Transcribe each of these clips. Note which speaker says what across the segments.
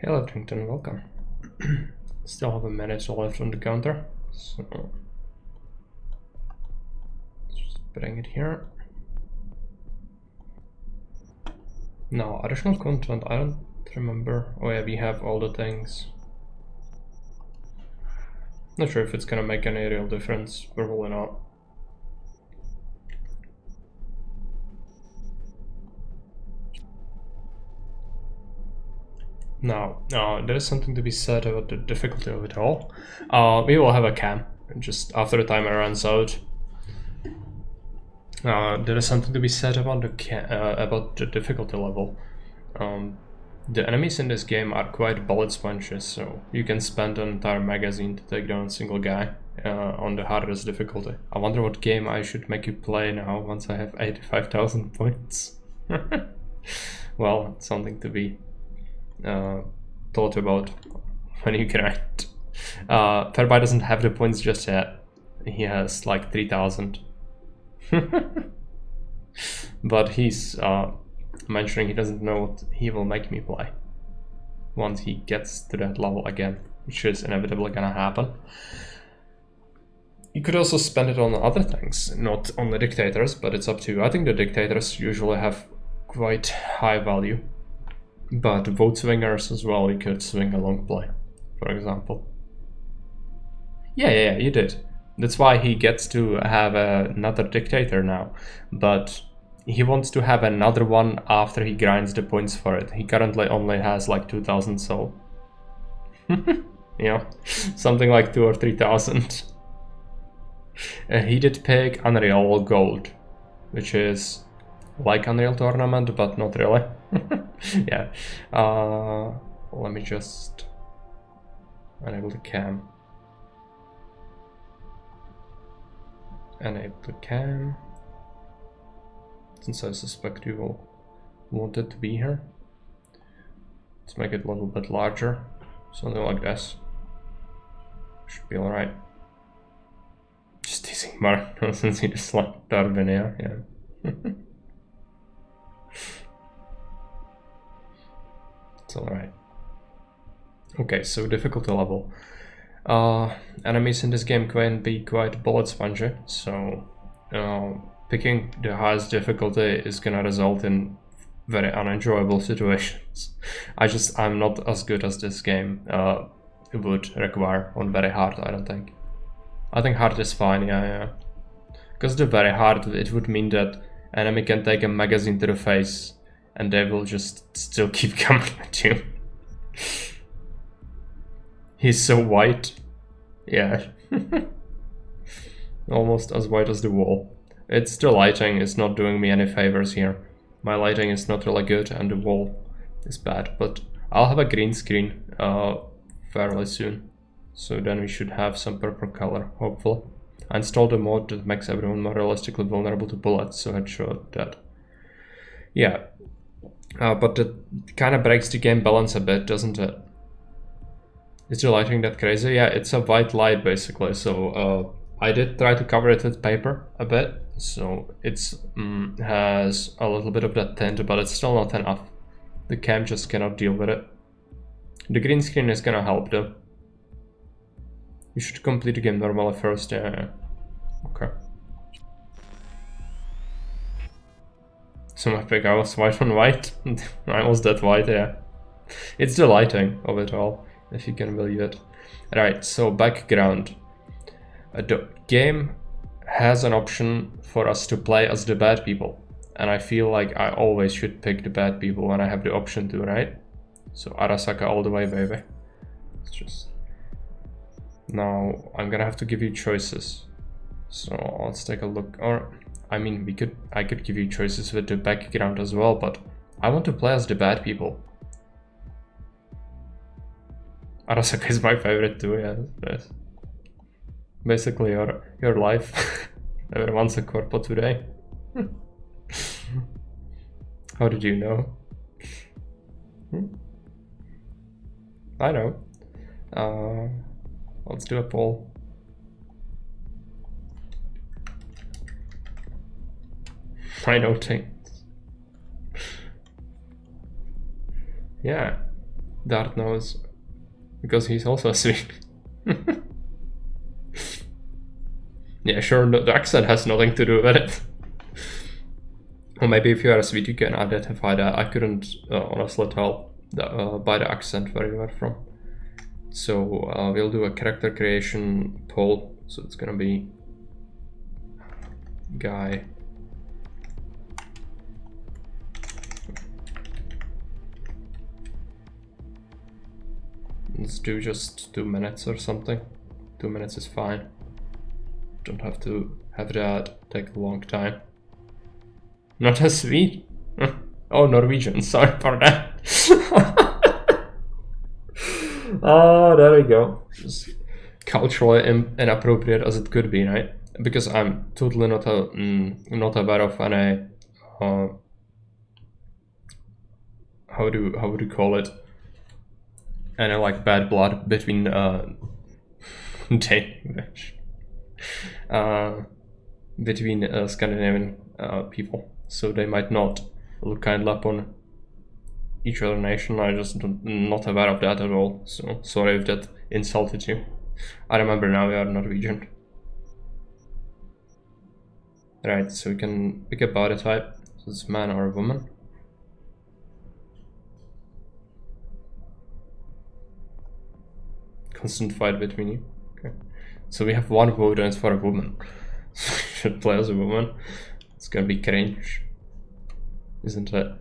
Speaker 1: Hey Leftington, welcome. Still have a minute left on the counter, so let's just bring it here. Now, additional content, I don't remember. Oh yeah, we have all the things. Not sure if it's gonna make any real difference, probably not. Now, there is something to be said about the difficulty of it all. We will have a cam, just after the timer runs out. There is something to be said about the difficulty level. The enemies in this game are quite bullet sponges, so you can spend an entire magazine to take down a single guy on the hardest difficulty. I wonder what game I should make you play now once I have 85,000 points. Well, something to be thought about when you grind. Fairby doesn't have the points just yet. He has like 3,000. But he's mentioning he doesn't know what he will make me play once he gets to that level again, which is inevitably gonna happen. You could also spend it on other things, not on the dictators, but it's up to you. I think the dictators usually have quite high value, but vote swingers as well, you could swing a long play, for example. Yeah, you did. That's why he gets to have another dictator now, but he wants to have another one after he grinds the points for it. He currently only has like 2,000 soul. Yeah, something like 2 or 3,000. He did pick Unreal Gold, which is like Unreal Tournament, but not really. Yeah. Let me just enable the cam. Enable the cam. Since I suspect you will want it to be here. Let's make it a little bit larger. Something like this. Should be alright. Just teasing Mark since he just like Darwin here, yeah. It's alright. Okay, so difficulty level. Enemies in this game can be quite bullet spongy, so picking the highest difficulty is gonna result in very unenjoyable situations. I'm not as good as this game would require on very hard, I don't think. I think hard is fine, yeah. Because the very hard, it would mean that enemy can take a magazine to the face and they will just still keep coming at you. He's so white. Yeah. Almost as white as the wall. It's the lighting is not doing me any favors here. My lighting is not really good and the wall is bad, but I'll have a green screen fairly soon. So then we should have some purple color, hopefully. I installed a mod that makes everyone more realistically vulnerable to bullets, so headshot that. Yeah. But it kind of breaks the game balance a bit, doesn't it? Is the lighting that crazy? Yeah, it's a white light basically, so I did try to cover it with paper a bit, so it's has a little bit of that tint, but it's still not enough. The cam just cannot deal with it. The green screen is gonna help though. You should complete the game normally first, yeah. Okay. So my pick, I was white on white. I was that white, yeah. It's the lighting of it all, if you can believe it. Right, so background. The game has an option for us to play as the bad people. And I feel like I always should pick the bad people when I have the option to, right? So Arasaka all the way, baby. It's just... Now, I'm gonna have to give you choices. So let's take a look. Or, I mean, I could give you choices with the background as well, but I want to play as the bad people. Arasaka is my favorite too, yeah. Yes. Basically your life. Everyone's a corpo today. How did you know? I know. Let's do a poll. I know things. Yeah. Dart knows. Because he's also a Swede. Yeah, sure, the accent has nothing to do with it. Or maybe if you are a Swede, you can identify that. I couldn't honestly tell by the accent where you are from. So we'll do a character creation poll. So it's gonna be guy. Let's do just 2 minutes or something. 2 minutes is fine. Don't have to have that take a long time. Not a Swede? Oh, Norwegian, sorry for that. Oh, there we go. Just culturally inappropriate as it could be, right? Because I'm totally not aware of any how would you call it? Any like bad blood between Danish between Scandinavian people, so they might not look kindly upon each other nation. I just not aware of that at all, so sorry if that insulted you. I remember now you are Norwegian. Right, so we can pick a body type, so it's man or woman. Constant fight between you. Okay, so we have 1 vote and it's for a woman. Should play as a woman. It's gonna be cringe, isn't it?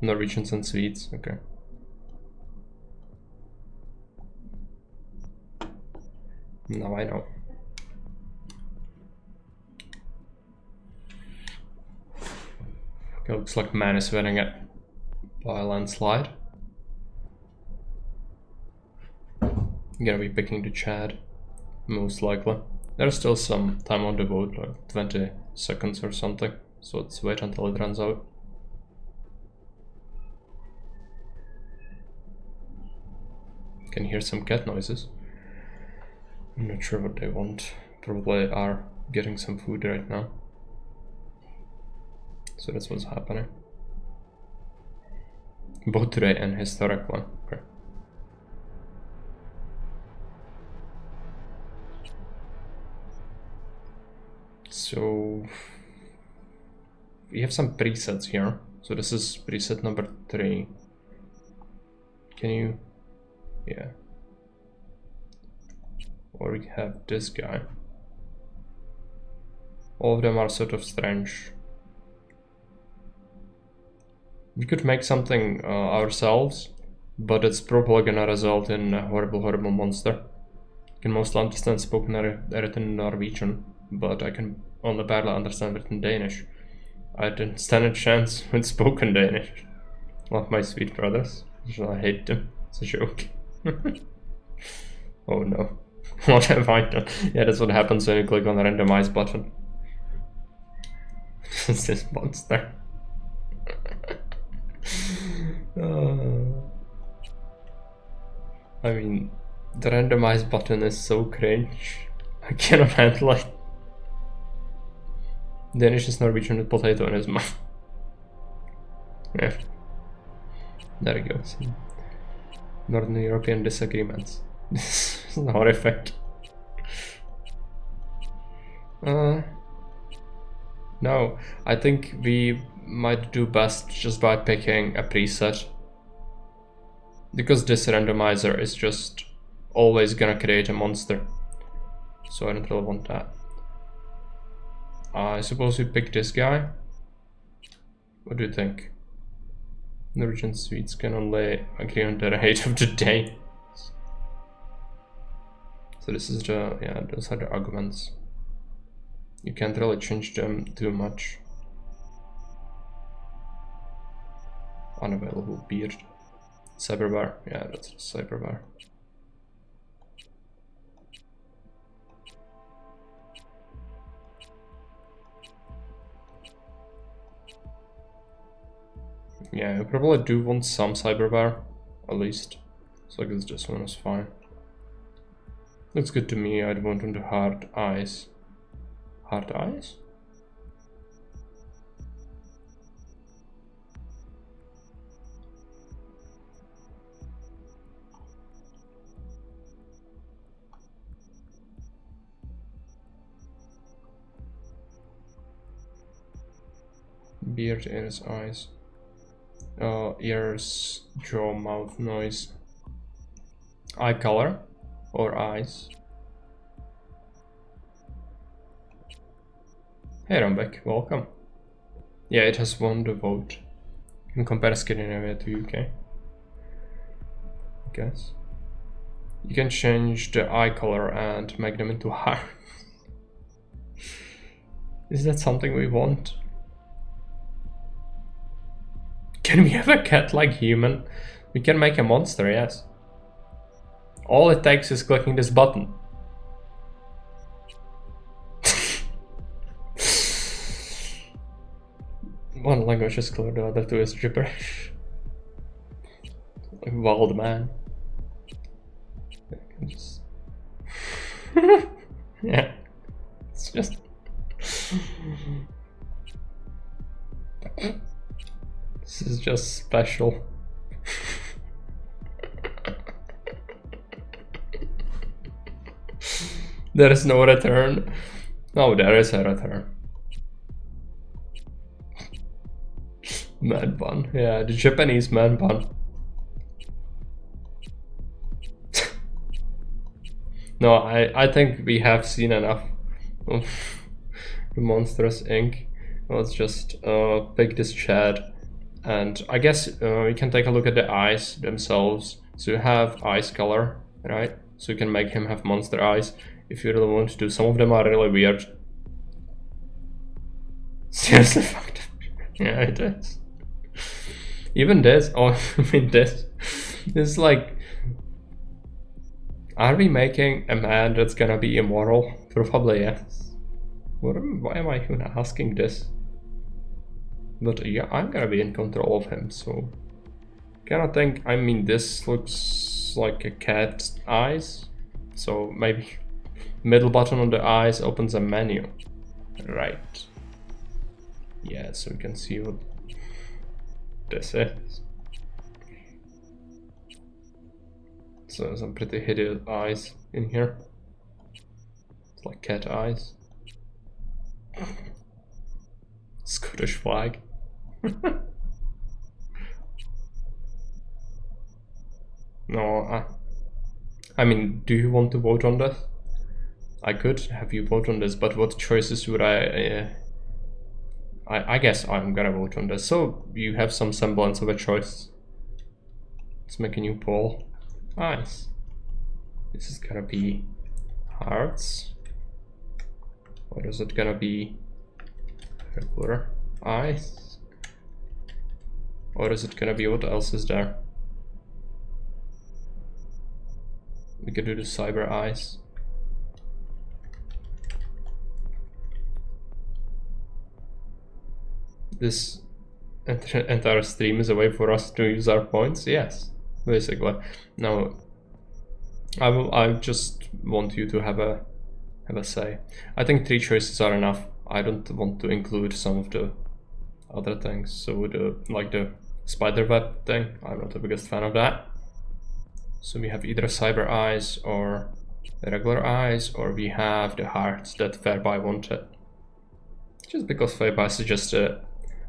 Speaker 1: Norwegians and Swedes, okay. Now I know. Okay, looks like man is winning it by a landslide. I'm gonna be picking the Chad, most likely. There's still some time on the vote, like 20 seconds or something, so let's wait until it runs out. Can hear some cat noises. I'm not sure what they want. Probably are getting some food right now. So that's what's happening. Both today and historically. Okay. So we have some presets here. So this is preset number 3. Can you? Yeah. Or we have this guy. All of them are sort of strange. We could make something ourselves, but it's probably gonna result in a horrible, horrible monster. I can mostly understand spoken written Norwegian, but I can only barely understand written Danish. I didn't stand a chance with spoken Danish. Love my sweet brothers. I hate them. It's a joke. Oh no. What have I done? Yeah, that's what happens when you click on the randomize button. It's this monster. I mean, the randomize button is so cringe. I cannot handle it. Danish is Norwegian with potato in his mouth. Yeah. There we go. See. Northern European disagreements. This is horrific. No, I think we might do best just by picking a preset. Because this randomizer is just always gonna create a monster. So I don't really want that. I suppose we pick this guy. What do you think? Norwegian Swedes can only agree on the rate of the day. So this is the, yeah, those are the arguments. You can't really change them too much. Unavailable beard. Cyberbar, yeah, that's Cyberbar. Yeah, I probably do want some Cyberbar, at least. So I guess this one is fine. Looks good to me. I'd want them to hard eyes. Hard eyes? Beard, ears, eyes. Ears, jaw, mouth, noise. Eye color or eyes. Hey Rombek, welcome. Yeah, it has won the vote. You can compare Scandinavia to UK. I guess. You can change the eye color and make them into hearts. Is that something we want? Can we have a cat like human? We can make a monster, yes. All it takes is clicking this button. One language is clear, the other two is gibberish. Like wild man. Just... yeah, it's just... this is just special. There is no return. Oh, there is a return. Man bun. Yeah, the Japanese man bun. No, I think we have seen enough of the Monsters Inc. Let's just pick this chat, and I guess we can take a look at the eyes themselves. So you have eyes color, right? So you can make him have monster eyes if you really want to. Some of them are really weird. Seriously fucked up. Yeah, it is. Even this, oh, I mean this is like, are we making a man that's gonna be immoral? Probably yes. Why am I even asking this? But yeah, I'm gonna be in control of him, so... Kinda think, I mean, this looks like a cat's eyes. So maybe middle button on the eyes opens a menu. Right. Yeah, so we can see what this is. So some pretty hideous eyes in here. It's like cat eyes. Scottish flag. No, I mean, do you want to vote on this? I could have you vote on this, but what choices would I guess I'm gonna vote on this, so you have some semblance of a choice. Let's make a new poll. Nice. This is gonna be hearts. Or is it gonna be regular eyes? Or is it gonna be, what else is there? We could do the cyber eyes. This entire stream is a way for us to use our points? Yes, basically. Now, I just want you to have a say. I think 3 choices are enough. I don't want to include some of the other things. So like the spider web thing, I'm not the biggest fan of that. So we have either cyber eyes or regular eyes, or we have the hearts that Fairby wanted. Just because Fairby suggested it.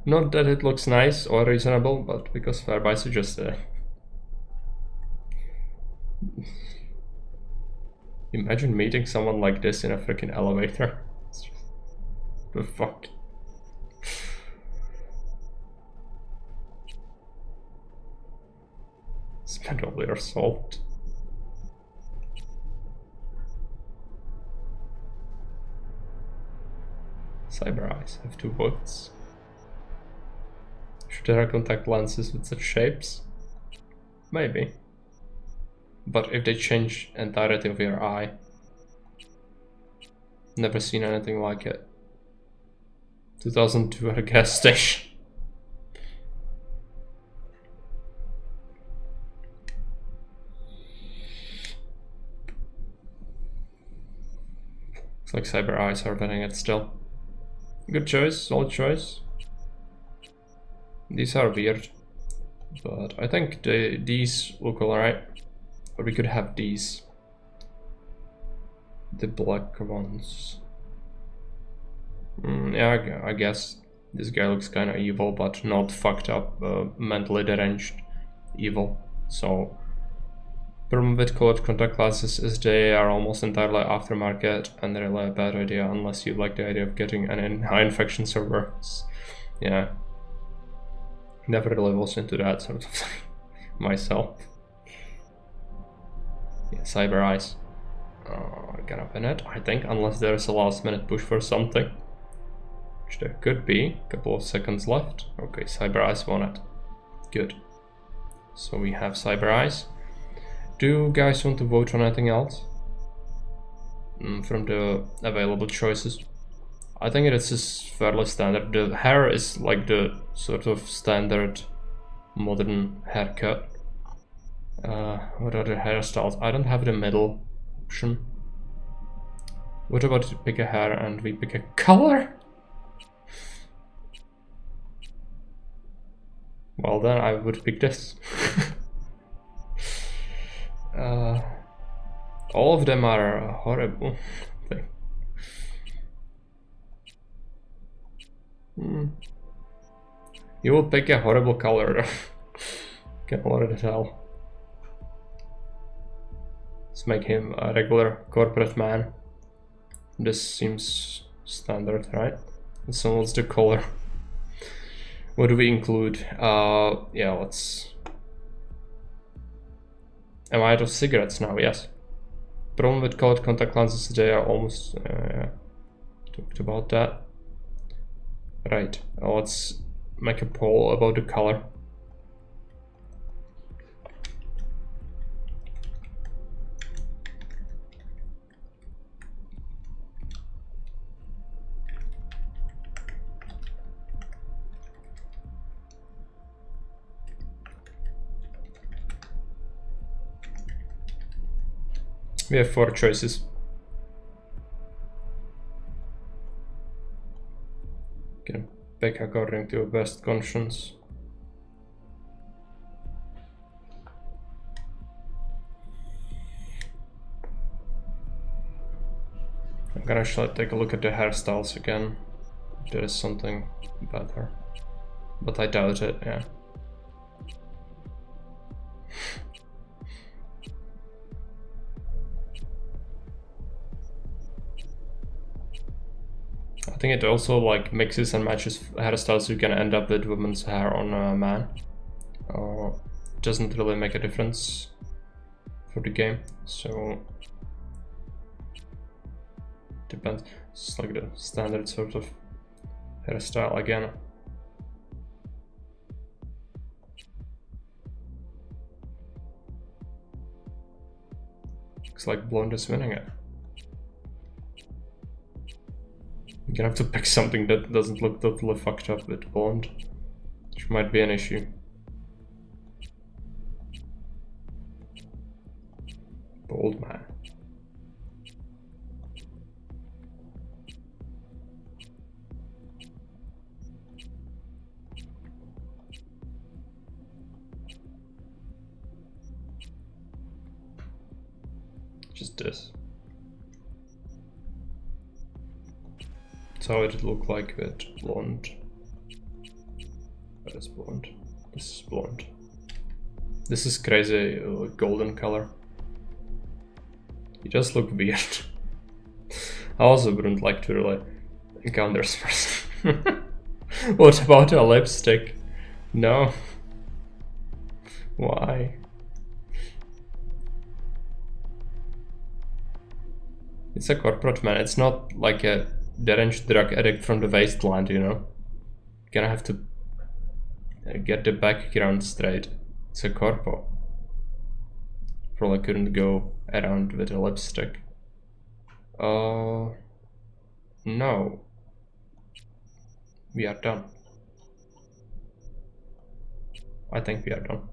Speaker 1: Not that it looks nice or reasonable, but because Fairby suggested it. Imagine meeting someone like this in a freaking elevator. It's just, the fuck. Spend all your salt. Cyber eyes have 2 votes. Should there are contact lenses with such shapes? Maybe. But if they change entirety of your eye, never seen anything like it. 2002 at a gas station. Looks like cyber eyes are winning it still. Good choice, solid choice. These are weird, but I think these look alright. Or we could have these. The black ones. Yeah, I guess This guy looks kind of evil, but not fucked up, mentally deranged evil. So, problem with colored contact glasses is they are almost entirely aftermarket, and they're really a bad idea unless you like the idea of getting an high infection server. Yeah, never really was into that sort of thing myself. Yeah, Cyber Eyes. Gonna pin it, I think, unless there's a last minute push for something. Which there could be. A couple of seconds left. Okay, Cyber Eyes won it. Good. So we have Cyber Eyes. Do you guys want to vote on anything else? From the available choices? I think it is fairly standard. The hair is like the sort of standard modern haircut. What other hairstyles? I don't have the middle option. What about to pick a hair and we pick a color? Well then I would pick this. All of them are horrible. You will pick a horrible color. Can already tell. Let's make him a regular corporate man. This seems standard, right? And so what's the color? What do we include? Yeah, let's... Am I out of cigarettes now? Yes. Problem with colored contact lenses, they are almost... talked about that. Right, let's make a poll about the color. We have 4 choices. Can pick according to your best conscience. I'm gonna actually take a look at the hairstyles again. If there is something better. But I doubt it, yeah. I think it also like mixes and matches hairstyles, so you can end up with women's hair on a man. It doesn't really make a difference for the game, so depends. It's like the standard sort of hairstyle again. Looks like blonde is winning it. You're gonna have to pick something that doesn't look totally fucked up with blonde, which might be an issue. Bald man. Just this. That's how it would look like with blonde. That is blonde. This is blonde. This is crazy golden color. It does look weird. I also wouldn't like to really encounter this person. What about a lipstick? No. Why? It's a corporate man. It's not like a deranged drug addict from the wasteland, you know? Gonna have to get the background straight. It's a corpo. Probably couldn't go around with a lipstick. No. We are done. I think we are done.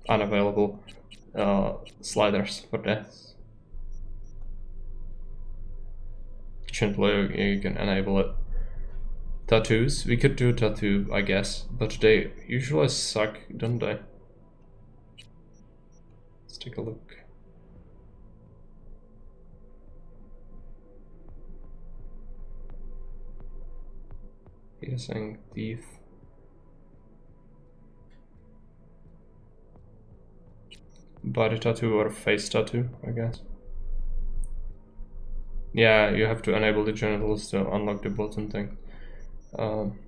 Speaker 1: Unavailable sliders for this. Gently you can enable it. Tattoos, we could do tattoo, I guess, but they usually suck, don't they? Let's take a look. Piercing teeth. Body tattoo or face tattoo, I guess. Yeah, you have to enable the genitals to unlock the button thing. I'm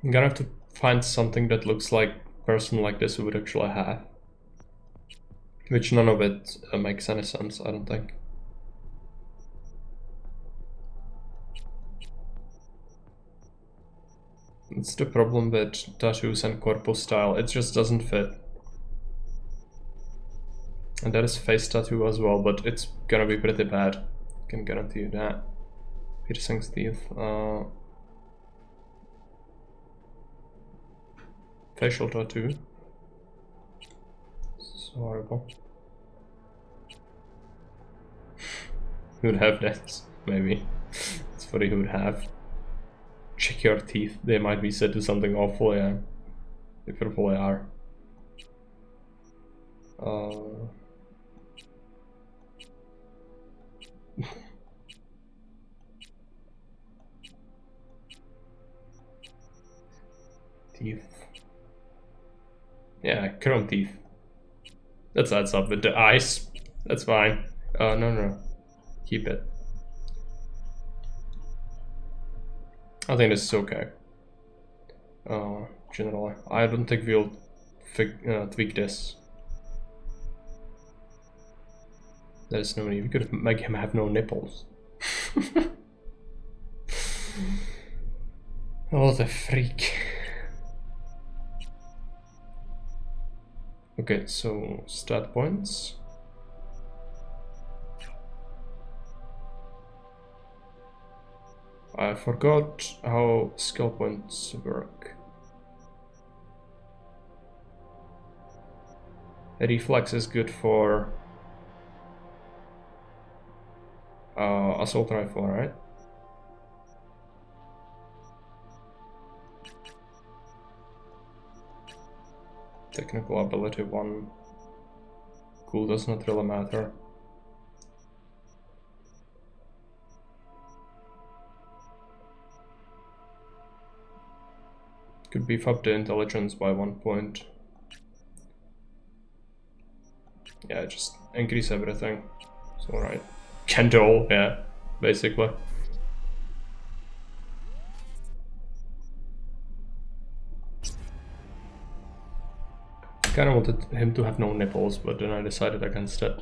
Speaker 1: gonna have to find something that looks like a person like this would actually have. Which none of it makes any sense, I don't think. It's the problem with tattoos and corpo style, it just doesn't fit. And that is face tattoo as well, but it's gonna be pretty bad. I can guarantee you that. Piercings teeth. Facial tattoo. This is horrible. Who'd have that? Maybe. It's funny who'd have. Check your teeth. They might be set to something awful, yeah. They probably are. Teeth. Yeah, chrome teeth. That adds up with the eyes. That's fine. No. Keep it. I think this is okay. Generally. I don't think we'll tweak this. There's no need. We could make him have no nipples. What a freak. Okay, so stat points. I forgot how skill points work. Reflex is good for assault rifle, right? Technical ability 1. Cool, does not really matter. Could beef up the intelligence by 1 point. Yeah, just increase everything. It's alright. Can do all, yeah, basically. I kinda wanted him to have no nipples, but then I decided against it.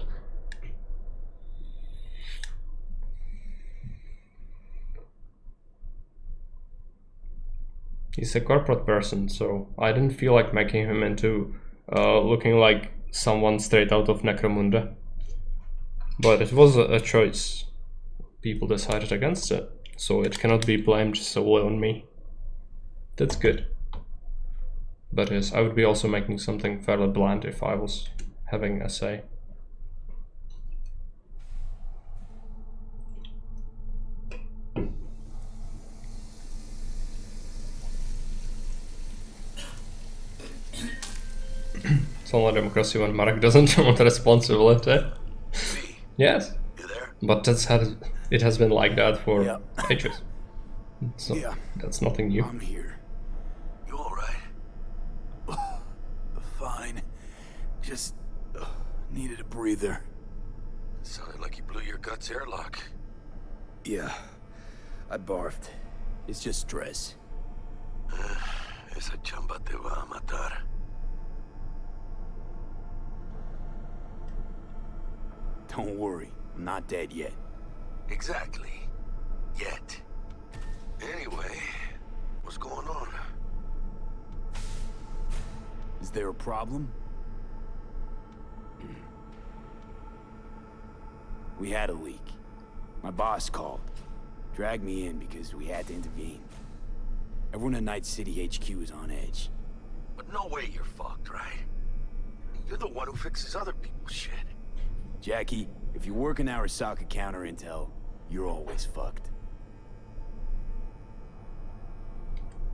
Speaker 1: He's a corporate person, so I didn't feel like making him into looking like someone straight out of Necromunda. But it was a choice. People decided against it, so it cannot be blamed solely on me. That's good. But yes, I would be also making something fairly bland if I was having a say. It's only democracy when Marek doesn't want responsibility. Yes.
Speaker 2: You there?
Speaker 1: But it has been like that for ages. So that's nothing new.
Speaker 2: I'm here. You alright? Fine. Just needed a breather.
Speaker 3: Sounded like you blew your guts airlock.
Speaker 2: Yeah. I barfed. It's just stress.
Speaker 3: Esa chamba te va a matar.
Speaker 2: Don't worry. I'm not dead yet.
Speaker 3: Exactly. Yet. Anyway, what's going on?
Speaker 2: Is there a problem? We had a leak. My boss called. Dragged me in because we had to intervene. Everyone in Night City HQ is on edge.
Speaker 3: But no way you're fucked, right? You're the one who fixes other people's shit.
Speaker 2: Jackie, if you work in Arasaka counter intel, you're always fucked.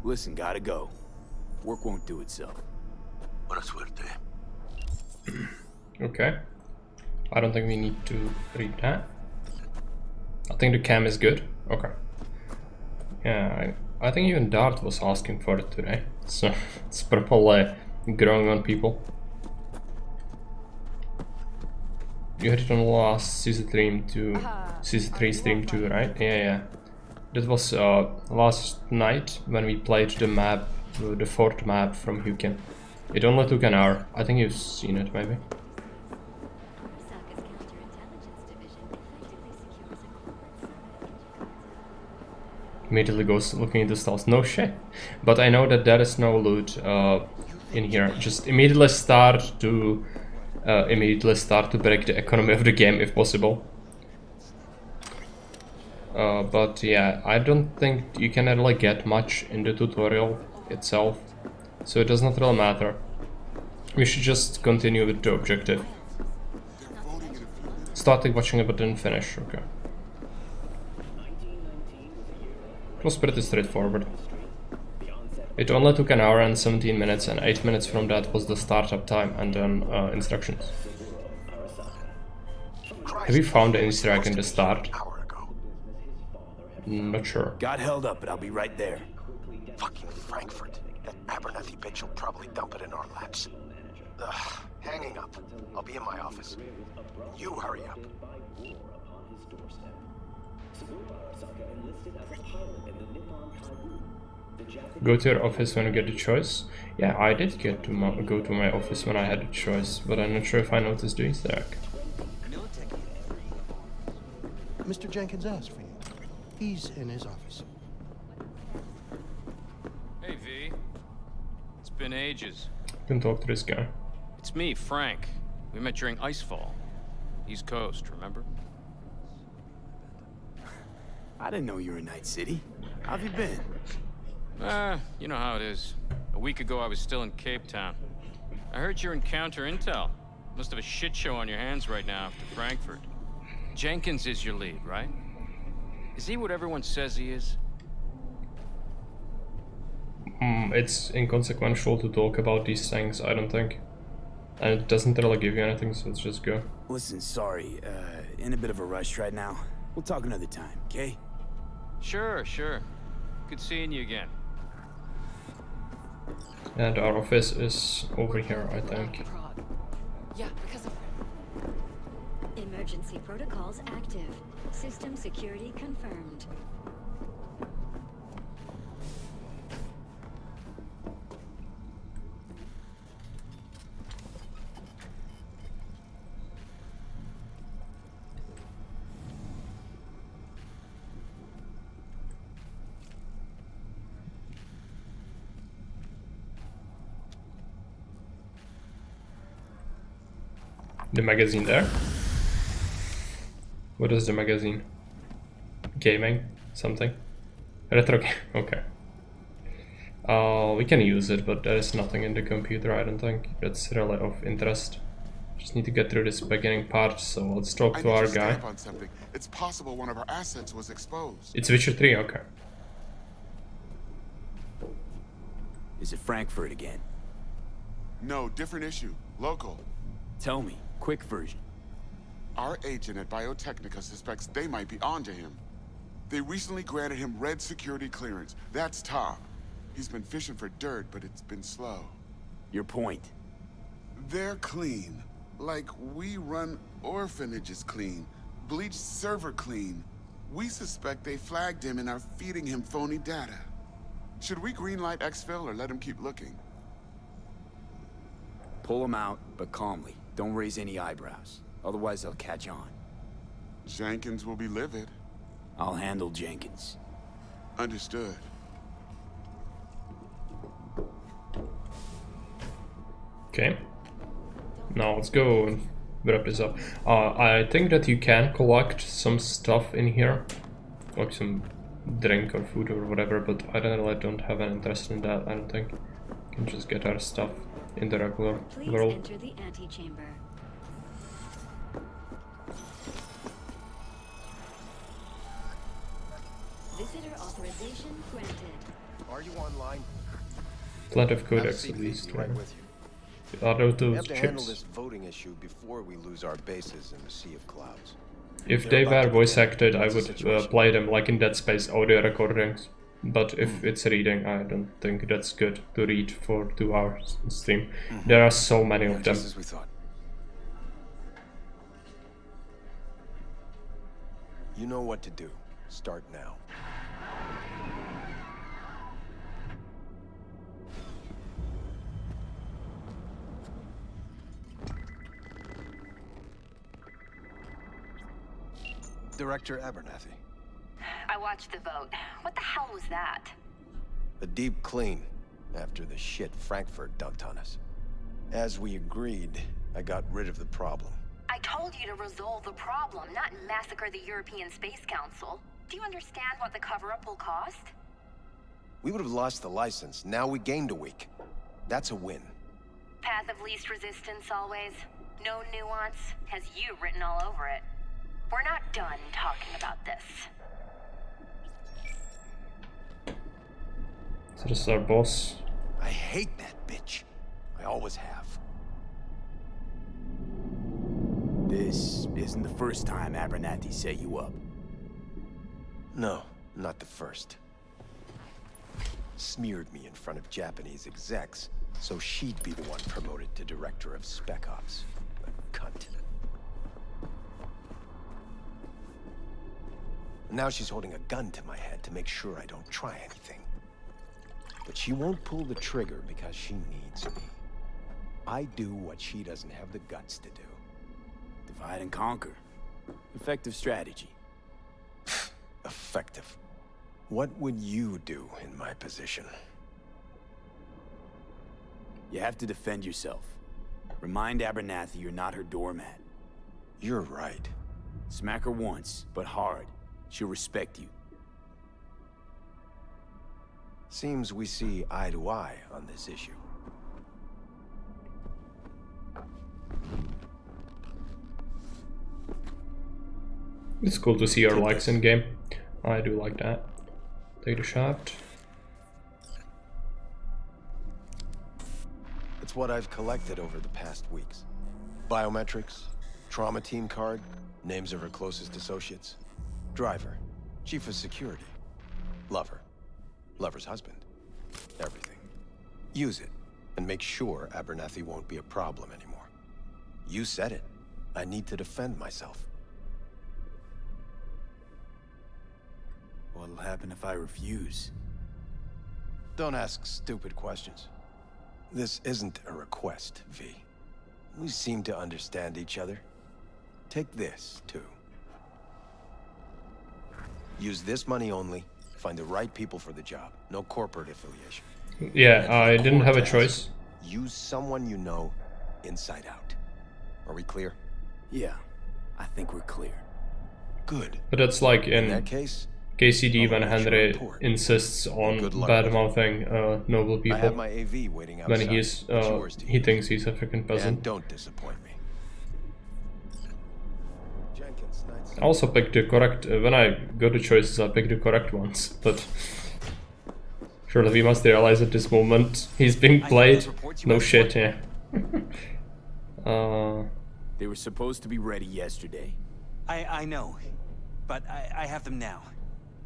Speaker 2: Listen, gotta go. Work won't do itself.
Speaker 3: Buena suerte.
Speaker 1: Okay. I don't think we need to read that. think the cam is good. Okay. Yeah, I think even Dart was asking for it today. So it's probably growing on people. You had it on the last season 3 stream too, right? Yeah. That was last night when we played the map, the fourth map from Hukin. It only took an hour. I think you've seen it, maybe. Immediately goes looking into stalls. No shit. But I know that there is no loot in here. Just immediately start to break the economy of the game if possible. But yeah, I don't think you can really get much in the tutorial itself, so it does not really matter. We should just continue with the objective. Started watching it but didn't finish, okay. It was pretty straightforward. It only took an hour and 17 minutes, and 8 minutes from that was the startup time and then instructions. Have you found the Easter egg in the start? Not sure.
Speaker 2: Got held up, but I'll be right there.
Speaker 3: Fucking Frankfurt. That Abernathy bitch will probably dump it in our laps. Ugh, hanging up. I'll be in my office. You hurry up.
Speaker 1: Go to your office when you get the choice. Yeah, I did get to go to my office when I had a choice, but I'm not sure if I noticed the Easter egg.
Speaker 4: Mr. Jenkins asked for you. He's in his office.
Speaker 5: Hey, V. It's been ages.
Speaker 1: Can talk to this guy.
Speaker 5: It's me, Frank. We met during Icefall. East Coast, remember?
Speaker 2: I didn't know you were in Night City. How have you been?
Speaker 5: You know how it is. A week ago, I was still in Cape Town. I heard you're in counter intel. Must have a shit show on your hands right now after Frankfurt. Jenkins is your lead, right? Is he what everyone says he is?
Speaker 1: It's inconsequential to talk about these things, I don't think. And it doesn't really give you anything, so let's just go.
Speaker 2: Listen, sorry, in a bit of a rush right now. We'll talk another time, okay?
Speaker 5: Sure. Good seeing you again.
Speaker 1: And our office is over here, I think.
Speaker 6: Yeah, because of... Emergency protocols active. System security confirmed.
Speaker 1: The magazine there. What is the magazine? Gaming? Something? Retro game, okay. We can use it, but there is nothing in the computer, I don't think. That's really of interest. Just need to get through this beginning part, so let's talk to our guy.
Speaker 7: On something. It's possible one of our assets was exposed.
Speaker 1: It's Witcher 3, okay.
Speaker 2: Is it Frankfurt again?
Speaker 7: No, different issue. Local.
Speaker 2: Tell me, quick version.
Speaker 7: Our agent at Biotechnica suspects they might be onto him. They recently granted him red security clearance. That's top. He's been fishing for dirt, but it's been slow.
Speaker 2: Your point.
Speaker 7: They're clean. Like we run orphanages clean. Bleach server clean. We suspect they flagged him and are feeding him phony data. Should we greenlight exfil or let him keep looking?
Speaker 2: Pull him out, but calmly. Don't raise any eyebrows. Otherwise, they'll catch on.
Speaker 7: Jenkins will be livid.
Speaker 2: I'll handle Jenkins.
Speaker 7: Understood.
Speaker 1: Okay. Now let's go and wrap this up. I think that you can collect some stuff in here. Like some drink or food or whatever, but I don't have an interest in that, I don't think. We can just get our stuff in the regular
Speaker 6: Please
Speaker 1: world.
Speaker 6: enter the antechamber. Visitor authorization granted.
Speaker 4: Are you online?
Speaker 1: Plenty of
Speaker 4: Have a
Speaker 1: codex
Speaker 4: seat,
Speaker 1: at
Speaker 4: V.
Speaker 1: least.
Speaker 4: Be right with you.
Speaker 1: Are those
Speaker 4: We have to handle
Speaker 1: chips?
Speaker 4: this voting issue before we lose our bases in the Sea of Clouds.
Speaker 1: If
Speaker 3: They're
Speaker 1: they
Speaker 3: about
Speaker 1: were
Speaker 3: to
Speaker 1: voice
Speaker 3: begin.
Speaker 1: acted, I
Speaker 3: What's the
Speaker 1: would
Speaker 3: situation?
Speaker 1: play them like in Dead Space audio recordings. But if it's reading, I don't think that's good to read for 2 hours on stream. There are so many of them.
Speaker 3: Just as we thought. You know what to do. Start now. Director Abernathy.
Speaker 8: I watched the vote. What the hell was that?
Speaker 3: A deep clean after the shit Frankfurt dumped on us. As we agreed, I got rid of the problem.
Speaker 8: I told you to resolve the problem, not massacre the European Space Council. Do you understand what the cover-up will cost?
Speaker 3: We would have lost the license. Now we gained a week. That's a win.
Speaker 8: Path of least resistance always. No nuance. Has you written all over it. We're not done talking about this.
Speaker 1: So this is our boss.
Speaker 3: I hate that bitch. I always have.
Speaker 2: This isn't the first time Abernathy set you up.
Speaker 3: No, not the first. Smeared me in front of Japanese execs, so she'd be the one promoted to director of Spec Ops. A cunt. Now she's holding a gun to my head to make sure I don't try anything. But she won't pull the trigger because she needs me. I do what she doesn't have the guts to do.
Speaker 2: Divide and conquer. Effective strategy.
Speaker 3: Effective. What would you do in my position?
Speaker 2: You have to defend yourself. Remind Abernathy you're not her doormat.
Speaker 3: You're right.
Speaker 2: Smack her once, but hard. She'll respect you.
Speaker 3: Seems we see eye to eye on this issue.
Speaker 1: It's cool to see your likes in game. I do like that. Take the shot.
Speaker 3: It's what I've collected over the past weeks. Biometrics, trauma team card, names of her closest associates. Driver, chief of security, lover, lover's husband, everything. Use it, and make sure Abernathy won't be a problem anymore. You said it. I need to defend myself.
Speaker 2: What'll happen if I refuse?
Speaker 3: Don't ask stupid questions. This isn't a request, V. We seem to understand each other. Take this, too. Use this money only. Find the right people for the job. No corporate affiliation.
Speaker 1: Yeah,
Speaker 3: And
Speaker 1: I
Speaker 3: for
Speaker 1: didn't
Speaker 3: core
Speaker 1: have a
Speaker 3: tasks,
Speaker 1: choice.
Speaker 3: Use someone you know inside out. Are we clear?
Speaker 2: Yeah, I think we're clear.
Speaker 3: Good.
Speaker 1: But that's like
Speaker 3: In
Speaker 1: in
Speaker 3: that case,
Speaker 1: KCD
Speaker 3: I'll
Speaker 1: when
Speaker 3: await your
Speaker 1: Henry
Speaker 3: report.
Speaker 1: insists on
Speaker 3: Good luck
Speaker 1: bad
Speaker 3: with it.
Speaker 1: mouthing noble
Speaker 3: I have
Speaker 1: people
Speaker 3: my AV waiting outside.
Speaker 1: when
Speaker 3: It's yours to
Speaker 1: he
Speaker 3: use.
Speaker 1: thinks he's a freaking peasant.
Speaker 3: And don't disappoint me. Jenkins, nice.
Speaker 1: I also picked the correct, when I got the choices I picked the correct ones, but surely we must realize at this moment he's being played. No shit, yeah.
Speaker 2: They were supposed to be ready yesterday.
Speaker 9: I know, but I have them now.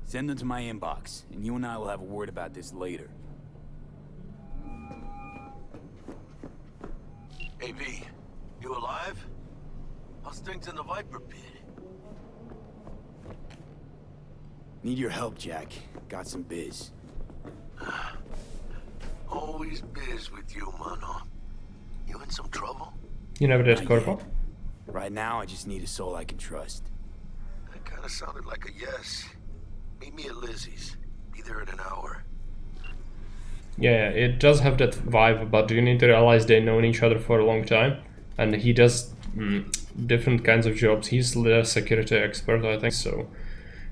Speaker 2: Send them to my inbox, and you and I will have a word about this later.
Speaker 10: Hey, V, you alive? How's things in the Viper pit?
Speaker 2: Need your help, Jack. Got some biz.
Speaker 10: Always biz with you, mano. You in some trouble?
Speaker 1: You never did
Speaker 2: Not
Speaker 1: Corpo?
Speaker 2: yet. Right now, I just need a soul I can trust.
Speaker 10: That kind of sounded like a yes. Meet me at Lizzie's. Be there in an hour.
Speaker 1: Yeah, it does have that vibe, but you need to realize they've known each other for a long time, and he does different kinds of jobs. He's the security expert, I think, so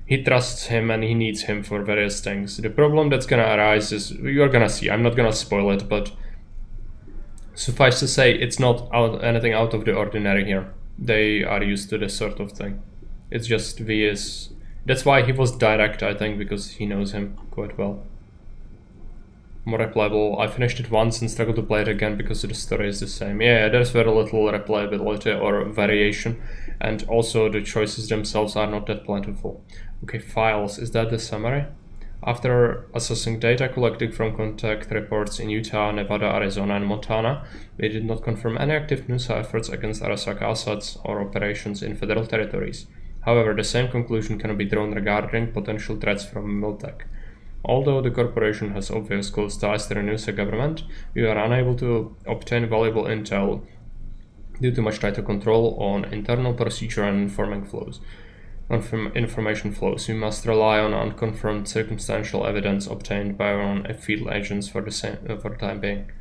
Speaker 1: he trusts him and he needs him for various things. The problem that's gonna arise is, you're gonna see, I'm not gonna spoil it, but suffice to say, it's not anything out of the ordinary here. They are used to this sort of thing. It's just V is... That's why he was direct, I think, because he knows him quite well. More replayable. I finished it once and struggled to play it again because the story is the same. Yeah, there's very little replayability or variation. and also the choices themselves are not that plentiful. Okay, files, is that the summary? After assessing data collected from contact reports in Utah, Nevada, Arizona, and Montana, we did not confirm any active NUSA efforts against Arasaka Assads or operations in federal territories. However, the same conclusion can be drawn regarding potential threats from Miltech. Although the corporation has obvious close ties to the NUSA government, we are unable to obtain valuable intel due to much tighter control on internal procedure and information flows. We must rely on unconfirmed circumstantial evidence obtained by our own field agents for the time being.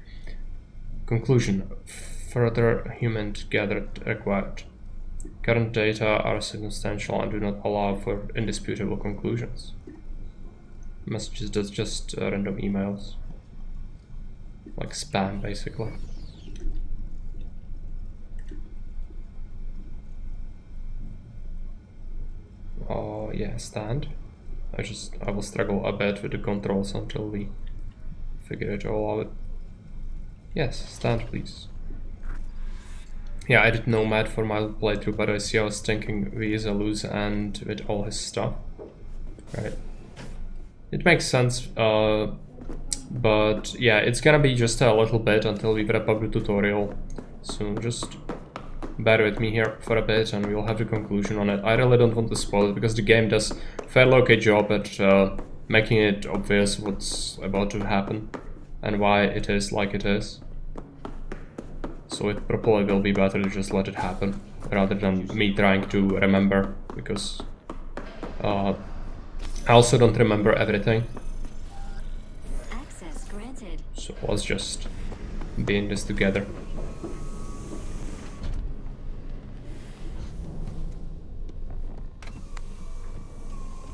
Speaker 1: Conclusion: further human gathered required. Current data are circumstantial and do not allow for indisputable conclusions. Messages, that's just random emails, like spam basically. Oh yeah, stand. I will struggle a bit with the controls until we figure it all out. Yes, stand please. Yeah, I did Nomad for my playthrough, but I see I was thinking we use a loose end with all his stuff. Right. It makes sense, but yeah, it's gonna be just a little bit until we wrap up the tutorial. So just bear with me here for a bit and we'll have the conclusion on it. I really don't want to spoil it because the game does a fairly okay job at making it obvious what's about to happen and why it is like it is. So it probably will be better to just let it happen rather than me trying to remember, because I also don't remember everything.
Speaker 6: Access granted.
Speaker 1: So let's just be in this together.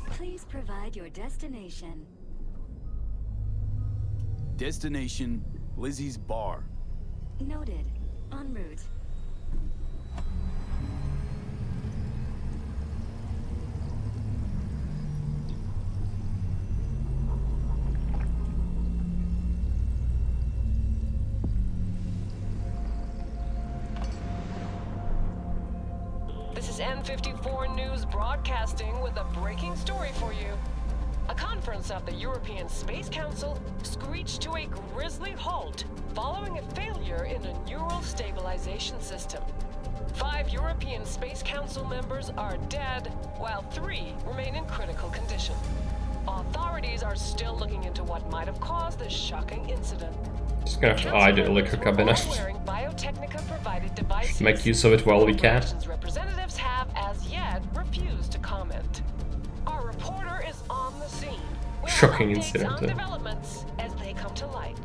Speaker 6: Please provide your destination.
Speaker 2: Destination, Lizzie's bar.
Speaker 6: Noted. En route.
Speaker 11: This is N54 News broadcasting with a breaking story for you. A conference of the European Space Council screeched to a grisly halt following a failure in a neural stabilization system. 5 European Space Council members are dead, while 3 remain in critical condition. Authorities are still looking into what might have caused this shocking incident.
Speaker 1: Just gonna have to hide the liquor cabinet.
Speaker 11: Biotechnica-provided devices.
Speaker 1: Make use of it while we can.
Speaker 11: Representatives have as yet refused to comment. Our reporter is on the scene.
Speaker 1: Shocking incident.
Speaker 11: On developments as they come to light.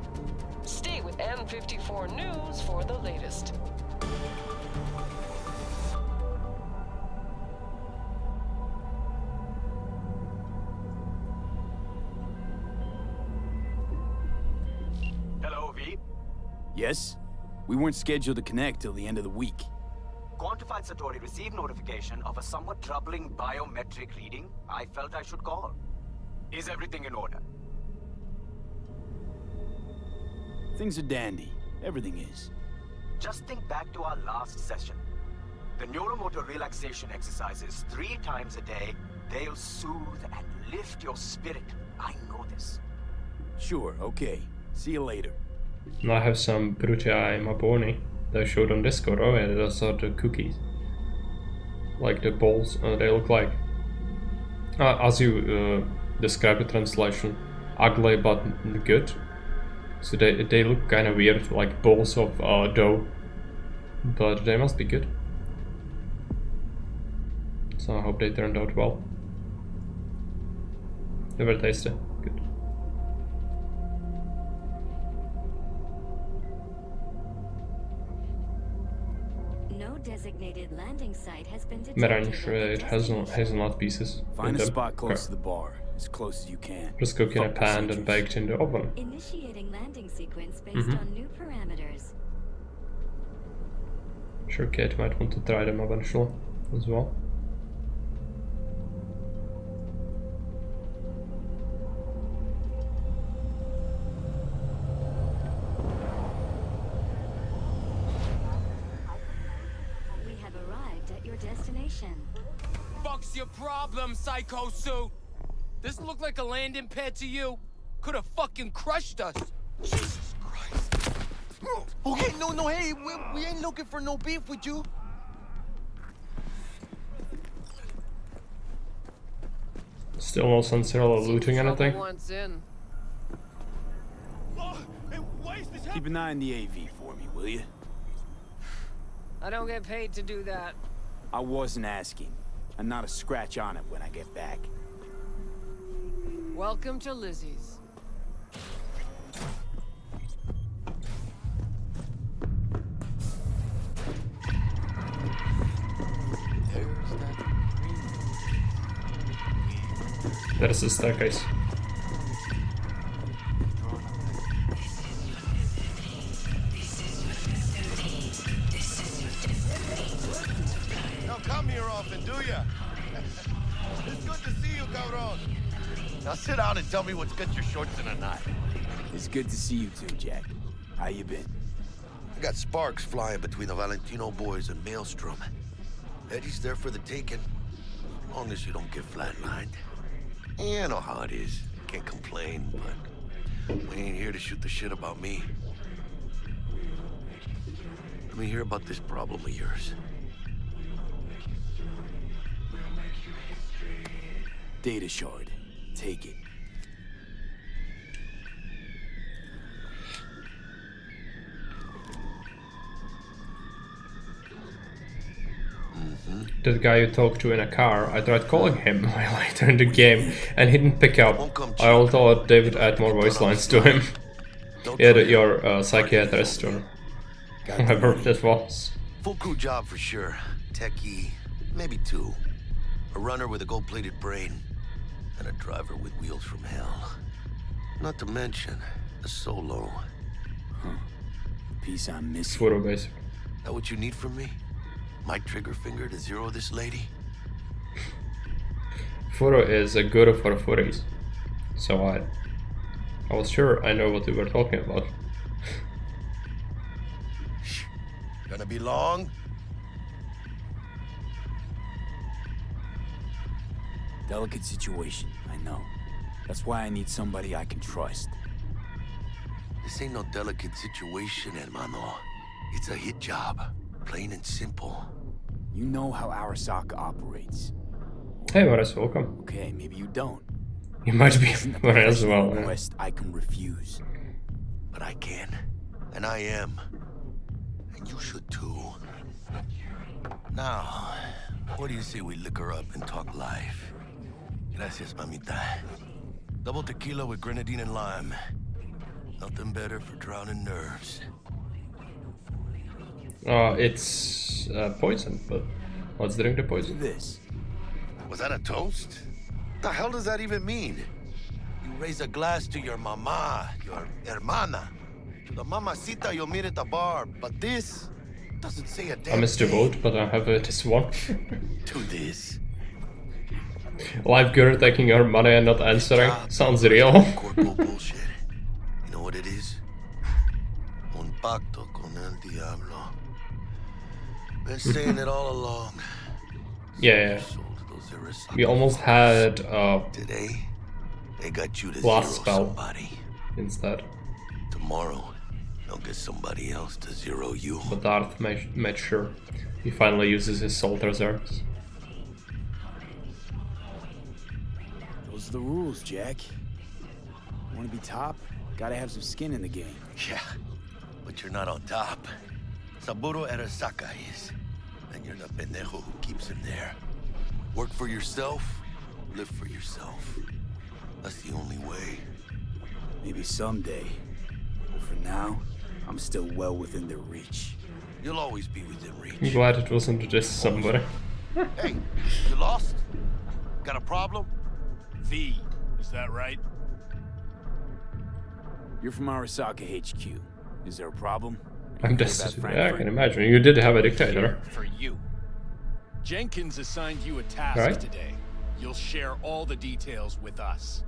Speaker 11: Stay with N54 News for the latest.
Speaker 2: Hello, V. Yes? We weren't scheduled to connect till the end of the week.
Speaker 12: Quantified Satori received notification of a somewhat troubling biometric reading. I felt I should call. Is everything in order?
Speaker 2: Things are dandy. Everything is.
Speaker 12: Just think back to our last session. The neuromotor relaxation exercises 3 times a day. They'll soothe and lift your spirit. I know this.
Speaker 2: Sure, okay. See you later.
Speaker 1: Now I have some Brutia Maboni that I showed on Discord. Oh yeah, those are the cookies. Like the balls, they look like, as you describe the translation, ugly but good. So they look kind of weird, like balls of dough, but they must be good. So I hope they turned out well. They were tasty. Good.
Speaker 6: No designated landing site has been
Speaker 1: Merange, it has hazelnut pieces.
Speaker 2: Find a spot close to the bar, as close as you can.
Speaker 1: Just cooked in a pan and baked in the oven.
Speaker 6: Initiating landing sequence based on new parameters.
Speaker 1: Sure, Kate might want to try them eventually as well.
Speaker 6: We have arrived at your destination.
Speaker 13: Fuck's your problem, psycho suit? This look like a landing pad to you? Could have fucking crushed us. Jesus Christ.
Speaker 4: Okay, no, hey, we ain't looking for no beef with you.
Speaker 1: Still no sense in all looting anything.
Speaker 11: Once in.
Speaker 2: Keep an eye on the AV for me, will you?
Speaker 11: I don't get paid to do that.
Speaker 2: I wasn't asking. And not a scratch on it when I get back.
Speaker 11: Welcome to Lizzie's.
Speaker 1: There's the staircase.
Speaker 3: Don't come here often, do ya? It's good to see you, cabron. Now sit down and tell me what's got your shorts in a knot.
Speaker 2: It's good to see you too, Jack. How you been?
Speaker 10: I got sparks flying between the Valentino boys and Maelstrom. Eddie's there for the taking, as long as you don't get flatlined. Yeah, I know how it is. Can't complain, but we ain't here to shoot the shit about me. Let me hear about this problem of yours.
Speaker 2: Data shard. Take it.
Speaker 1: That guy you talked to in a car, I tried calling him later in the game and he didn't pick up. I all thought they would add more voice lines to him. Yeah, your psychiatrist or whoever that was.
Speaker 10: Full crew job for sure. Techie, maybe two. A runner with a gold-plated brain, and a driver with wheels from hell. Not to mention a solo.
Speaker 2: Huh. Piece I'm missing.
Speaker 1: Photo base.
Speaker 10: That what you need from me? My trigger finger to zero this lady?
Speaker 1: Photo is a good for footies. So I was sure I know what we were talking about.
Speaker 10: Gonna be long?
Speaker 2: Delicate situation, I know. That's why I need somebody I can trust.
Speaker 10: This ain't no delicate situation, hermano. It's a hit job. Plain and simple.
Speaker 2: You know how Arasaka operates.
Speaker 1: Hey, Boris, welcome.
Speaker 2: Okay, maybe you don't.
Speaker 1: You might be one as well.
Speaker 2: Request I can refuse.
Speaker 10: But I can. And I am. And you should too. Now, what do you say we liquor up and talk life? Gracias, mamita. Double tequila with grenadine and lime. Nothing better for drowning nerves.
Speaker 1: It's poison, but let's drink the poison.
Speaker 2: This.
Speaker 10: Was that a toast? What the hell does that even mean? You raise a glass to your mama, your hermana, to the mamacita you'll meet at the bar, but this doesn't say a damn
Speaker 1: I missed your vote, but I have this one.
Speaker 10: To this.
Speaker 1: Live girl taking her money and not answering. Sounds real.
Speaker 10: Corporal bullshit. You know what it is? Un pacto con el diablo. Been saying it all along.
Speaker 1: Yeah. We almost had
Speaker 10: today they got you to
Speaker 1: blast
Speaker 10: zero
Speaker 1: spell
Speaker 10: somebody.
Speaker 1: instead.
Speaker 10: Tomorrow they'll get somebody else to zero you.
Speaker 1: But Darth made sure he finally uses his salt reserves.
Speaker 2: Those are the rules, Jack. Want to be top? Gotta have some skin in the game.
Speaker 10: Yeah, but you're not on top. Saburo Arasaka is. And you're the pendejo who keeps him there. Work for yourself, live for yourself. That's the only way.
Speaker 2: Maybe someday. But for now, I'm still well within their reach.
Speaker 10: You'll always be within reach.
Speaker 1: I'm glad it wasn't just somebody.
Speaker 10: Hey, you lost? Got a problem?
Speaker 13: V, is that right?
Speaker 2: You're from Arasaka HQ. Is there a problem?
Speaker 1: I'm destitute. Yeah, I can imagine. You did have a dictator.
Speaker 13: For you. Jenkins assigned you a task
Speaker 1: Right.
Speaker 13: today. You'll share all the details with us.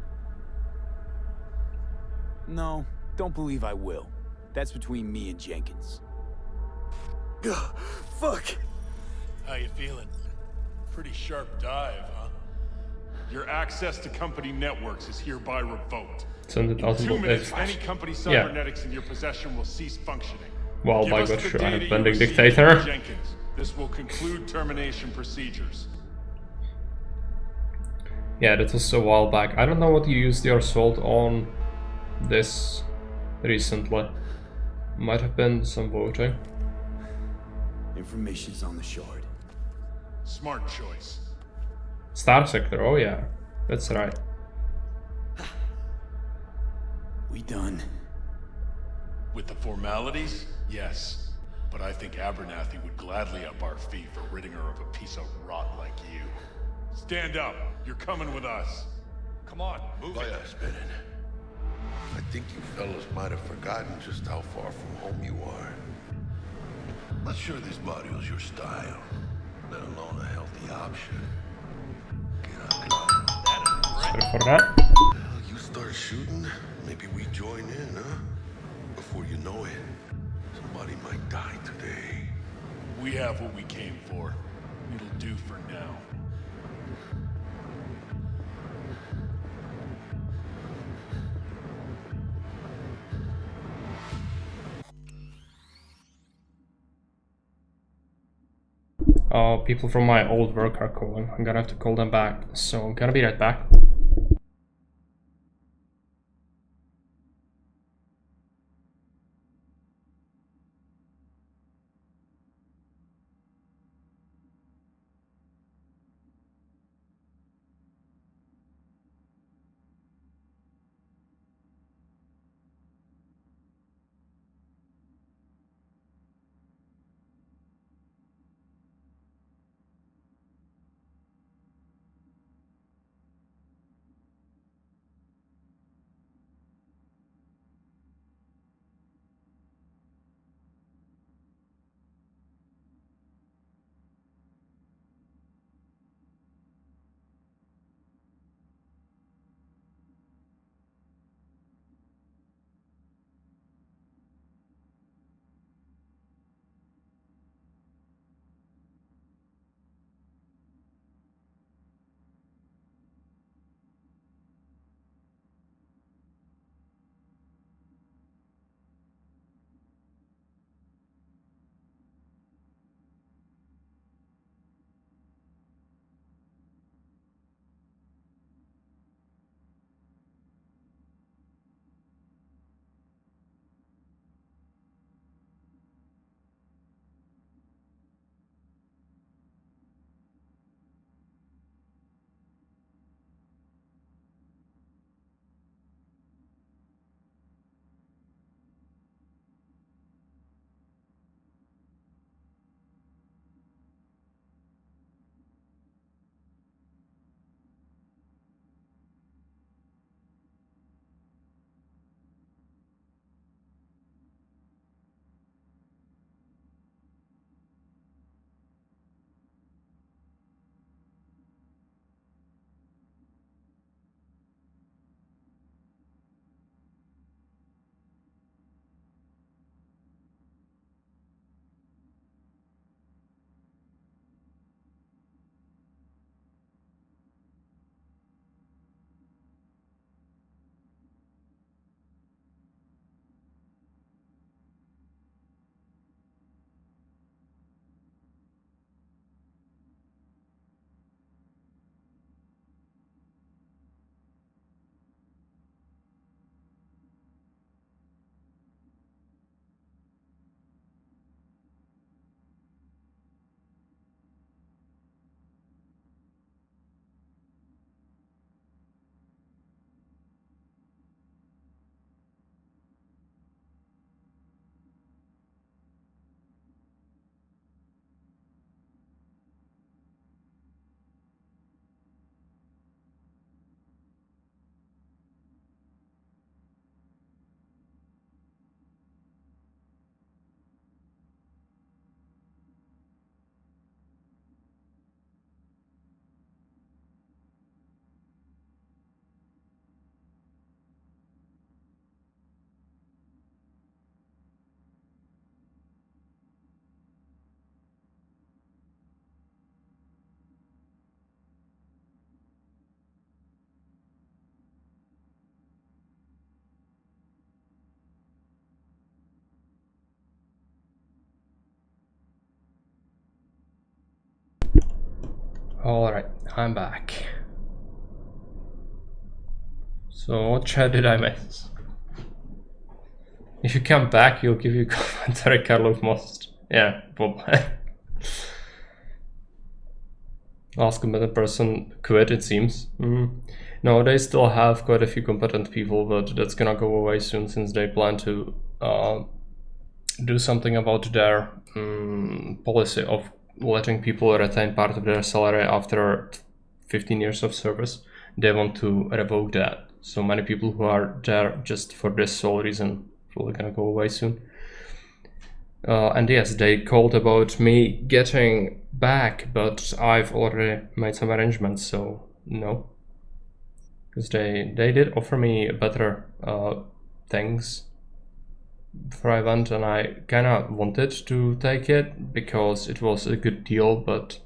Speaker 2: No, don't believe I will. That's between me and Jenkins.
Speaker 10: Fuck.
Speaker 13: How you feeling?
Speaker 14: Pretty sharp dive, huh? Your access to company networks is hereby revoked. In 2 minutes, any company cybernetics in your possession will cease functioning.
Speaker 1: Well,
Speaker 14: Give
Speaker 1: by
Speaker 14: us the
Speaker 1: which I have
Speaker 14: data you
Speaker 1: bending
Speaker 14: received
Speaker 1: dictator.
Speaker 14: from Jenkins. This will conclude termination procedures.
Speaker 1: Yeah, that was a while back. I don't know what you used your assault on this recently. Might have been some voting.
Speaker 2: Information's on the shard.
Speaker 14: Smart choice.
Speaker 1: Star Sector, oh yeah, that's right.
Speaker 2: We done?
Speaker 14: With the formalities, yes. But I think Abernathy would gladly up our fee for ridding her of a piece of rot like you. Stand up. You're coming with us. Come on, move it.
Speaker 10: Spinning. I think you fellas might have forgotten just how far from home you are. Not sure this body was your style, let alone a healthy option.
Speaker 1: Sorry for that.
Speaker 10: Well, you start shooting, maybe we join in, huh? Before you know it, somebody might die today.
Speaker 14: We have what we came for. It'll do for now.
Speaker 1: People from my old work are calling. I'm gonna have to call them back, so I'm gonna be right back. Alright, I'm back. So what chat did I miss? If you come back, he'll give you commentary Karlov Most. Yeah, probably. Last competent person quit, it seems. No, they still have quite a few competent people, but that's gonna go away soon since they plan to do something about their policy of letting people retain part of their salary after 15 years of service. They want to revoke that. So many people who are there just for this sole reason probably gonna go away soon. And yes, they called about me getting back, but I've already made some arrangements, so no. Because they did offer me better things before I went, and I kinda wanted to take it because it was a good deal, but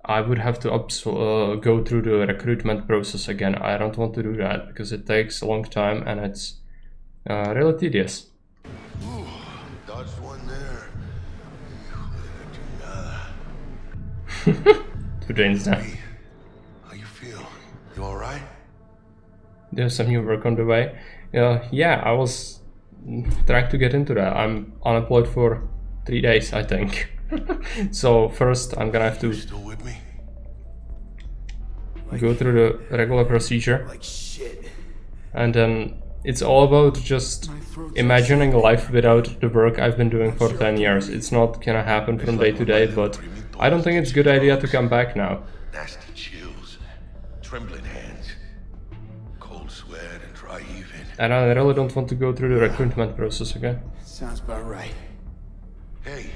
Speaker 1: I would have to go through the recruitment process again. I don't want to do that because it takes a long time and it's really tedious.
Speaker 10: Ooh, dodged one there.
Speaker 1: Today's that.
Speaker 10: How you feel? You alright?
Speaker 1: There's some new work on the way. Yeah, I was trying to get into that. I'm unemployed for 3 days, I think. So first I'm gonna have to go through the regular procedure. And then it's all about just imagining life without the work I've been doing for 10 years. It's not gonna happen from day to day, but I don't think it's a good idea to come back now.
Speaker 10: Nasty chills, trembling hands, cold sweat and dry heaving.
Speaker 1: And I really don't want to go through the recruitment process again.
Speaker 2: Sounds about right.
Speaker 10: Hey,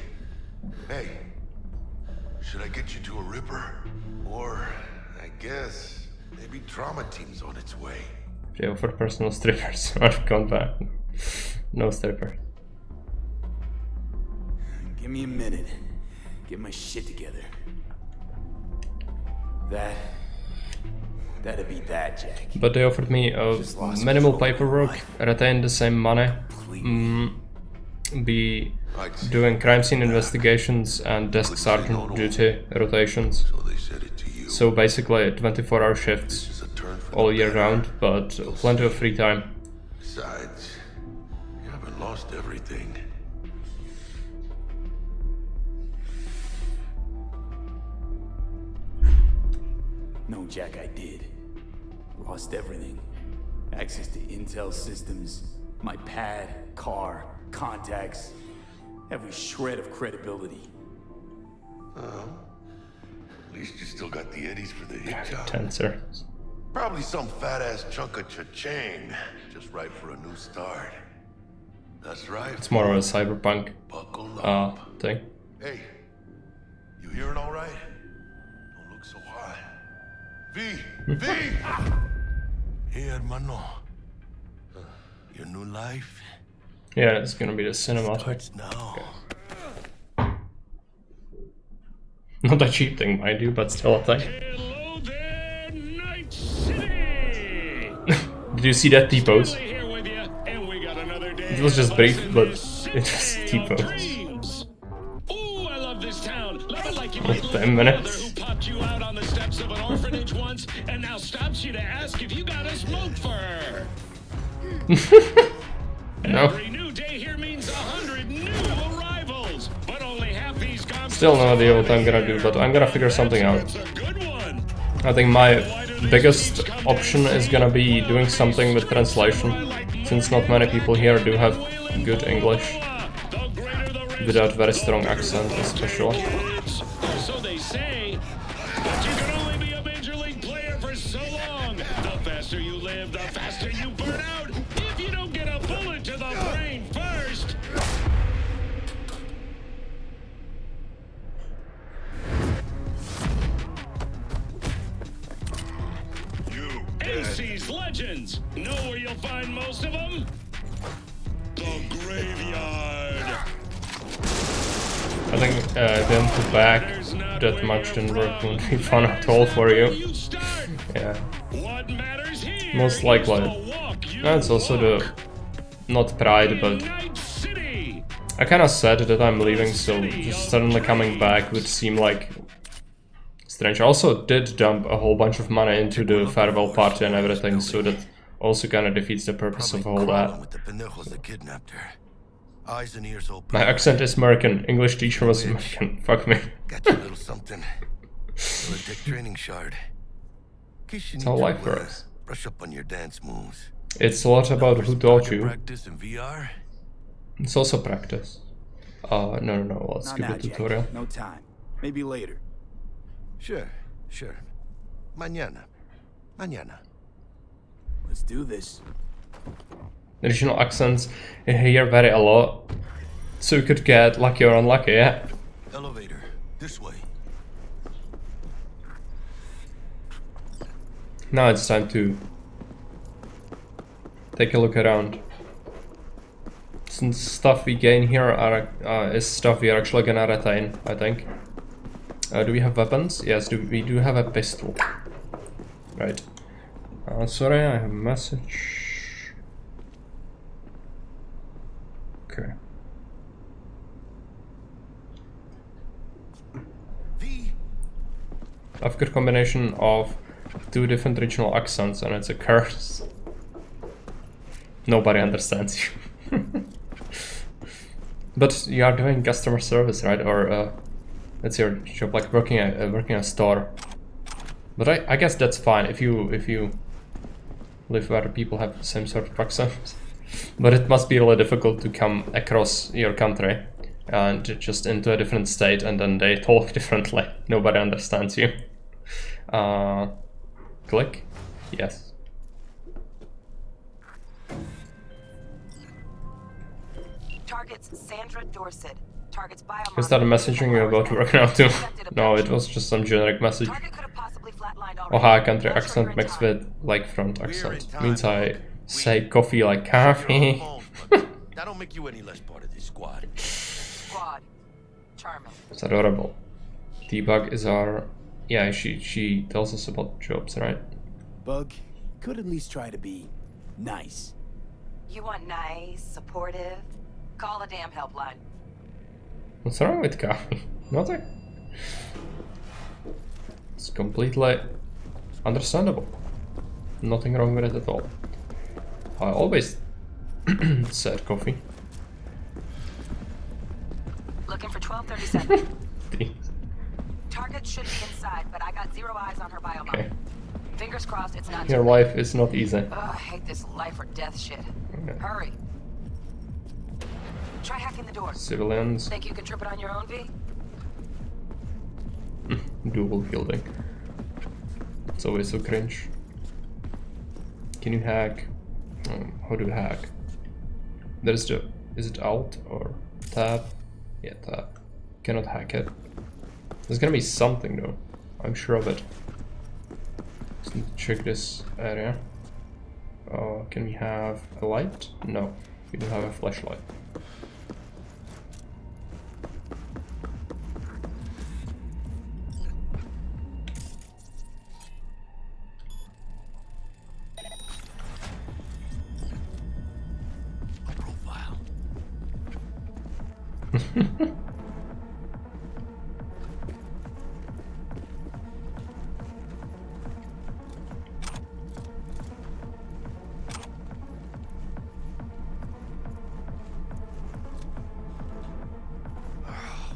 Speaker 10: should I get you to a Ripper? Or, I guess, maybe trauma team's on its way.
Speaker 1: They offer personal strippers. I've gone back. No stripper.
Speaker 2: Give me a minute. Get my shit together. That'd be that, Jack.
Speaker 1: But they offered me minimal paperwork, retain the same money, be doing crime scene investigations and desk sergeant duty rotations. So basically 24-hour shifts all year round, but plenty of free time.
Speaker 10: Besides, you haven't lost everything.
Speaker 2: No, Jack, I did. Lost everything. Access to intel systems, my pad, car, contacts, every shred of credibility.
Speaker 10: Oh, at least you still got the eddies for the hit job.
Speaker 1: Tensor.
Speaker 10: Probably some fat-ass chunk of cha-ching, just right for a new start. That's right.
Speaker 1: It's more of a cyberpunk thing.
Speaker 10: Hey, you hearing all right? Don't look so hot. V! Hey, hermano. Your new life?
Speaker 1: Yeah, it's gonna be the cinematic.
Speaker 10: Now.
Speaker 1: Okay. Not a cheap thing, mind you, but still a thing.
Speaker 14: Hello there, Night City!
Speaker 1: Did you see that T-pose?
Speaker 14: Here with you, and we got another day
Speaker 1: It was just brief, but it was
Speaker 14: of
Speaker 1: T-pose.
Speaker 14: Ooh, I love this town. Love it like you
Speaker 1: Like
Speaker 14: might
Speaker 1: 10 minutes.
Speaker 14: who popped you out on the steps of an orphanage once and now stops you to ask if you got a smoke for her.
Speaker 1: No.
Speaker 14: Every new day here means 100 new arrivals, but only half these
Speaker 1: Still no idea what I'm gonna do, but I'm gonna figure something out. I think my biggest option is gonna be doing something with translation, since not many people here do have good English, without very strong accent especially.
Speaker 14: So they say, but you can only be a major league player for so long. The faster you live, the faster you burn out. If you don't get a bullet to the brain first. AC's Legends. Know where you'll find most of them? The graveyard.
Speaker 1: I think them to back that much didn't work won't be fun at all for you. Yeah. Most likely. That's also the not pride, but I kinda sad that I'm leaving, so just suddenly coming back would seem like strange. I also did dump a whole bunch of money into the farewell party and everything, so that also kind of defeats the purpose of all that.
Speaker 10: With the pendejos that kidnapped her. Eyes and ears open.
Speaker 1: My accent is American. English teacher was American. Fuck me.
Speaker 10: Got you a little something. A dick training shard.
Speaker 1: It's how life works.
Speaker 10: Brush up on your dance moves.
Speaker 1: It's a lot about who taught you.
Speaker 10: Practice in VR.
Speaker 1: It's also practice. No. Let's skip the tutorial.
Speaker 2: No time. Maybe later.
Speaker 10: Sure. Mañana.
Speaker 2: Let's do this.
Speaker 1: Regional accents here vary a lot, so you could get lucky or unlucky, yeah?
Speaker 10: Elevator. This way.
Speaker 1: Now it's time to take a look around. Since stuff we gain here is stuff we are actually gonna retain, I think. Do we have weapons? Yes, we do have a pistol. Right. Sorry, I have a message. Okay. I've got a combination of 2 different regional accents and it's a curse. Nobody understands you. But you are doing customer service, right? Or that's your job, like working a store. But I guess that's fine if you live where people have the same sort of accents. But it must be really difficult to come across your country and just into a different state and then they talk differently. Nobody understands you. Click? Yes.
Speaker 15: Targets Sandra Dorset. Targets biomarker.
Speaker 1: Is that a messaging you're about to work now too? No, it was just some generic message. Ohio country accent mixed with lakefront accent. Means I say coffee like coffee.
Speaker 10: That don't make you any less part of this squad.
Speaker 15: Charming.
Speaker 1: It's adorable. Debug is our... Yeah, she tells us about jobs, right?
Speaker 2: Bug, could at least try to be nice.
Speaker 15: You want nice, supportive? Call the damn helpline.
Speaker 1: What's wrong with coffee? Nothing. It's completely understandable. Nothing wrong with it at all. I always said coffee.
Speaker 15: Looking for 1237. Target should be inside, but I got 0 eyes on her biomarker.
Speaker 1: Okay.
Speaker 15: Fingers crossed it's not.
Speaker 1: Your life is not easy.
Speaker 15: Ugh, I hate this life or death shit. Okay. Hurry. Try hacking the door.
Speaker 1: Civilians.
Speaker 15: Think you can trip it on your own, V?
Speaker 1: Dual wielding. It's always so cringe. Can you hack? How do you hack? There's the... Is it Alt or Tab? Yeah, Tab. Cannot hack it. There's gonna be something though. I'm sure of it. Just need to check this area. Can we have a light? No, we don't have a flashlight.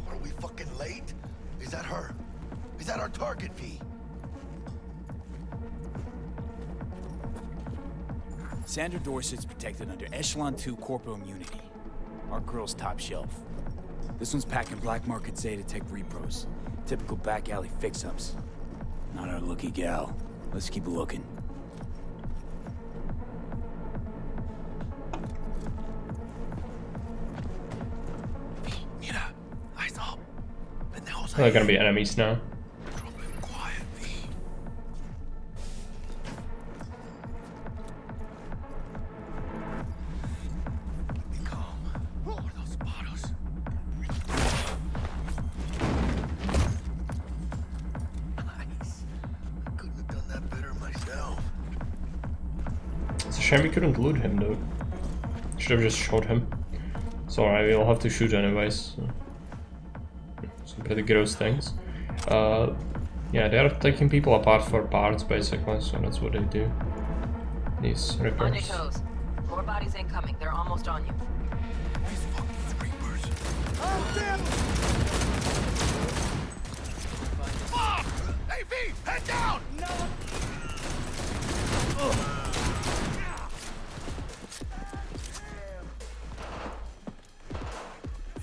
Speaker 10: Are we fucking late? Is that her? Is that our target, V?
Speaker 2: Sandra Dorset's protected under Echelon 2 corporal immunity. Our girl's top shelf. This one's packing black market Zetatech repros. Typical back alley fix-ups. Not our lucky gal. Let's keep looking.
Speaker 10: Mira, eyes up.
Speaker 1: They're gonna be enemies now. Shame we couldn't loot him though. Should have just shot him. Sorry, we'll have to shoot anyways. Some pretty gross things. Yeah, they're taking people apart for parts, basically, so that's what they do. These
Speaker 15: On your
Speaker 1: rippers.
Speaker 15: toes. More bodies incoming. They're almost on you.
Speaker 13: Oh, damn! Fuck! Hey, V! Head down! No!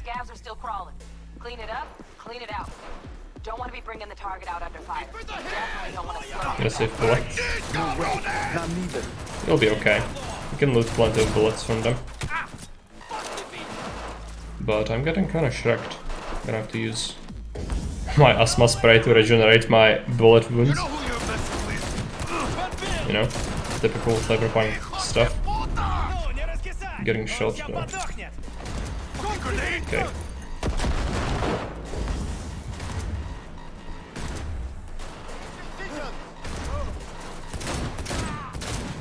Speaker 15: Scavs are still crawling. Clean it up, clean it out. Don't want to be bringing the target out under fire. Definitely don't want to slow
Speaker 1: Gonna save bullets.
Speaker 4: No way. Not neither.
Speaker 1: It'll be okay. You can loot plenty of bullets from them. But I'm getting kinda shreked. I'm gonna have to use my asthma spray to regenerate my bullet wounds. You know, typical Cyberpunk stuff. Getting shot though. Okay.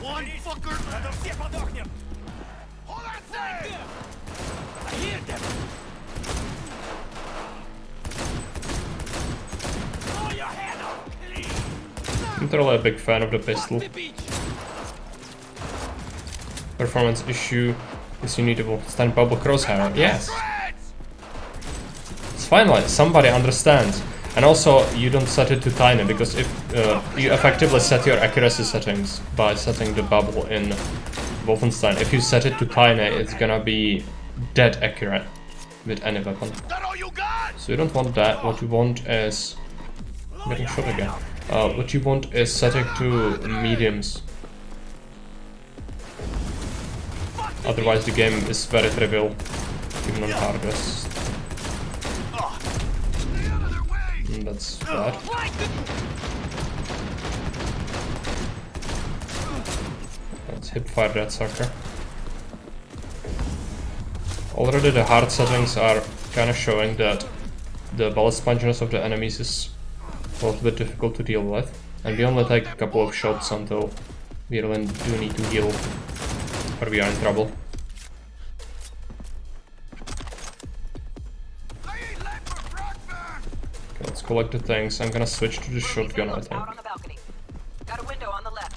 Speaker 13: One fucker! Hold on, say! I hear them! Throw your hand up, please!
Speaker 1: I'm totally a big fan of the pistol. Performance issue is you need to stand bubble crosshair. Yes. It's finally somebody understands. And also you don't set it to tiny, because if you effectively set your accuracy settings by setting the bubble in Wolfenstein. If you set it to tiny, it's gonna be dead accurate with any weapon. So you don't want that. What you want is getting shot again. What you want is setting to mediums. Otherwise the game is very trivial, even on hardest. And that's bad. Let's hipfire that sucker. Already the hard settings are kinda showing that the bullet sponginess of the enemies is a little bit difficult to deal with. And we only take a couple of shots until we really do need to heal, or we are in trouble. Okay, let's collect the things. I'm gonna switch to the shotgun, I think.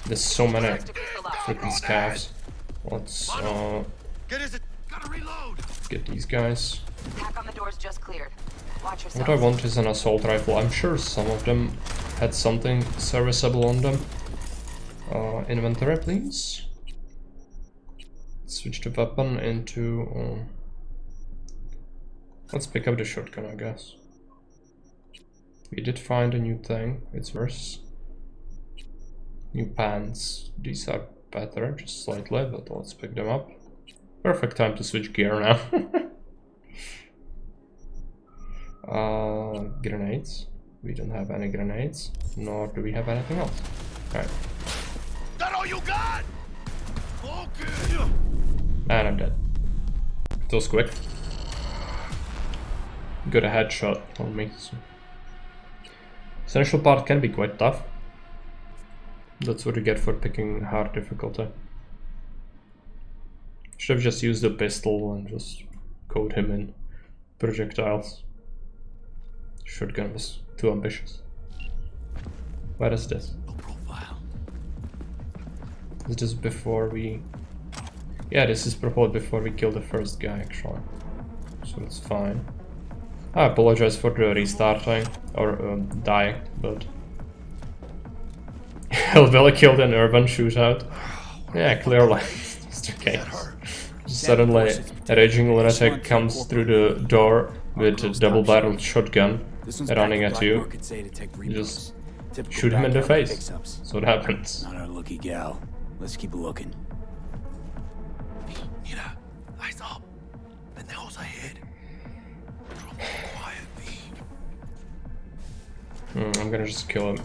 Speaker 1: There's so many freaking scavs. Let's get these guys. What I want is an assault rifle. I'm sure some of them had something serviceable on them. Inventory, please. Switch the weapon into... let's pick up the shotgun, I guess. We did find a new thing. It's worse. New pants. These are better, just slightly, but let's pick them up. Perfect time to switch gear now. Grenades. We don't have any grenades, nor do we have anything else. Alright.
Speaker 13: That all you got? Okay.
Speaker 1: And I'm dead. It was quick. Got a headshot on me. So. Essential part can be quite tough. That's what you get for picking hard difficulty. Should have just used the pistol and just coat him in projectiles. Shotgun was too ambitious. What is this? Is this before we... yeah, this is probably before we kill the first guy, actually. So it's fine. I apologize for the restarting, or dying, but... Hillbilly killed an urban shootout. Yeah, clearly. It's the case. Suddenly, a raging lunatic comes through the door with a double-barreled shotgun running at you. You just shoot him in the face. That's what happens.
Speaker 2: Not our lucky gal. Let's keep looking.
Speaker 10: Mira, eyes up. Pendejos ahead.
Speaker 1: I'm gonna just kill him.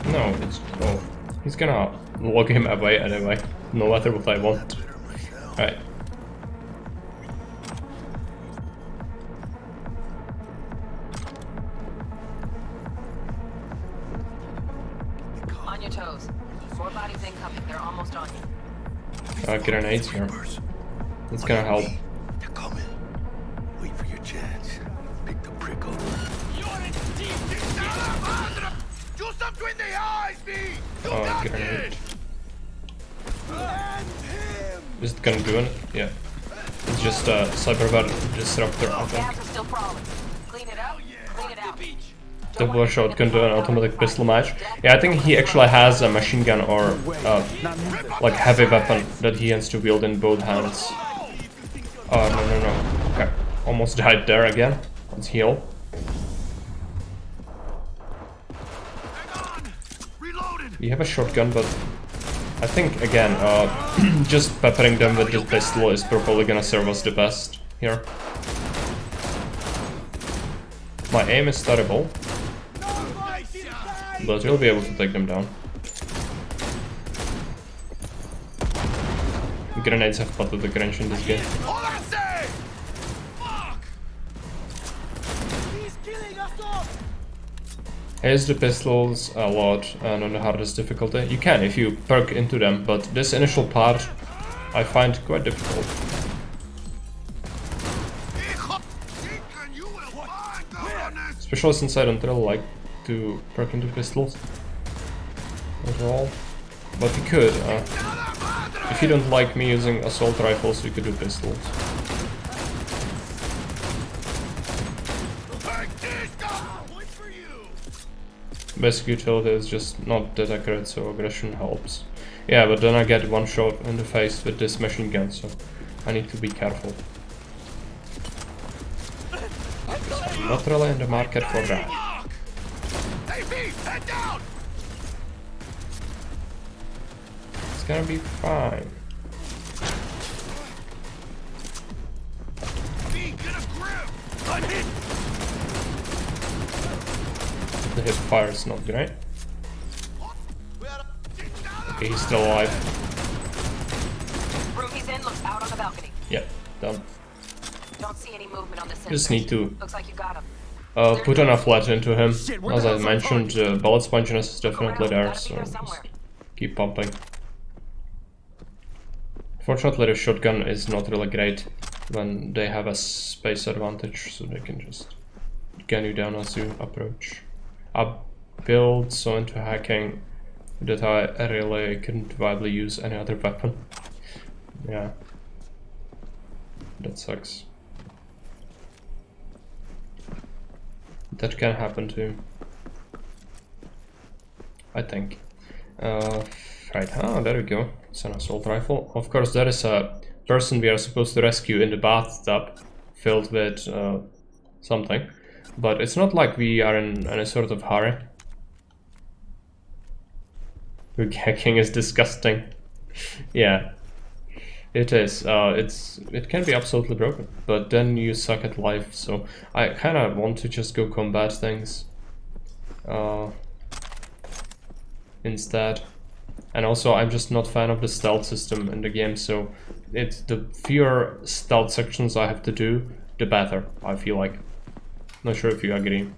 Speaker 1: No, it's... oh. He's gonna log him away anyway, no matter what I want. Alright.
Speaker 15: On your toes. 4 bodies incoming. They're almost on you.
Speaker 1: Grenades here. That's gonna help.
Speaker 10: chance. Pick the prick up.
Speaker 1: Oh, grenade. Is it gonna do it? Yeah. It's just a Cyberpunk disruptor, I think. Double shotgun to an automatic pistol match. Yeah, I think he actually has a machine gun or like heavy weapon that he has to wield in both hands. Oh, no. Okay. Almost died there again. Let's heal. You have a shotgun, but I think, again, just peppering them with the pistol is probably gonna serve us the best here. My aim is terrible, but you'll be able to take them down. Grenades have potted the Grinch in this game. Here's the pistols a lot and on the hardest difficulty. You can if you perk into them, but this initial part I find quite difficult. Especially since I don't really like to perk into pistols at all. But you could. If you don't like me using assault rifles, you could do pistols. Basic utility is just not that accurate, so aggression helps. Yeah, but then I get one shot in the face with this machine gun, so I need to be careful. I'm not really in the market for that. It's gonna be fine. The hip fire is not great. Okay, he's still alive.
Speaker 15: Room he's in looks out on the balcony.
Speaker 1: Yep, done.
Speaker 15: Don't see any movement on the sensors.
Speaker 1: Just need to
Speaker 15: looks like you got him.
Speaker 1: put enough lead into him. As I mentioned, bullet sponginess is definitely there, so just keep pumping. Fortunately, the shotgun is not really great when they have a space advantage, so they can just gun you down as you approach. I built so into hacking that I really couldn't viably use any other weapon. Yeah. That sucks. That can happen too. I think. Right, there we go. It's an assault rifle. Of course, there is a person we are supposed to rescue in the bathtub filled with something. But it's not like we are in any sort of hurry. Hacking is disgusting. Yeah, it is. It can be absolutely broken, but then you suck at life. So I kind of want to just go combat things instead. And also, I'm just not a fan of the stealth system in the game. So it's the fewer stealth sections I have to do, the better. I feel like. Not sure if you agree.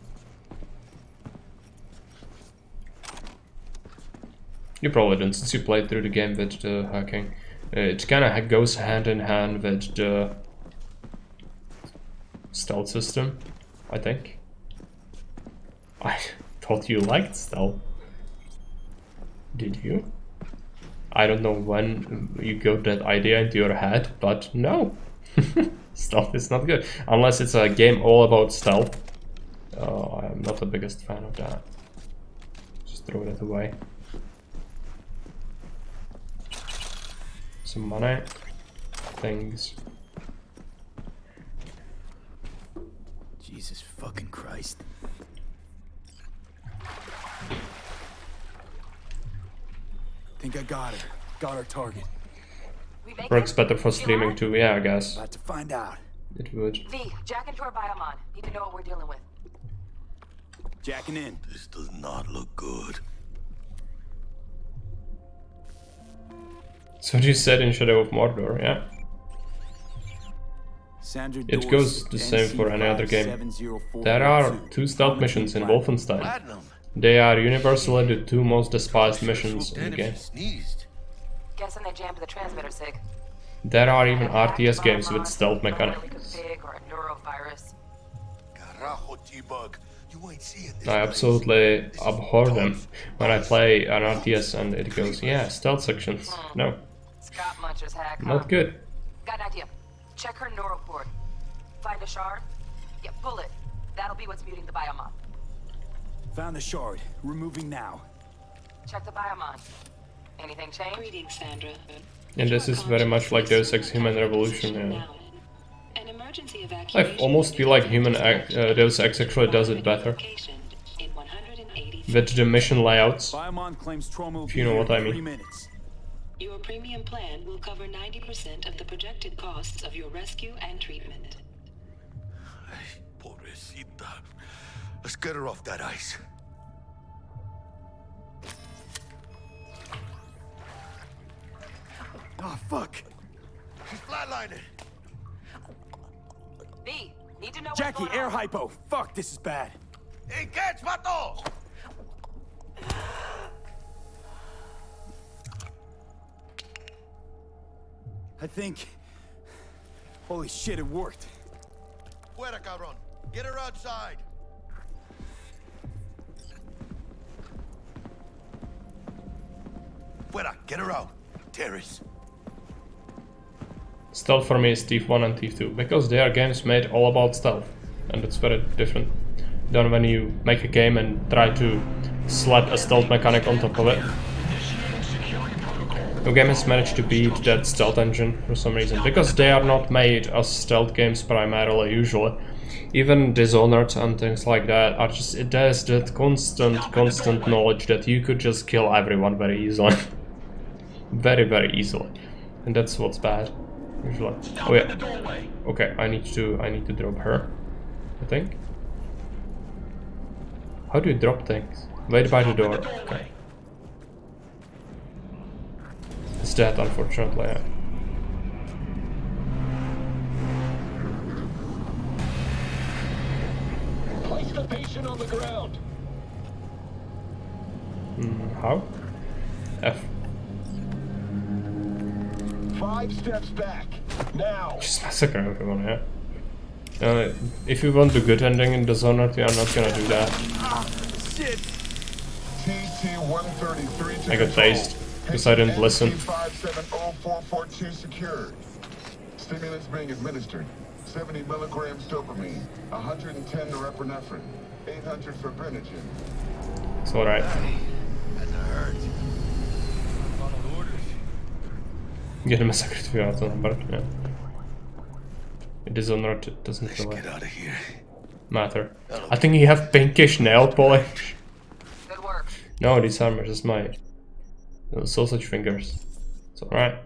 Speaker 1: You probably don't, since you played through the game with the hacking. It kind of goes hand in hand with the stealth system, I think. I thought you liked stealth. Did you? I don't know when you got that idea into your head, but no. Stealth is not good, unless it's a game all about stealth. I'm not the biggest fan of that. Just throw that away. Some money. Things.
Speaker 2: Jesus fucking Christ. Think I got her. Got our target.
Speaker 1: Works better for streaming too, yeah, I guess.
Speaker 2: About to find out.
Speaker 1: It would.
Speaker 15: V, jack into our biomon. Need to know what we're dealing with.
Speaker 2: Jacking in.
Speaker 10: This does not look good.
Speaker 1: So you said in Shadow of Mordor, yeah? It goes the same for any other game. There are 2 stealth missions in Wolfenstein. They are universally the 2 most despised missions in the game.
Speaker 15: Guessing they jammed the transmitter, Sig.
Speaker 1: There are even RTS games with stealth mechanics.
Speaker 15: Or a neurovirus.
Speaker 1: I absolutely abhor them when I play an RTS and it goes, yeah, stealth sections. No.
Speaker 15: Scott Muncher's hack, huh?
Speaker 1: Not good.
Speaker 15: Got an idea. Check her neural cord. Find a shard? Yeah, pull it. That'll be what's muting the biomon.
Speaker 2: Found the shard. Removing now.
Speaker 15: Check the biomon. Anything change?
Speaker 6: Greetings, Sandra.
Speaker 1: And this is very much like Deus Ex Human Revolution. Yeah. I almost feel like Deus Ex actually does it better. With the mission layouts, if you know what I mean.
Speaker 6: Your premium plan will cover 90% of the projected costs of your rescue and treatment.
Speaker 10: Pobrecita. Let's get her off that ice.
Speaker 2: Oh, fuck.
Speaker 10: She's flatlining.
Speaker 15: B, need to know
Speaker 2: Jackie,
Speaker 15: what's going
Speaker 2: air
Speaker 15: on.
Speaker 2: hypo. Fuck, this is bad.
Speaker 10: Hey, catch, vato!
Speaker 2: I think... Holy shit, it worked.
Speaker 10: Fuera, cabrón. Get her outside. Fuera, get her out. Terrace.
Speaker 1: Stealth for me is Thief 1 and Thief 2, because they are games made all about stealth, and it's very different than when you make a game and try to slap a stealth mechanic on top of it. No game has managed to beat that stealth engine for some reason, because they are not made as stealth games primarily, usually. Even Dishonored and things like that are just, there's that constant knowledge that you could just kill everyone very easily. very easily. And that's what's bad. Usually. Oh yeah. Okay, I need to drop her, I think. How do you drop things? Wait by the door. Okay. It's dead, unfortunately. Yeah.
Speaker 16: Place the patient on the ground.
Speaker 1: How? F.
Speaker 16: 5 steps back. Now.
Speaker 1: Just massacre everyone, yeah. If you want the good ending in Dishonored, you are not gonna do that.
Speaker 2: Shit.
Speaker 16: TC-133
Speaker 1: I got tased, because I didn't listen.
Speaker 16: 570-442 secured. Stimulants being administered. 70 milligrams dopamine, 110 norepinephrine, 800 for Benogen.
Speaker 1: It's alright.
Speaker 10: That hurt. Followed orders.
Speaker 1: Get a massacre to your auto number, yeah. Dishonored doesn't really
Speaker 10: Get out of here.
Speaker 1: matter. I think you have pinkish nail polish.
Speaker 15: Good work.
Speaker 1: No, these are just my sausage fingers. It's alright.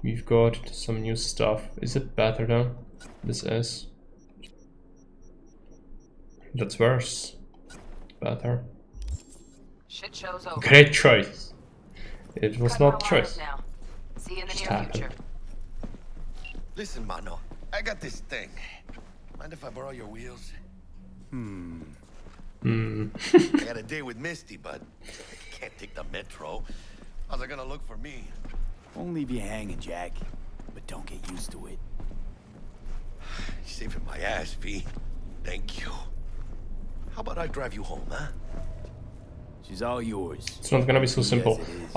Speaker 1: We've got some new stuff. Is it better though? This is. That's worse. Better.
Speaker 15: Shit show's over.
Speaker 1: Great choice. It was
Speaker 15: Cut
Speaker 1: not
Speaker 15: my
Speaker 1: a choice.
Speaker 15: wires now. See you in the
Speaker 1: Just
Speaker 15: near
Speaker 1: happened.
Speaker 15: future.
Speaker 10: Listen, mano. I got this thing. Mind if I borrow your wheels? I had a date with Misty, but I can't take the metro. How's it gonna look for me?
Speaker 2: Won't leave you hanging, Jack. But don't get used to it.
Speaker 10: You're saving my ass, V. Thank you. How about I drive you home, huh?
Speaker 2: She's all yours.
Speaker 1: It's not gonna be so simple.
Speaker 2: Yes, it is.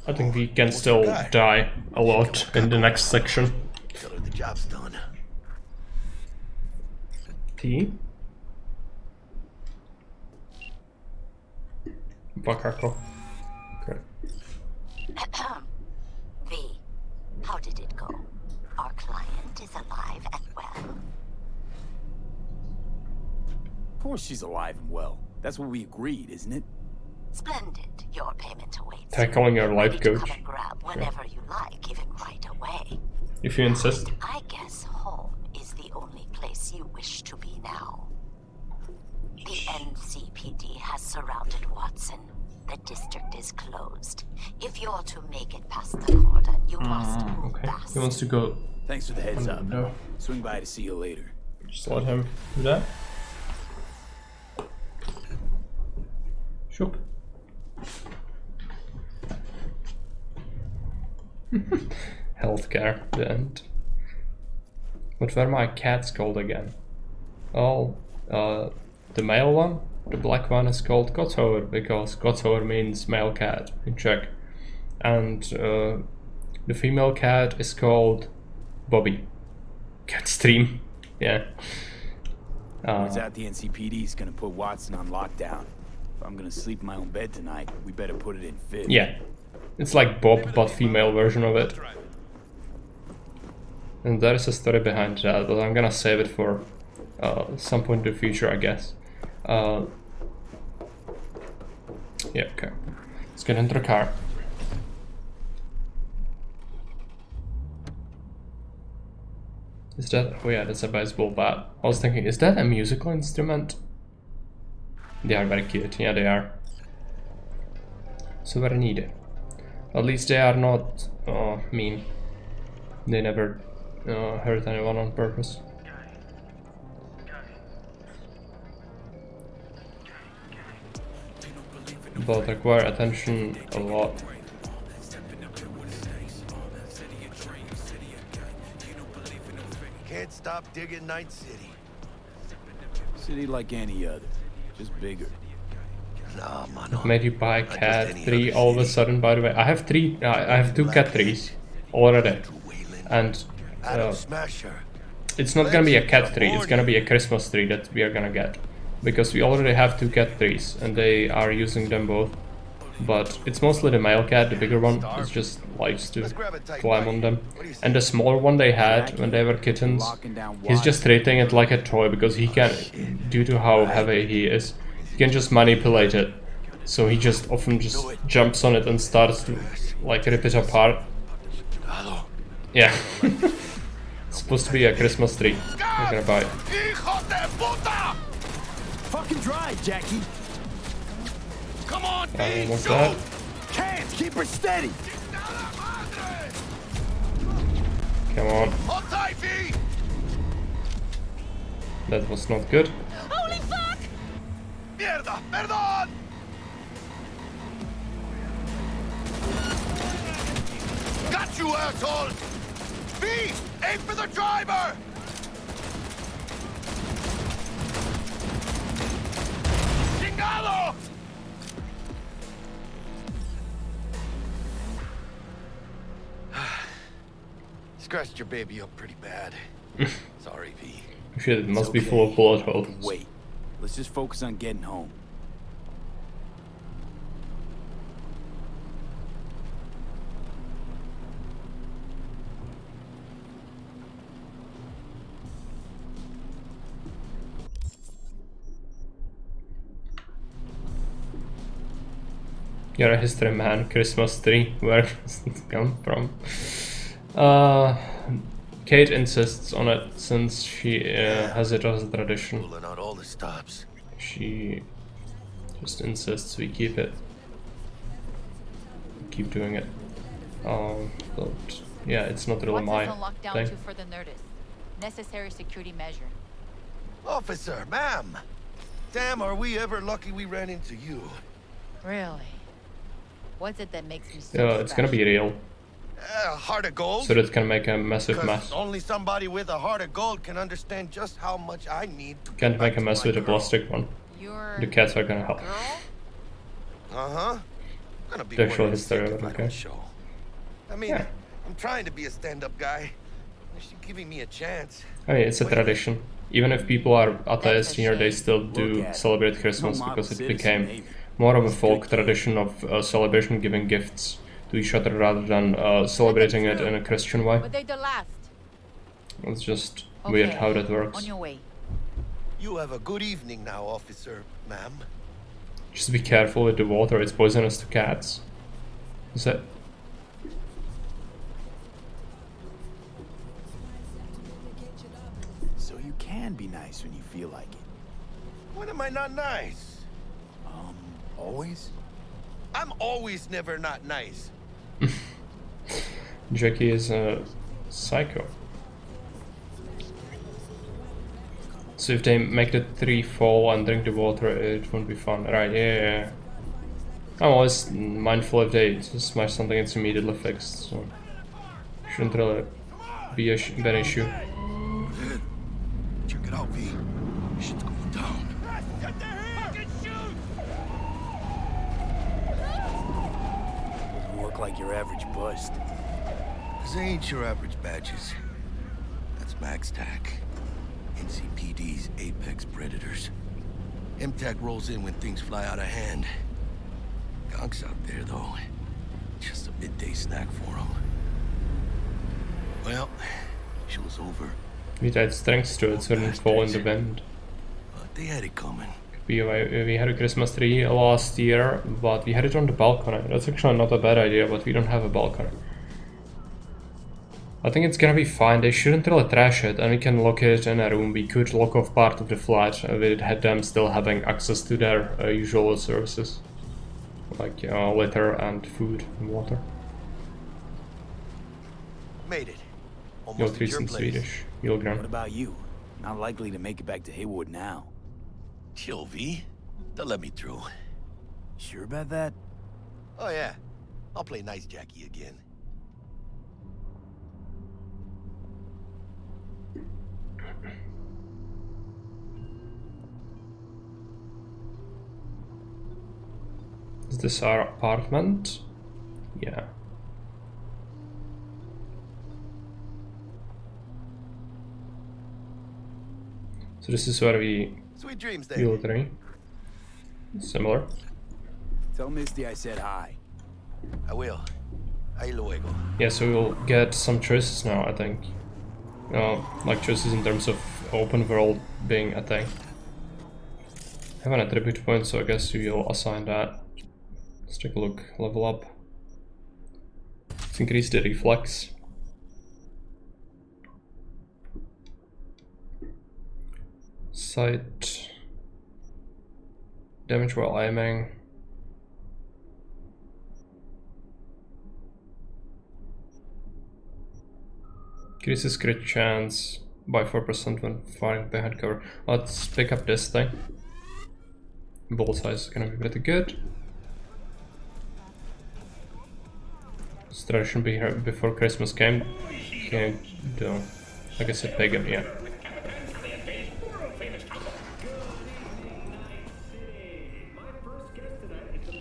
Speaker 1: I think we can still die a lot in the next section.
Speaker 10: Tell her the job's done.
Speaker 1: T. Bakako. Okay.
Speaker 17: V, how did it go? Our client is alive and well.
Speaker 2: Of course she's alive and well. That's what we agreed, isn't it?
Speaker 17: Splendid. Your payment awaits.
Speaker 1: Tackling your life
Speaker 17: Ready to
Speaker 1: coach.
Speaker 17: come and grab whenever you like, even right away.
Speaker 1: If you insist.
Speaker 17: I guess home is the only place you wish to be now. The NCPD has surrounded Watson. The district is closed. If you're to make it past the cordon, you must move
Speaker 1: Okay.
Speaker 17: fast.
Speaker 1: He wants to go.
Speaker 2: Thanks for the heads up.
Speaker 1: No.
Speaker 2: Swing by to see you later.
Speaker 1: Just let him do that. Shoop. Healthcare, the end. What were my cats called again? Oh, the male one, the black one is called Kotor because Kotor means male cat in Czech. And the female cat is called Bobby. Catstream, yeah.
Speaker 2: Turns out the NCPD is gonna put Watson on lockdown. If I'm gonna sleep in my own bed tonight, we better put it in fifth.
Speaker 1: Yeah, it's like Bob, but female version of it. And there is a story behind that, but I'm gonna save it for some point in the future, I guess. Yeah, okay. Let's get into the car. Is that... oh yeah, that's a baseball bat. I was thinking, is that a musical instrument? They are very cute, yeah they are. So very needy. At least they are not mean. They never hurt anyone on purpose. But require attention a lot.
Speaker 10: Can't stop digging Night City.
Speaker 2: City like any other, just bigger.
Speaker 10: Nah, man.
Speaker 1: What made you buy cat 3 all of a sudden, by the way? I have 2 cat 3s already. And it's not gonna be a cat tree, it's gonna be a Christmas tree that we are gonna get. Because we already have 2 cat 3s and they are using them both. But it's mostly the male cat, the bigger one, is just likes to climb on them. And the smaller one they had when they were kittens, he's just treating it like a toy because he can, due to how heavy he is, he can just manipulate it. So he just often just jumps on it and starts to like rip it apart. Yeah. It's supposed to be a Christmas tree. I'm gonna buy it.
Speaker 2: Fucking drive, Jackie. Come on,
Speaker 1: what's that?
Speaker 2: Can't keep her steady.
Speaker 1: Come on. That was not good.
Speaker 15: Holy fuck!
Speaker 10: Mierda, perdón! Got you, asshole! V, aim for the driver! Chingado! Scratched your baby up pretty bad. Sorry, V.
Speaker 1: Shit, it must be full of bullet holes.
Speaker 2: Wait, let's just focus on getting home.
Speaker 1: You're a history man, Christmas tree, where does it come from? Kate insists on it since she has it as a tradition.
Speaker 10: Pulling out all the stops.
Speaker 1: She just insists we keep it. Keep doing it. But yeah, it's not really my thing.
Speaker 18: For the Nerdist. Necessary security measure.
Speaker 10: Officer, ma'am! Damn, are we ever lucky we ran into you.
Speaker 18: Really? What's it that makes me so
Speaker 1: Yeah, it's gonna be real.
Speaker 10: Heart of gold?
Speaker 1: So that can make a massive mess.
Speaker 10: Only somebody with a heart of gold can understand just how much I need to
Speaker 1: Can't make a mess with a plastic one. The cats are gonna help.
Speaker 10: Uh-huh. Gonna be
Speaker 1: The actual history of it, okay.
Speaker 10: I mean, yeah. I'm trying to be a stand-up guy. She's giving me a chance.
Speaker 1: I mean, it's a tradition. Even if people are atheists here, they still do celebrate Christmas because it became more of a folk tradition of celebration, giving gifts to each other rather than celebrating it in a Christian way. It's just weird how that works.
Speaker 18: On your way.
Speaker 10: You have a good evening now, officer, ma'am.
Speaker 1: Just be careful with the water, it's poisonous to cats. Is it?
Speaker 2: So you can be nice when you feel like it.
Speaker 10: When am I not nice?
Speaker 2: Always?
Speaker 10: I'm always never not nice.
Speaker 1: Jackie is a psycho. So if they make the tree fall and drink the water, it won't be fun. Right, yeah. I'm always mindful if they smash something, it's immediately fixed, so shouldn't really be an issue.
Speaker 10: V. Shit's going down.
Speaker 13: Fucking shoot!
Speaker 2: Doesn't look like your average bust.
Speaker 10: This ain't your average badges. That's Max TAC. NCPD's apex predators. MTAC rolls in when things fly out of hand. Gonks out there, though. Just a midday snack for them. Well, show's over.
Speaker 1: We had strength to it so it didn't fall in the wind.
Speaker 10: But they had it coming.
Speaker 1: We had a Christmas tree last year, but we had it on the balcony. That's actually not a bad idea, but we don't have a balcony. I think it's gonna be fine. They shouldn't really trash it, and we can lock it in a room. We could lock off part of the flat with them still having access to their usual services, like litter and food and water.
Speaker 10: Made it.
Speaker 1: You'll
Speaker 10: Almost at
Speaker 1: treat
Speaker 10: your
Speaker 1: some
Speaker 10: place.
Speaker 1: Swedish. Milgram.
Speaker 2: What about you? Not likely to make it back to Haywood now.
Speaker 10: Chill, V. They'll let me through.
Speaker 2: Sure about that?
Speaker 10: Oh yeah. I'll play nice Jackie again.
Speaker 1: Is this our apartment? Yeah. So this is where we
Speaker 10: Sweet dreams,
Speaker 1: will train. Similar.
Speaker 2: Tell Misty I said hi.
Speaker 10: I will. Ahí luego.
Speaker 1: Yeah, so we'll get some choices now, I think. Like choices in terms of open world being a thing. I have an attribute point, so I guess we will assign that. Let's take a look. Level up. Let's increase the reflex. Sight. Damage while aiming. Increases crit chance by 4% when firing behind cover. Let's pick up this thing. Ball size is gonna be pretty good. This tradition be here before Christmas came. Can't do. I guess a pagan, yeah.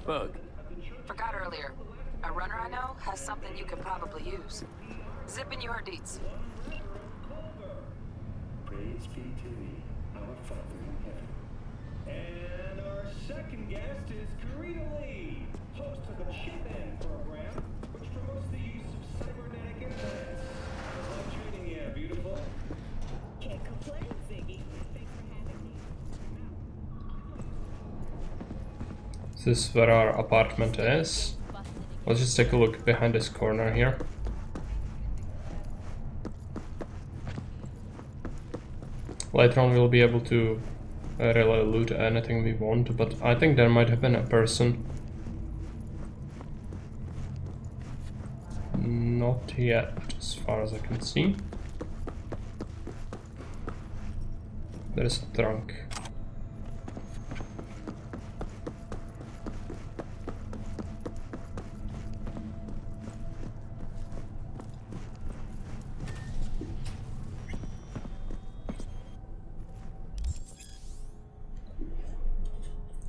Speaker 15: Bug. Forgot earlier. A runner I know has something you could probably use. Zip in your deets.
Speaker 19: Praise be to thee, our Father in heaven. And our second guest is Karina Lee, host of the Chip In program, which promotes the use of cybernetic implants. I love treating you, beautiful. Can't complain, Ziggy. Thanks for having me.
Speaker 1: This is where our apartment is. Let's just take a look behind this corner here. Later on we'll be able to really loot anything we want, but I think there might have been a person. Not yet, as far as I can see. There is a trunk.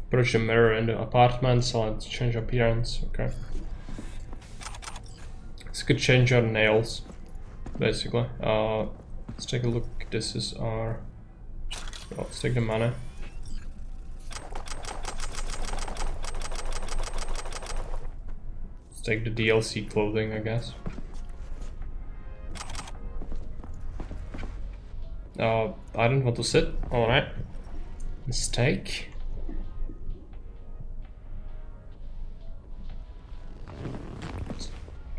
Speaker 1: Approach the mirror in the apartment, so let's change appearance, okay. This could change our nails, basically. Let's take a look, this is our... Well, let's take the money. Let's take the DLC clothing, I guess. I didn't want to sit, alright. Mistake.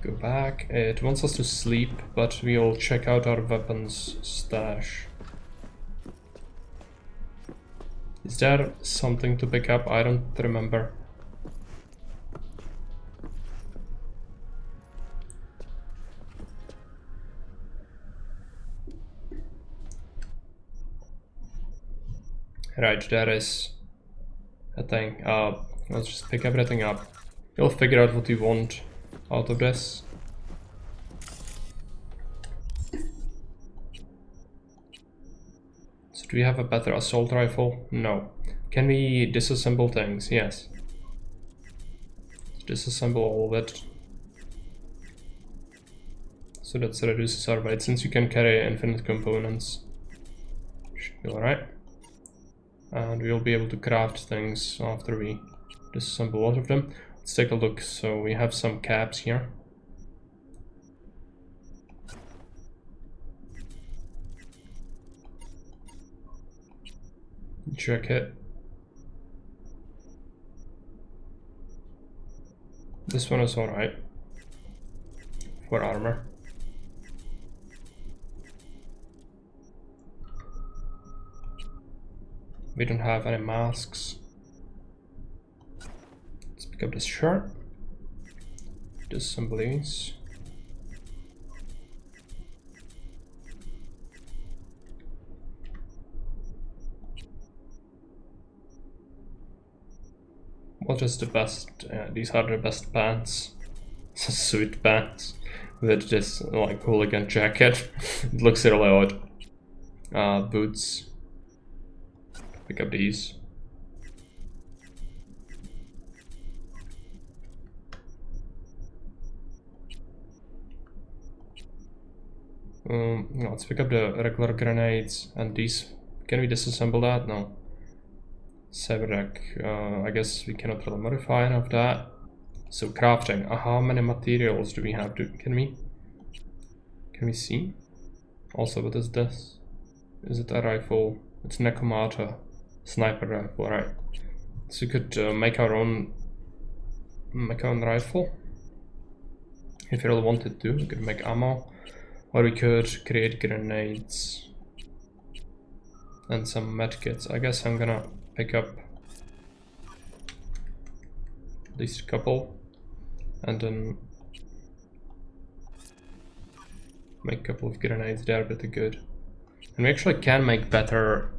Speaker 1: Go back. It wants us to sleep, but we'll check out our weapons stash. Is there something to pick up? I don't remember. Right, there is a thing. Let's just pick everything up. We'll figure out what we want out of this. Do we have a better assault rifle? No. Can we disassemble things? Yes. Disassemble all of it. So that reduces our weight, since you can carry infinite components. Should be alright. And we'll be able to craft things after we disassemble a lot of them. Let's take a look. So we have some caps here. Check it. This one is alright for armor. We don't have any masks. Let's pick up this shirt. Disassemble these. What is the best? These are the best pants. Sweet pants with this like hooligan jacket. It looks really odd. Boots. Pick up these. Let's pick up the regular grenades and these. Can we disassemble that? No. Cyberpunk. I guess we cannot really modify any of that. So crafting. How many materials do we have? Can we see? Also, what is this? Is it a rifle? It's Nekomata. Sniper rifle, right? So we could make our own rifle. If we really wanted to, we could make ammo. Or we could create grenades. And some medkits. I guess I'm gonna pick up these couple. And then make a couple of grenades. They're pretty good. And we actually can make better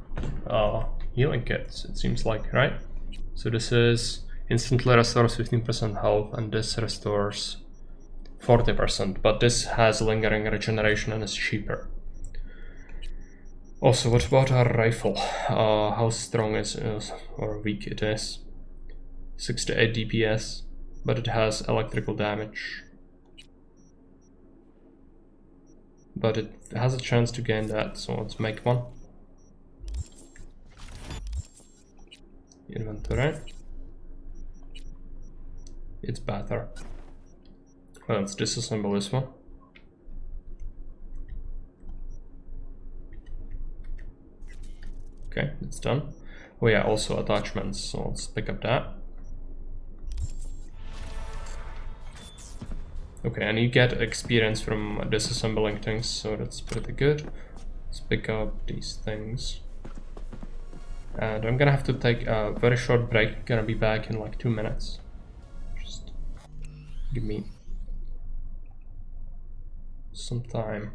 Speaker 1: healing kits, it seems like, right? So this is instantly restores 15% health, and this restores 40%, but this has lingering regeneration and is cheaper. Also, what about our rifle? How strong is or weak it is? 68 DPS, but it has electrical damage. But it has a chance to gain that, so let's make one. Inventory. It's better. Well, let's disassemble this one. Okay, it's done. Oh yeah, also attachments, so let's pick up that. Okay, and you get experience from disassembling things, so that's pretty good. Let's pick up these things. And I'm gonna have to take a very short break. Gonna be back in like 2 minutes. Just give me some time.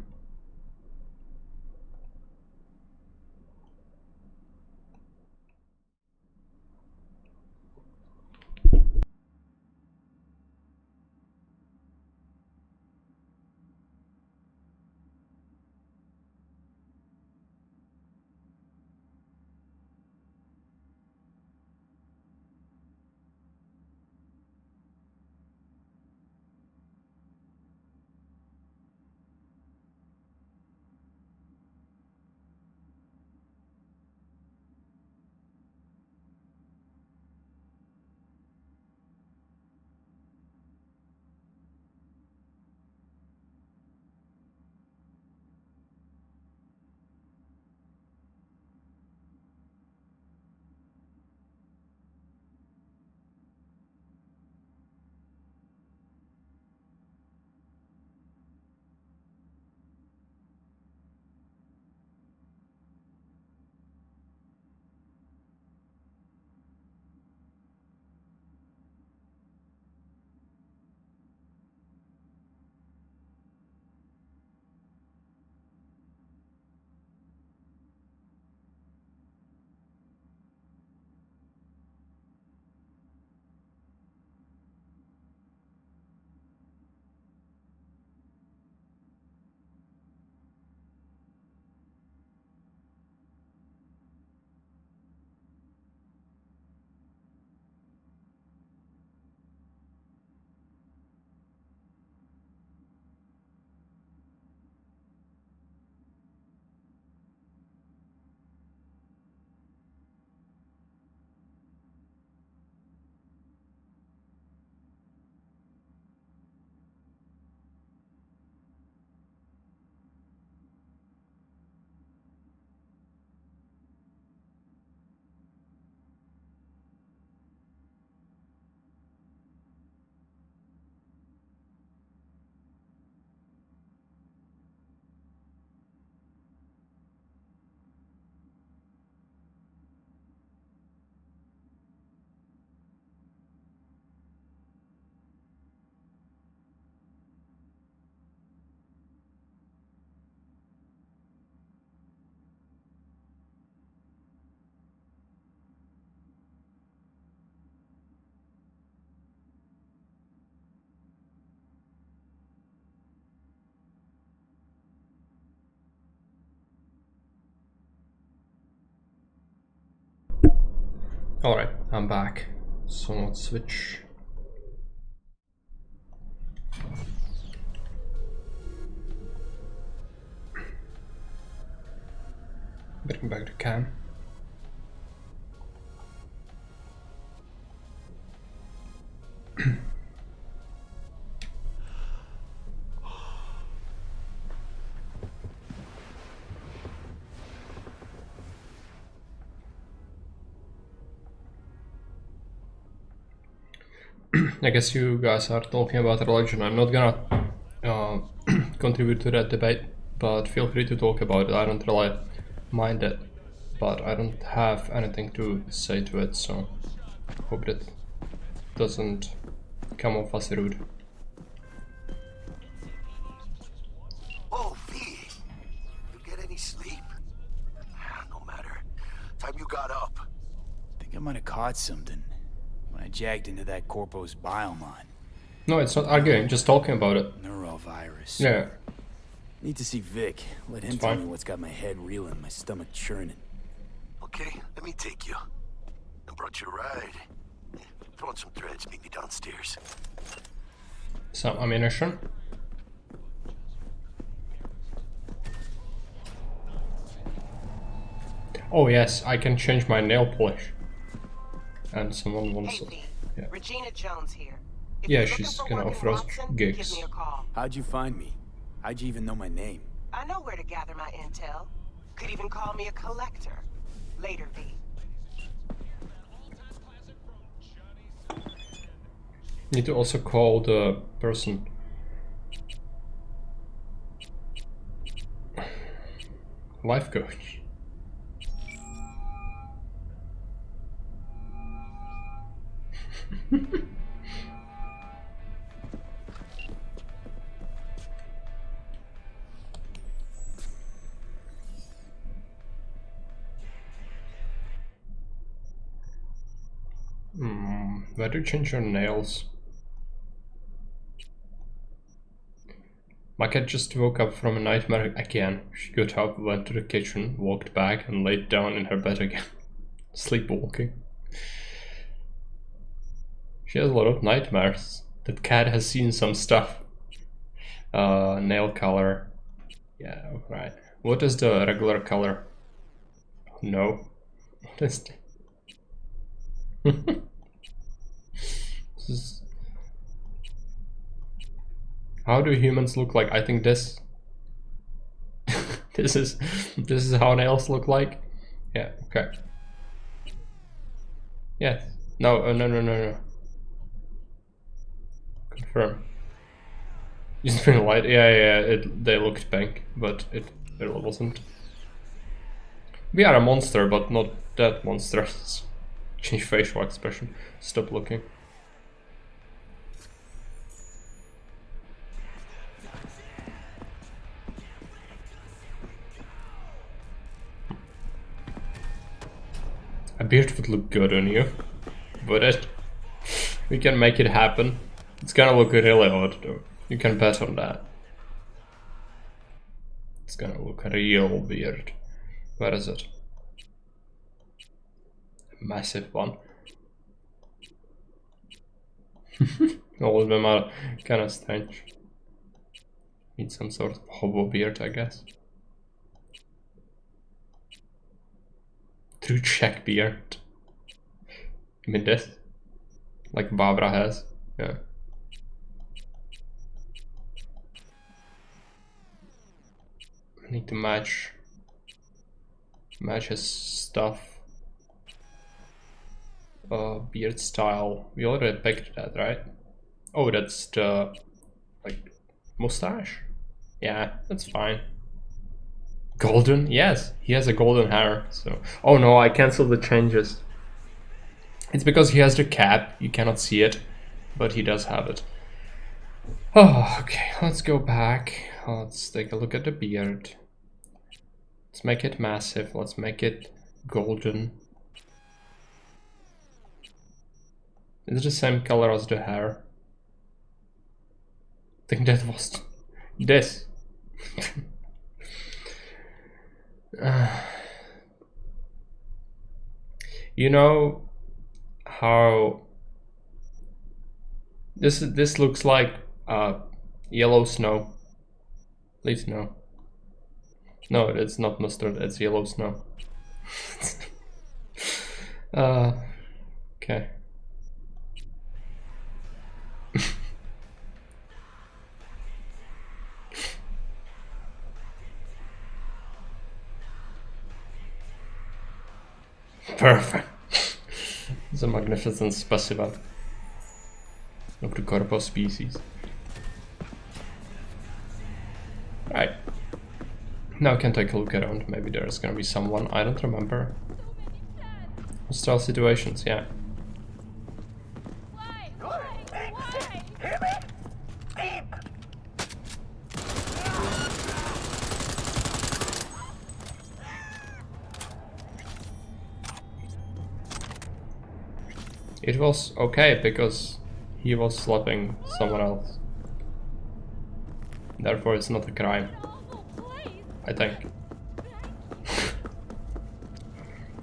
Speaker 1: Alright, I'm back. So let's switch. Bring back the cam. I guess you guys are talking about religion. I'm not gonna contribute to that debate, but feel free to talk about it. I don't really mind it, but I don't have anything to say to it, so hope that doesn't come off as rude.
Speaker 10: Oh, V, you get any sleep? No matter. Time you got up.
Speaker 2: Think I might have caught something when I jagged into that Corpo's biomine.
Speaker 1: No, it's not arguing, just talking about it.
Speaker 2: Neurovirus.
Speaker 1: Yeah.
Speaker 2: Need to see Vic. Let him tell me what's got my head reeling, my stomach churning.
Speaker 10: Okay, let me take you. I brought you a ride. Throw on some threads, meet me downstairs.
Speaker 1: Some ammunition. Oh yes, I can change my nail polish. And someone wants to... Yeah.
Speaker 15: Regina Jones here.
Speaker 1: Yeah, she's gonna offer us gigs.
Speaker 2: How'd you find me? How'd you even know my name?
Speaker 15: I know where to gather my intel. Could even call me a collector. Later, V.
Speaker 1: Need to also call the person. Life coach. Where do you change your nails? My cat just woke up from a nightmare again. She got up, went to the kitchen, walked back, and laid down in her bed again. Sleepwalking. She has a lot of nightmares. That cat has seen some stuff. Nail color. Yeah, right. What is the regular color? No. What is this is... How do humans look like? I think this this is how nails look like. Yeah, okay. Yes. No, no. Confirm. It's been light. Yeah. They looked pink, but it wasn't. We are a monster, but not that monster. Change facial expression. Stop looking. A beard would look good on you, but we can make it happen. It's gonna look really odd though. You can bet on that. It's gonna look real weird. Where is it? A massive one. All of them are kind of strange. Need some sort of hobo beard, I guess. True Czech beard. I mean this. Like Barbara has. Yeah. I need to match his stuff. Beard style. We already picked that, right? Oh, that's the like mustache? Yeah, that's fine. Golden? Yes, he has a golden hair. So, oh no, I canceled the changes. It's because he has the cap. You cannot see it, but he does have it. Oh, okay. Let's go back. Let's take a look at the beard. Let's make it massive. Let's make it golden. It's the same color as the hair. I think that was this. You know, how this looks like yellow snow. Please no. No, it's not mustard, it's yellow snow. Okay. Perfect. It's a magnificent specimen of the Corpo species. Right. Now I can take a look around. Maybe there's gonna be someone. I don't remember. Hostile situations, yeah. It was okay because he was slapping someone else. Therefore it's not a crime. I think.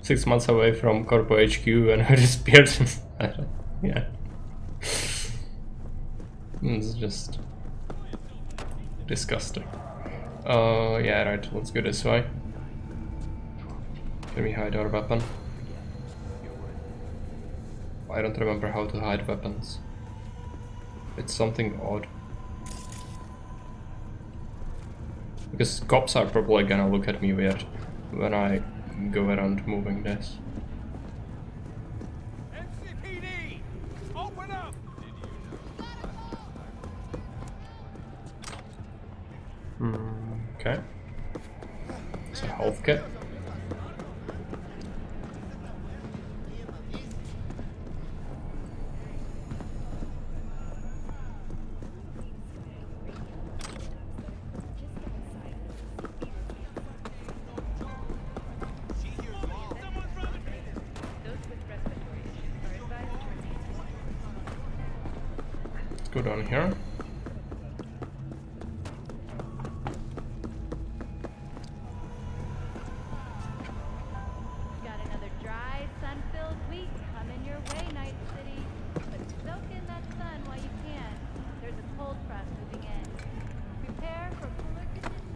Speaker 1: 6 months away from Corpo HQ and her disappeared. Yeah. It's just disgusting. Yeah, right, let's go this way. Can we hide our weapon? I don't remember how to hide weapons. It's something odd. Because cops are probably gonna look at me weird when I go around moving this.
Speaker 13: NCPD! Open up!
Speaker 1: Okay. It's a health kit. Let's go down here.
Speaker 18: Got another dry, sun-filled week coming your way, Night City. But soak in that sun while you can. There's a cold front moving in. Prepare for cooler conditions.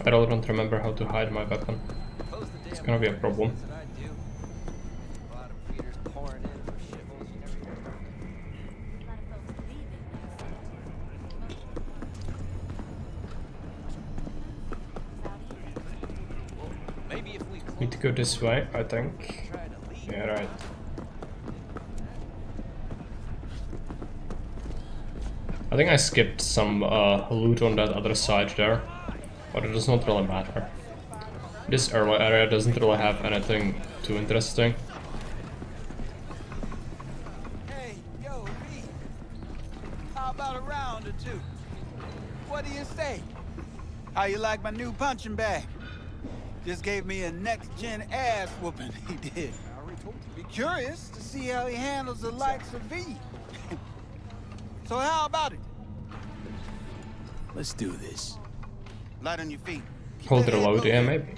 Speaker 1: I really don't remember how to hide my weapon. It's gonna be a problem. Need to go this way, I think. Yeah, right. I think I skipped some loot on that other side there, but it does not really matter. This early area doesn't really have anything too interesting.
Speaker 20: Hey, yo, V. How about a round or two? What do you say? How you like my new punching bag? Just gave me a next-gen ass whooping, he did. I already told you. Be curious to see how he handles the likes of V. So how about it?
Speaker 2: Let's do this.
Speaker 20: Light on your feet.
Speaker 1: Hold it low, yeah, maybe.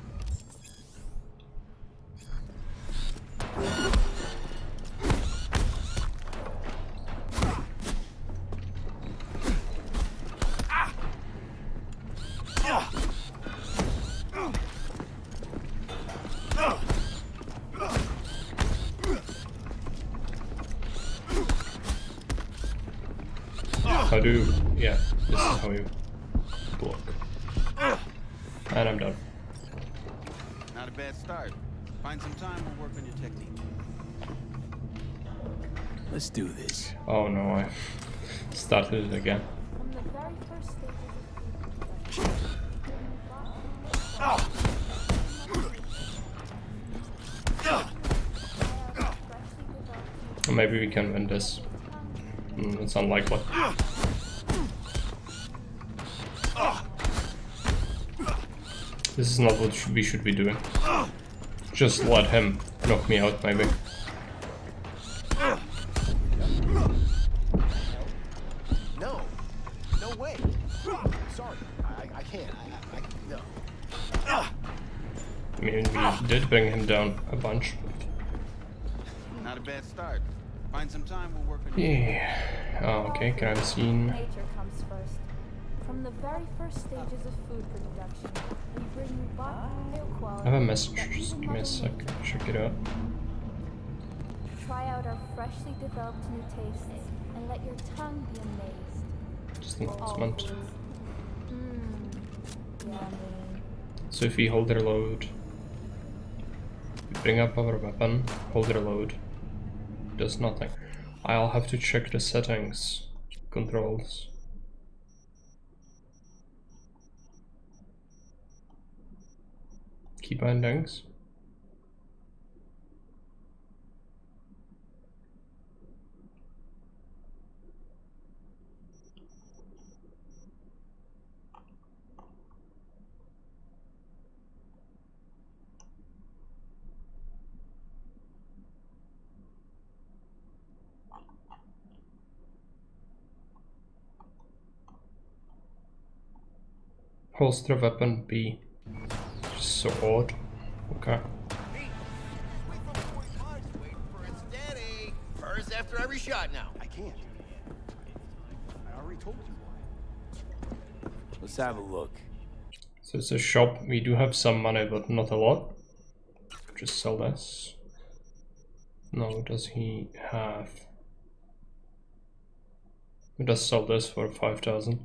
Speaker 1: How do, yeah, this is how you block. And I'm done.
Speaker 20: Not a bad start. Find some time and work on your technique.
Speaker 2: Let's do this.
Speaker 1: Oh no, I started it again. Maybe we can win this. It's unlikely. This is not what we should be doing. Just let him knock me out, maybe.
Speaker 4: No. No way. Sorry. I can't. No.
Speaker 1: mean, we did bring him down a bunch.
Speaker 20: Not a bad start. Find some time, we'll work on
Speaker 1: Yeah. Oh, okay, crime scene.
Speaker 18: Nature comes first. From the very first stages of food production, we bring you bio-quality.
Speaker 1: I have a message, just give me a sec, check it out.
Speaker 18: Try out our freshly developed new tastes and let your tongue be amazed.
Speaker 1: Just an announcement.
Speaker 18: Yummy.
Speaker 1: So if we hold reload, we bring up our weapon, hold reload, does nothing. I'll have to check the settings, controls. Key bindings. Holster weapon B. Just so odd. Okay.
Speaker 10: First after every shot now.
Speaker 4: I can't. I already told you why.
Speaker 2: Let's have a look.
Speaker 1: So it's a shop. We do have some money, but not a lot. Just sell this. No, does he have? He does sell this for 5,000.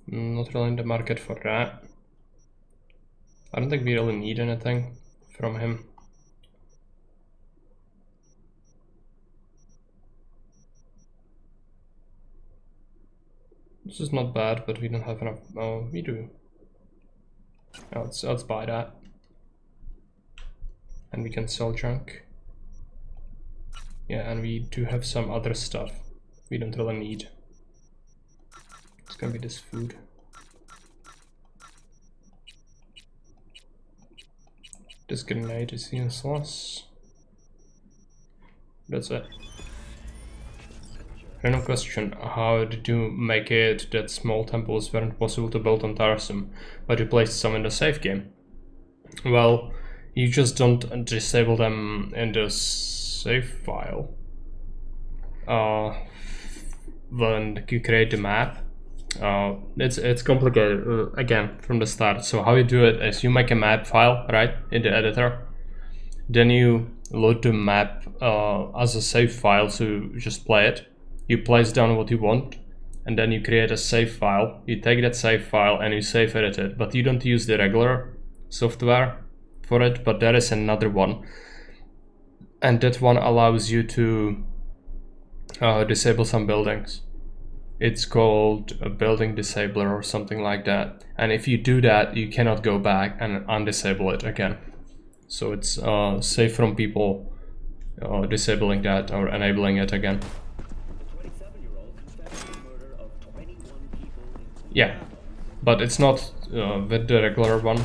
Speaker 1: Not really in the market for that. I don't think we really need anything from him. This is not bad, but we don't have enough. Oh, we do. Let's buy that. And we can sell junk. Yeah, and we do have some other stuff we don't really need. It's gonna be this food. This grenade is useless. That's it. Random question: how did you make it that small temples weren't possible to build on Tarsum, but you placed some in the save game? Well, you just don't disable them in the save file. When you create the map, it's complicated again from the start. So how you do it is you make a map file, right, in the editor. Then you load the map as a save file, so you just play it. You place down what you want, and then you create a save file. You take that save file and you save edit it, but you don't use the regular software for it, but there is another one. And that one allows you to disable some buildings. It's called a building disabler or something like that. And if you do that, you cannot go back and undisable it again. So it's safe from people disabling that or enabling it again. Yeah, but it's not with the regular one.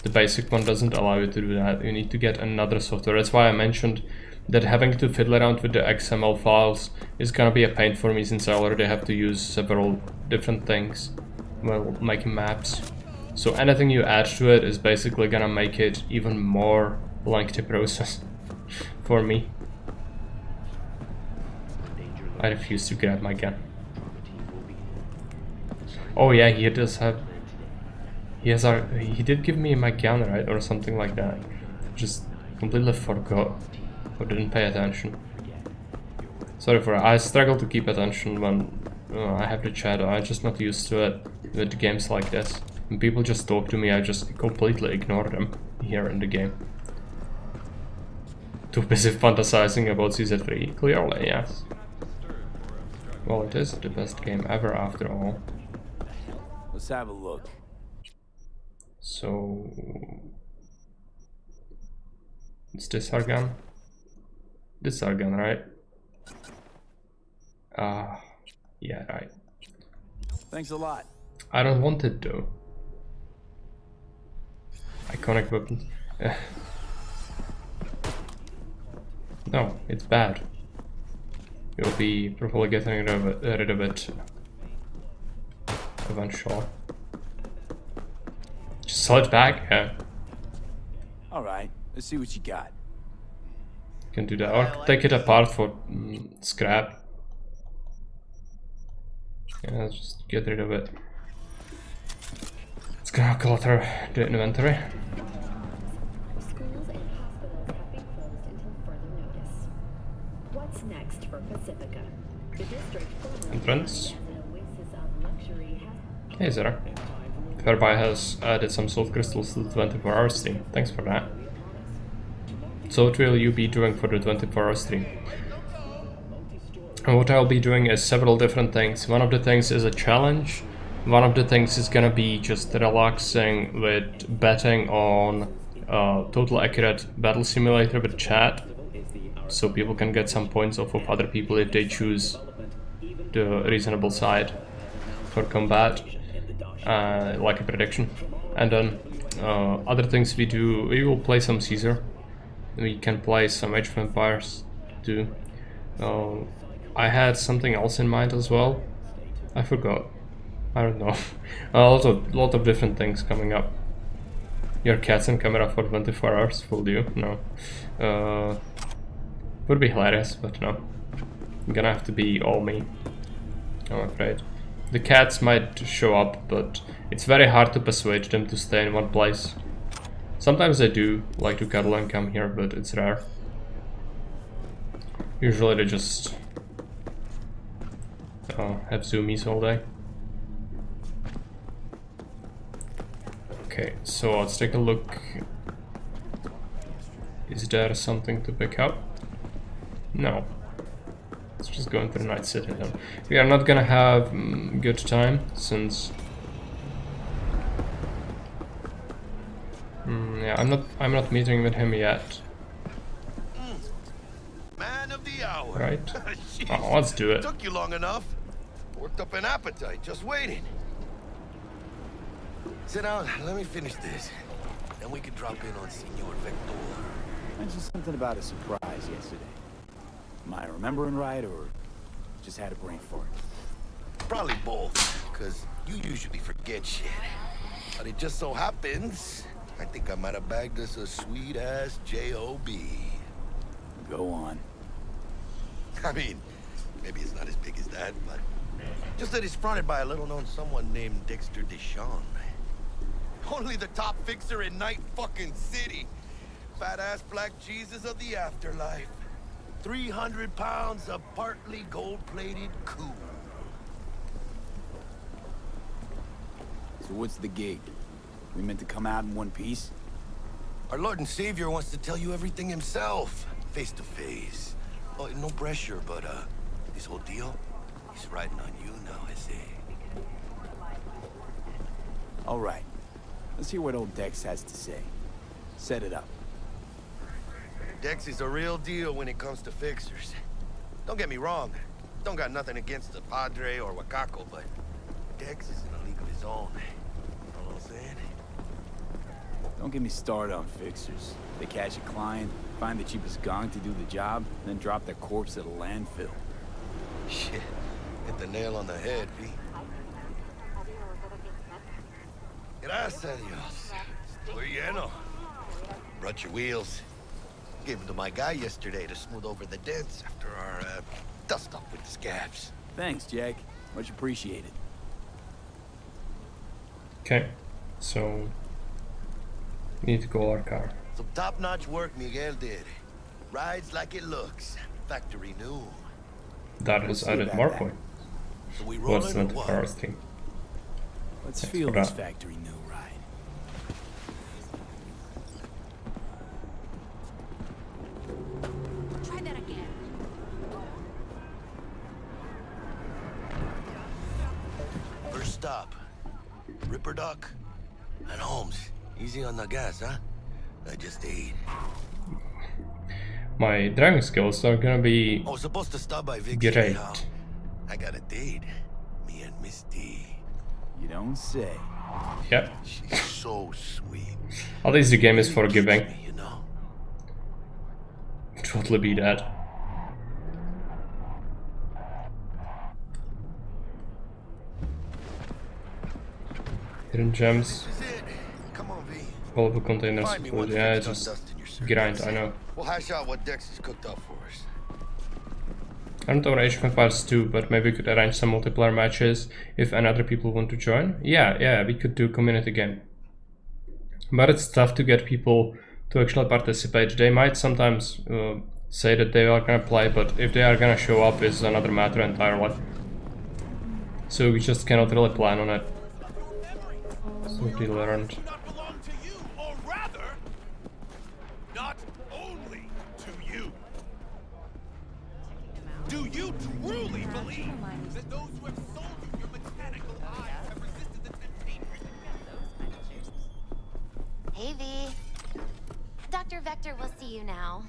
Speaker 1: The basic one doesn't allow you to do that. You need to get another software. That's why I mentioned that having to fiddle around with the XML files is gonna be a pain for me, since I already have to use several different things while making maps. So anything you add to it is basically gonna make it even more lengthy process for me. I refuse to grab my gun. Oh yeah, he does have. He did give me my gun, right, or something like that. Just completely forgot or didn't pay attention. Sorry for that. I struggle to keep attention when I have the chat. I'm just not used to it with games like this. When people just talk to me, I just completely ignore them here in the game. Too busy fantasizing about CZ3. Clearly, yes. Well, it is the best game ever after all.
Speaker 2: Let's have a look.
Speaker 1: So, is this our gun? This is our gun, right? Yeah, right.
Speaker 2: Thanks a lot.
Speaker 1: I don't want it though. Iconic weapons. No, it's bad. You'll be probably getting rid of it eventually. Just sell it back? Yeah.
Speaker 20: All right, let's see what you got.
Speaker 1: Can do that. Or take it apart for scrap. Yeah, let's just get rid of it. It's gonna clutter the inventory.
Speaker 21: Schools and hospitals have been closed until further notice. What's next for Pacifica? The district formerly
Speaker 1: Entrance.
Speaker 21: as an oasis of luxury has
Speaker 1: Hey Zara. Fairbuy has added some soul crystals to the 24-hour stream. Thanks for that. So what will you be doing for the 24-hour stream? And what I'll be doing is several different things. One of the things is a challenge. One of the things is gonna be just relaxing with betting on total accurate battle simulator with chat. So people can get some points off of other people if they choose the reasonable side for combat. Like a prediction. And then other things we do, we will play some Caesar. We can play some Age of Empires too. I had something else in mind as well. I forgot. I don't know. A lot of different things coming up. Your cat's in camera for 24 hours, fooled you? No. Would be hilarious, but no. I'm gonna have to be all me, I'm afraid. The cats might show up, but it's very hard to persuade them to stay in one place. Sometimes they do like to cuddle and come here, but it's rare. Usually they just have zoomies all day. Okay, so let's take a look. Is there something to pick up? No. Let's just go into the Night City then. We are not gonna have good time since yeah, I'm not meeting with him yet.
Speaker 10: Man of the hour.
Speaker 1: Right? Oh, let's do it.
Speaker 10: Took you long enough. Worked up an appetite just waiting. Sit down, let me finish this. Then we can drop in on Senor Vector.
Speaker 20: Mentioned something about a surprise yesterday. Am I remembering right, or just had a brain fart?
Speaker 10: Probably both, because you usually forget shit. But it just so happens, I think I might have bagged us a sweet-ass J.O.B.
Speaker 20: Go on.
Speaker 10: I mean, maybe it's not as big as that, but just that it's fronted by a little-known someone named Dexter Deshawn. Only the top fixer in Night fucking City. Fat-ass black Jesus of the afterlife. 300 pounds of partly gold-plated cool.
Speaker 20: So what's the gig? We meant to come out in one piece?
Speaker 10: Our Lord and Savior wants to tell you everything himself, face to face. Oh, no pressure, but this whole deal, he's riding on you now, I say.
Speaker 20: All right. Let's hear what old Dex has to say. Set it up.
Speaker 10: Dex is a real deal when it comes to fixers. Don't get me wrong. Don't got nothing against the Padre or Wakako, but Dex is in a league of his own. You know what I'm saying?
Speaker 20: Don't get me started on fixers. They catch a client, find the cheapest gong to do the job, then drop their corpse at a landfill.
Speaker 10: Shit. Hit the nail on the head, V. Gracias a Dios. Estoy lleno. Brought your wheels. Gave them to my guy yesterday to smooth over the dents after our dust-up with the scabs.
Speaker 20: Thanks, Jack. Much appreciated.
Speaker 1: Okay, so we need to call our car.
Speaker 10: Some top-notch work Miguel did. Rides like it looks. Factory new.
Speaker 1: That has added more points.
Speaker 10: So we
Speaker 1: What's
Speaker 10: rolling or
Speaker 1: 24
Speaker 10: what?
Speaker 1: hours thing?
Speaker 20: Let's
Speaker 1: Thanks
Speaker 20: feel
Speaker 1: for
Speaker 20: this
Speaker 1: that.
Speaker 20: factory new ride.
Speaker 17: Try that again.
Speaker 10: First stop. Ripper Duck and Holmes. Easy on the gas, huh? I just ate.
Speaker 1: My driving skills are gonna be
Speaker 10: I was supposed to stop by Vic's
Speaker 1: great.
Speaker 10: anyhow. I got a date. Me and Miss D.
Speaker 20: You don't say.
Speaker 1: Yep.
Speaker 10: She's so sweet.
Speaker 1: At least the game is forgiving.
Speaker 10: You know?
Speaker 1: Totally be that. Hidden gems.
Speaker 10: This is it. Come on, V.
Speaker 1: All the containers
Speaker 10: Find me
Speaker 1: full.
Speaker 10: once
Speaker 1: Yeah,
Speaker 10: Vic's
Speaker 1: it's
Speaker 10: done
Speaker 1: just
Speaker 10: dusting your suit.
Speaker 1: grind, I know.
Speaker 10: We'll hash out what Dex has cooked up for us.
Speaker 1: I don't own Age of Empires 2, but maybe we could arrange some multiplayer matches if any other people want to join. Yeah, we could do community game. But it's tough to get people to actually participate. They might sometimes say that they are gonna play, but if they are gonna show up is another matter entirely. So we just cannot really plan on it. So we learned.
Speaker 4: Not only to you. Do you truly believe that those who have sold you your mechanical eyes have resisted the temptation?
Speaker 17: Hey, V. Dr. Vector will see you now.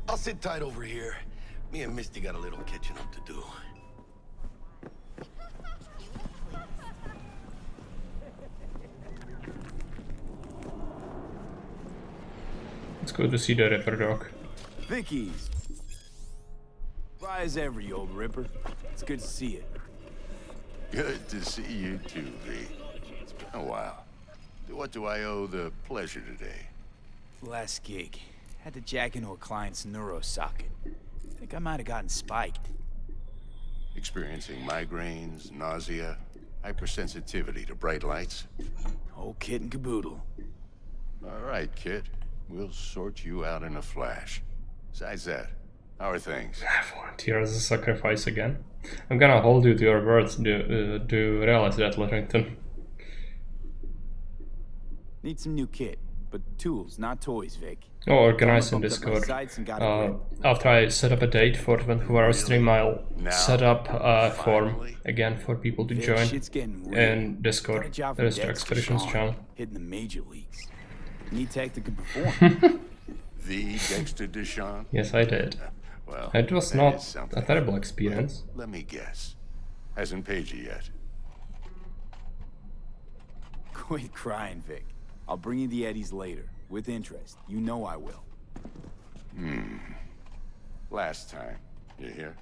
Speaker 10: I'll sit tight over here. Me and Misty got a little catching up to do.
Speaker 1: Let's go to see the Ripper Dog.
Speaker 2: Vicky's. Dry as ever, you old Ripper. It's good to see you.
Speaker 14: Good to see you too, V. It's been a while. What do I owe the pleasure today?
Speaker 2: Last gig. Had to jack into a client's neuro socket. Think I might have gotten spiked.
Speaker 14: Experiencing migraines, nausea, hypersensitivity to bright lights?
Speaker 2: Whole kit and caboodle.
Speaker 14: All right, kid. We'll sort you out in a flash. Besides that, how are things?
Speaker 1: Volunteer as a sacrifice again. I'm gonna hold you to your words. Do you realize that, Larrington?
Speaker 2: Need some new kit, but tools, not toys, Vic.
Speaker 1: Oh, organize in Discord. After I set up a date for 24-hour stream, I'll set up a form again for people to join in Discord. There's the Expeditions channel.
Speaker 2: Hitting the major leagues. Need tech that can perform.
Speaker 14: The Dexter Deshawn?
Speaker 1: Yes, I did.
Speaker 14: Well,
Speaker 1: it was not a terrible experience.
Speaker 14: Let me guess. Hasn't paid you yet.
Speaker 2: Quit crying, Vic. I'll bring you the eddies later, with interest. You know I will.
Speaker 14: Last time. You hear?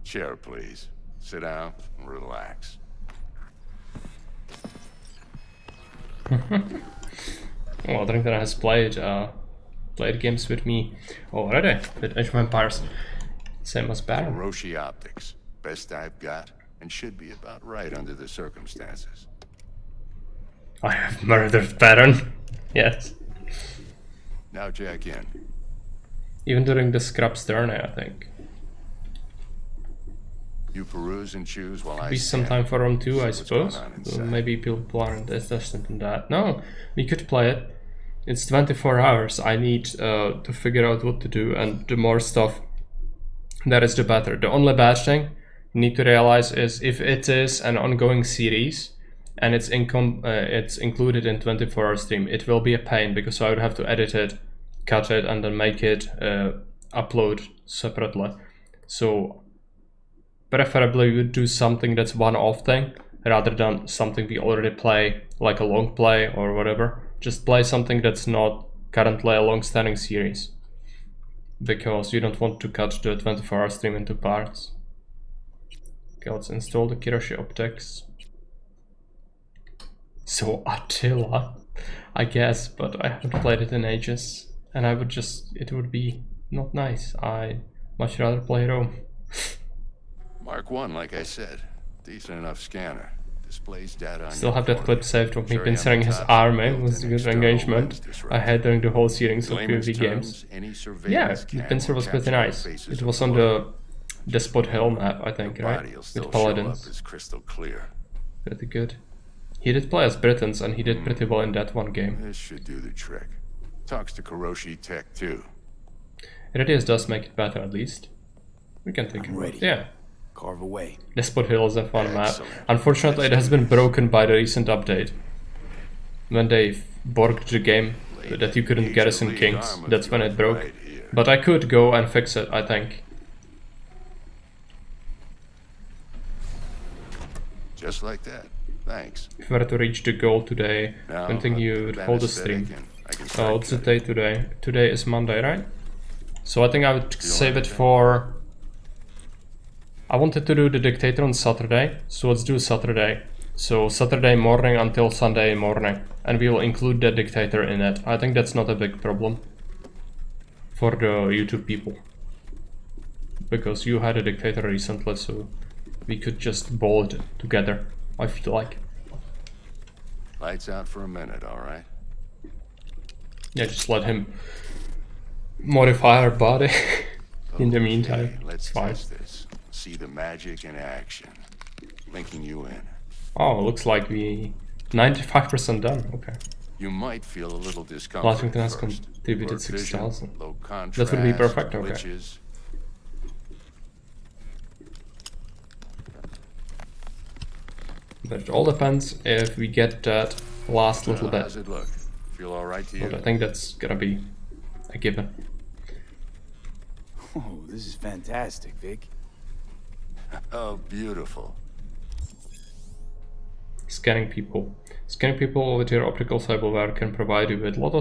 Speaker 14: Chair, please. Sit down and relax.
Speaker 1: Well, Larrington has played games with me already, with Age of Empires. Same as Baron.
Speaker 14: Roshi Optics. Best I've got, and should be about right under the circumstances.
Speaker 1: I have murdered Baron. Yes.
Speaker 14: Now jack in.
Speaker 1: Even during the scrap stern, I think.
Speaker 14: You peruse and choose while I
Speaker 1: Be some time for round 2, I suppose. Maybe people aren't interested in that. No, we could play it. It's 24 hours. I need to figure out what to do, and the more stuff that is the better. The only bad thing you need to realize is if it is an ongoing series and it's included in 24-hour stream, it will be a pain because I would have to edit it, cut it, and then make it upload separately. So preferably we would do something that's one-off thing rather than something we already play, like a long play or whatever. Just play something that's not currently a long-standing series, because you don't want to cut the 24-hour stream into parts. Okay, let's install the Kiroshi Optics. So Attila, I guess, but I haven't played it in ages, and it would be not nice. I much rather play Rome.
Speaker 14: Mark 1, like I said. Decent enough scanner. Displays data on
Speaker 1: Still have that clip saved of me pincering his army. It was a good engagement I had during the whole series of PvP games. Yeah, the pincer was pretty nice. It was on the Despot Hill map, I think, right? With Paladins. Pretty good. He did play as Britons, and he did pretty well in that one game.
Speaker 14: This should do the trick. Talks to Kiroshi Tech too.
Speaker 1: Radius does make it better, at least. We can think about it. Yeah.
Speaker 2: Carve away.
Speaker 1: Despot Hill is a fun map. Unfortunately, it has been broken by the recent update. When they borked the game that you couldn't garrison kings, that's when it broke. But I could go and fix it, I think.
Speaker 14: Just like that. Thanks.
Speaker 1: If we were to reach the goal today, I don't think you would hold a stream. What's the day today? Today is Monday, right? So I think I would save it for... I wanted to do the dictator on Saturday, so let's do Saturday. So Saturday morning until Sunday morning, and we will include the dictator in it. I think that's not a big problem for the YouTube people, because you had a dictator recently, so we could just ball it together, I feel like.
Speaker 5: Lights out for a minute, alright?
Speaker 1: Yeah, just let him modify our body in the meantime.
Speaker 5: Let's
Speaker 1: Fine.
Speaker 5: test this. See the magic in action. Linking you in.
Speaker 1: Oh, looks like we 95% done. Okay.
Speaker 5: You might feel a little discomfort.
Speaker 1: Washington has
Speaker 5: first.
Speaker 1: contributed
Speaker 5: Blurred vision,
Speaker 1: 6,000.
Speaker 5: low contrast,
Speaker 1: That would be perfect. Okay.
Speaker 5: glitches.
Speaker 1: But it all depends if we get that last little bit.
Speaker 5: How's it look? Feel alright to you?
Speaker 1: But I think that's gonna be a given.
Speaker 2: Oh, this is fantastic, Vic.
Speaker 5: Oh, beautiful.
Speaker 1: Scanning people. Scanning people with your optical cyberware can provide you with a lot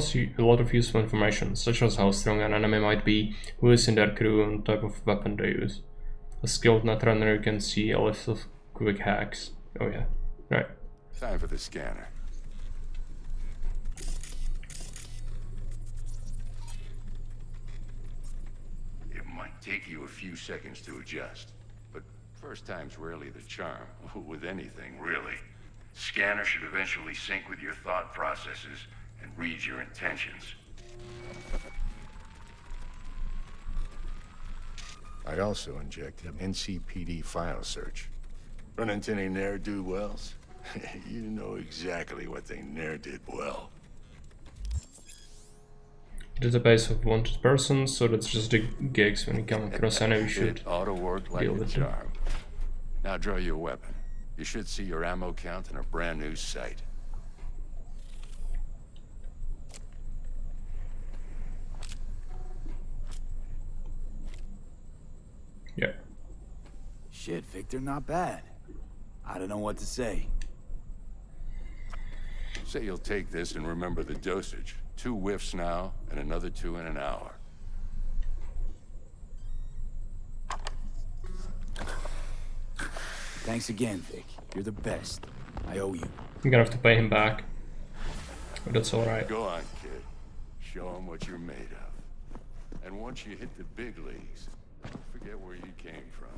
Speaker 1: of useful information, such as how strong an enemy might be, who is in their crew, and type of weapon they use. A skilled netrunner can see a list of quick hacks. Oh yeah, right.
Speaker 5: Time for the scanner. It might take you a few seconds to adjust, but first time's rarely the charm, with anything, really. Scanner should eventually sync with your thought processes and read your intentions.
Speaker 22: I also injected an NCPD file search.
Speaker 5: Run into any ne'er-do-wells? You know exactly what they ne'er did well.
Speaker 1: Database of wanted persons, so that's just the gigs. When you come across any, we should
Speaker 5: It ought to work like
Speaker 1: deal
Speaker 5: a
Speaker 1: with them.
Speaker 5: charm. Now draw your weapon. You should see your ammo count in a brand new sight.
Speaker 1: Yeah.
Speaker 2: Shit, Victor, not bad. I don't know what to say.
Speaker 5: Say you'll take this and remember the dosage. 2 whiffs now, and another 2 in an hour.
Speaker 2: Thanks again, Vic. You're the best. I owe you.
Speaker 1: I'm gonna have to pay him back. But that's alright.
Speaker 5: Go on, kid. Show him what you're made of. And once you hit the big leagues, don't forget where you came from.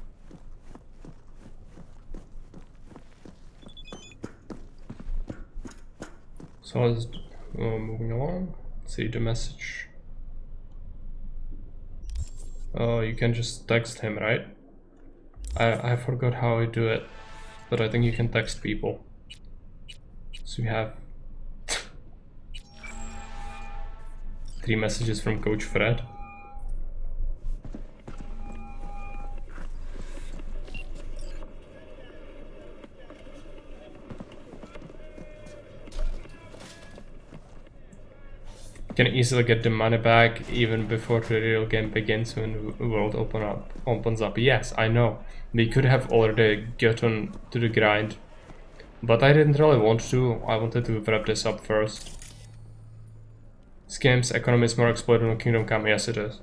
Speaker 1: So I was moving along. See the message. Oh, you can just text him, right? I forgot how I do it, but I think you can text people. So we have 3 messages from Coach Fred. You can easily get the money back even before the real game begins when the world opens up. Yes, I know. We could have already gotten to the grind, but I didn't really want to. I wanted to wrap this up first. This game's economy is more exploited on Kingdom Come. Yes, it is.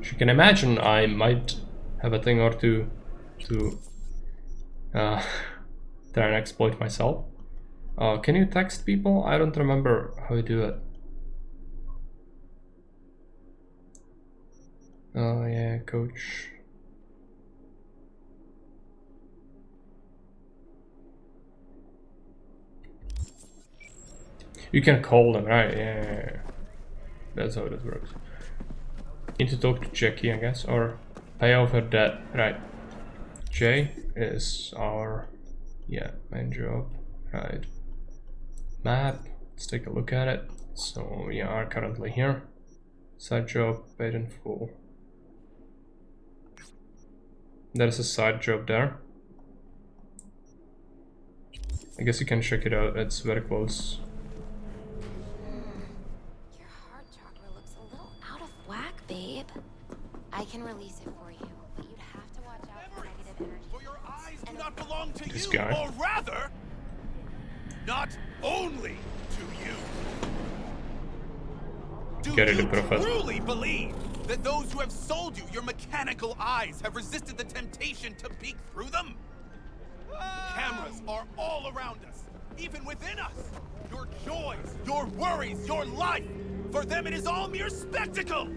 Speaker 1: As you can imagine, I might have a thing or two to try and exploit myself. Can you text people? I don't remember how you do it. Oh yeah, coach. You can call them, right? Yeah. That's how it works. Need to talk to Jackie, I guess, or pay off her debt. Right. Jay is our main job. Right. Map. Let's take a look at it. So we are currently here. Side job paid in full. There's a side job there. I guess you can check it out. It's very close.
Speaker 8: Your heart chakra looks a little out of whack, babe. I can release it for you, but you'd have to watch out for negative energy.
Speaker 4: For your eyes do not belong to
Speaker 1: This
Speaker 4: you,
Speaker 1: guy.
Speaker 4: or rather, not only to you. Do
Speaker 1: Get it,
Speaker 4: you
Speaker 1: Prophet.
Speaker 4: truly believe That those who have sold you your mechanical eyes have resisted the temptation to peek through them? Cameras are all around us, even within us. Your joys, your worries, your life. For them, it is all mere spectacle.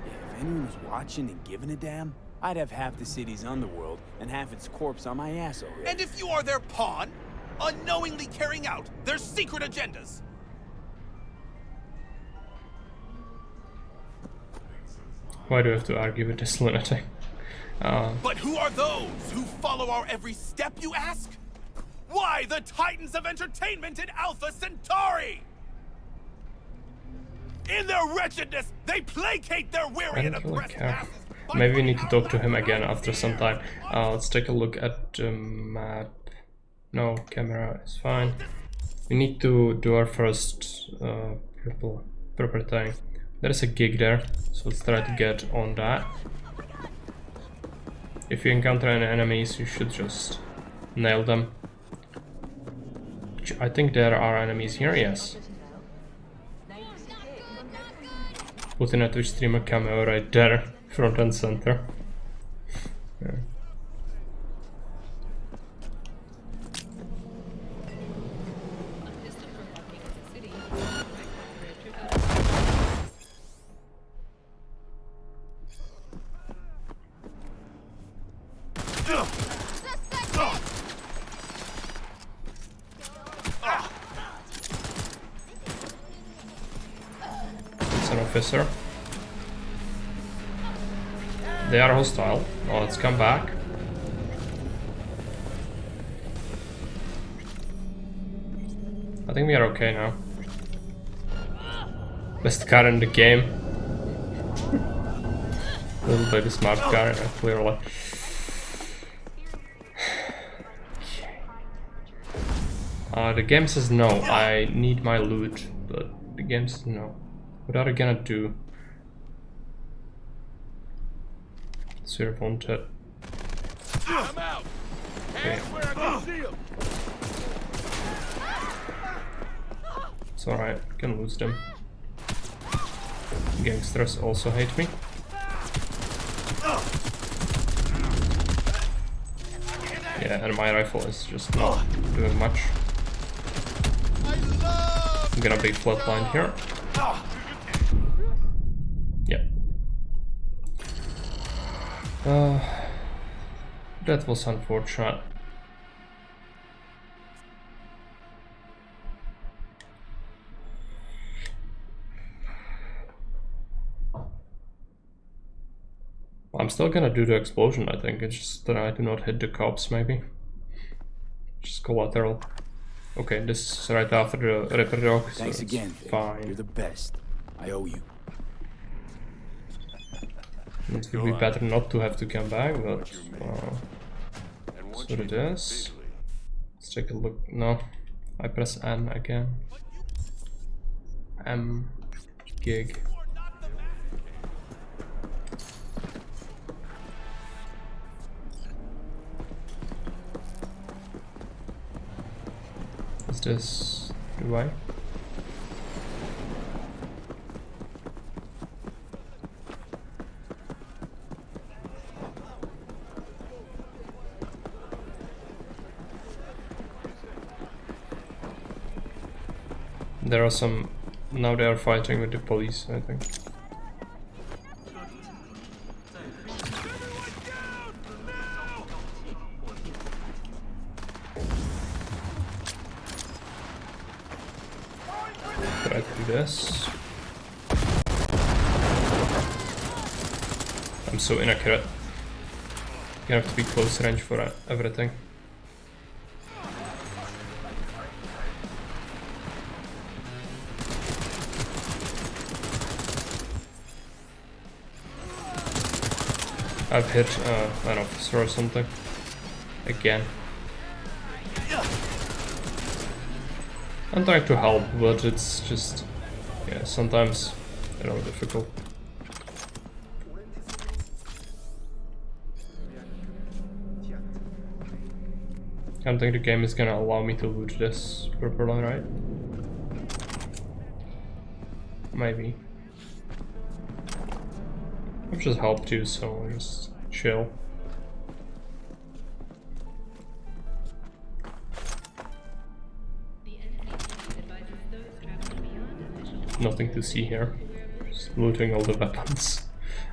Speaker 2: If anyone was watching and giving a damn, I'd have half the city's underworld and half its corpse on my ass already.
Speaker 4: And if you are their pawn, unknowingly carrying out their secret agendas.
Speaker 1: Why do I have to argue with this lunatic?
Speaker 4: But who are those who follow our every step, you ask? Why the titans of entertainment in Alpha Centauri? In their wretchedness, they placate their weary and oppressed masses.
Speaker 1: Maybe we need to talk to him again after some time. Let's take a look at the map. No, camera is fine. We need to do our first proper thing. There's a gig there, so let's try to get on that. If you encounter any enemies, you should just nail them. I think there are enemies here, yes. Putting a Twitch streamer cameo right there, front and center. Yeah. It's an officer. They are hostile. Oh, let's come back. I think we are okay now. Best car in the game. Little baby smart car, clearly. The game says no, I need my loot, but the game says no. What are they gonna do? Sir wanted.
Speaker 4: I'm out.
Speaker 1: Okay.
Speaker 4: Where I can see him.
Speaker 1: It's alright, I can lose them. Gangsters also hate me. Yeah, and my rifle is just not doing much. I'm gonna be flatlined here. Yeah. That was unfortunate. I'm still gonna do the explosion, I think. It's just that I do not hit the cops, maybe. Just collateral. Okay, this is right after the Ripper Dog.
Speaker 2: Thanks
Speaker 1: so
Speaker 2: again, Vic.
Speaker 1: fine.
Speaker 2: You're the best. I owe you.
Speaker 1: It would be better not to have to come back, but that's what it is. Let's take a look. No, I press M again. M gig. Is this the way? There are some... Now they are fighting with the police, I think. Try to do this. I'm so inaccurate. You have to be close range for everything. I've hit an officer or something. Again. I'm trying to help, but it's just... yeah, sometimes, you know, difficult. I don't think the game is gonna allow me to loot this properly, right? Maybe. I've just helped you, so I'll just chill. Nothing to see here. Just looting all the weapons.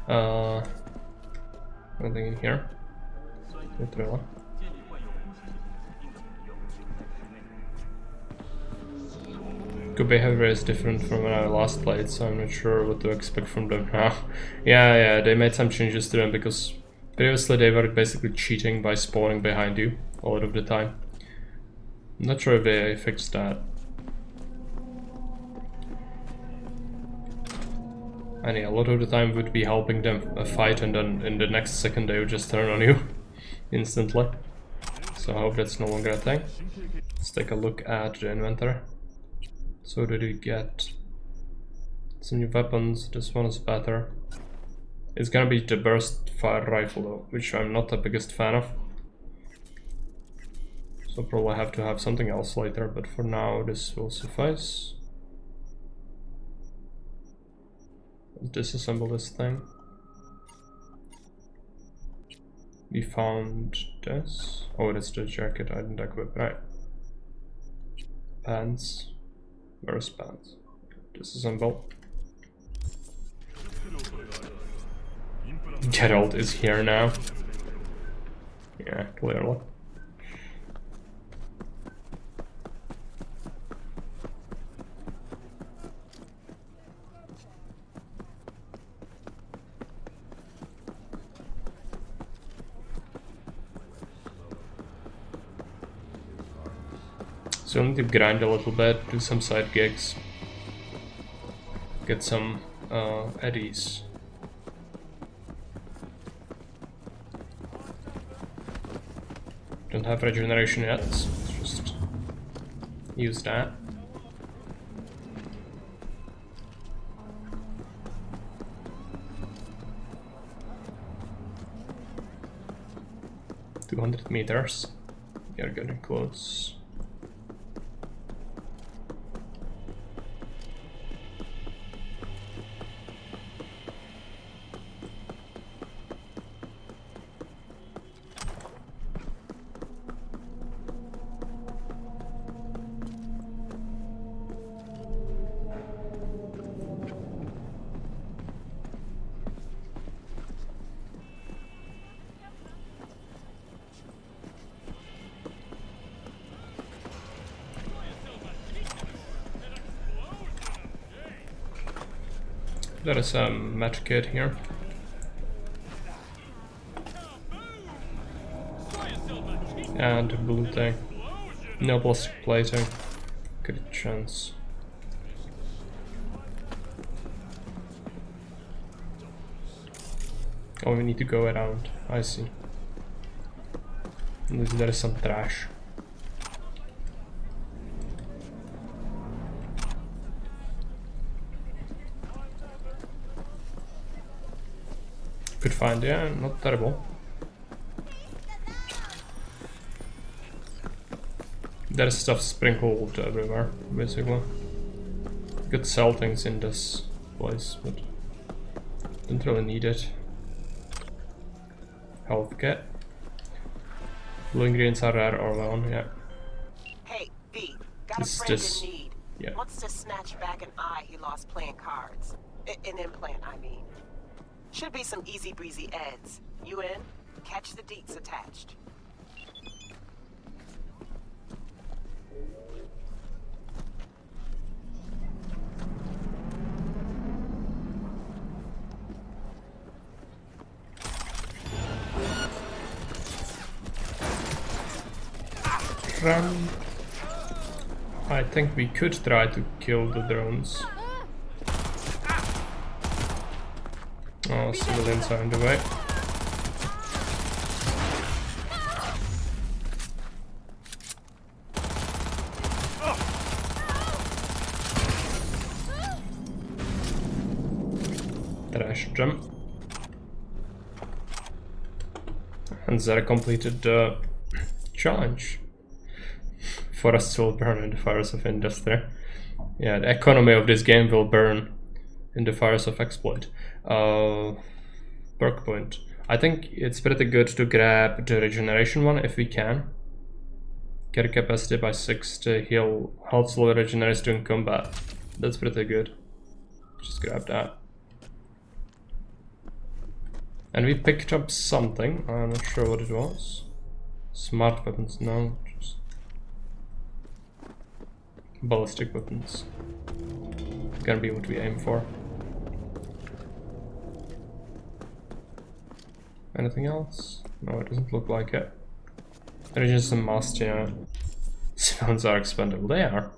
Speaker 1: Nothing in here. Not really. Good behavior is different from when I last played, so I'm not sure what to expect from them now. Yeah, they made some changes to them because previously they were basically cheating by spawning behind you a lot of the time. I'm not sure if they fixed that. And yeah, a lot of the time would be helping them fight, and then in the next second they would just turn on you instantly. So I hope that's no longer a thing. Let's take a look at the inventory. So did we get some new weapons? This one is better. It's gonna be the burst fire rifle though, which I'm not the biggest fan of. So probably have to have something else later, but for now this will suffice. Disassemble this thing. We found this. Oh, that's the jacket I didn't equip, right? Pants. Where's pants? Disassemble. Geralt is here now. Yeah, clearly. So I need to grind a little bit, do some side gigs, get some eddies. Don't have regeneration yet, so let's just use that. $200 meters. We are getting close. There is a match kit here. And blue thing. No plastic plating. Good chance. Oh, we need to go around. I see. There is some trash. Could find, yeah, not terrible. There's stuff sprinkled everywhere, basically. Could sell things in this place, but don't really need it. Health kit. Blue ingredients are rare or on, yeah.
Speaker 7: Hey, V, got a friend in need.
Speaker 1: Yeah.
Speaker 7: Wants to snatch back an eye he lost playing cards. An implant, I mean. Should be some easy breezy eds. You in? Catch the deets attached.
Speaker 1: Run. I think we could try to kill the drones. Oh, civilians are in the way. Trash them. And Zara completed the challenge. Forests will burn in the fires of industry. Yeah, the economy of this game will burn in the fires of exploit. perk point. I think it's pretty good to grab the regeneration one if we can. Carry capacity by 6 to heal health slowly regenerates during combat. That's pretty good. Just grab that. And we picked up something. I'm not sure what it was. Smart weapons, no. Just ballistic weapons. Gonna be what we aim for. Anything else? No, it doesn't look like it. There's just a must, yeah. Civilians are expendable. They are.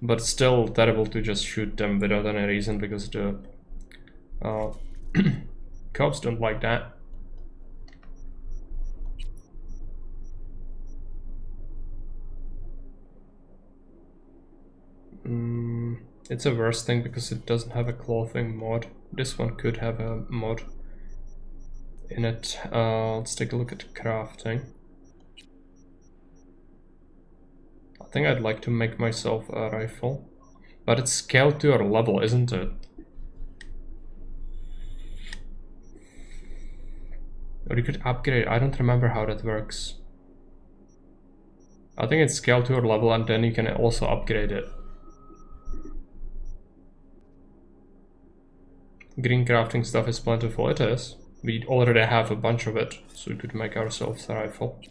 Speaker 1: But still terrible to just shoot them without any reason because the cops don't like that. It's a worse thing because it doesn't have a clothing mod. This one could have a mod in it. Let's take a look at crafting. I think I'd like to make myself a rifle, but it's scaled to your level, isn't it? Or you could upgrade. I don't remember how that works. I think it's scaled to your level and then you can also upgrade it. Green crafting stuff is plentiful. It is. We already have a bunch of it, so we could make ourselves a rifle.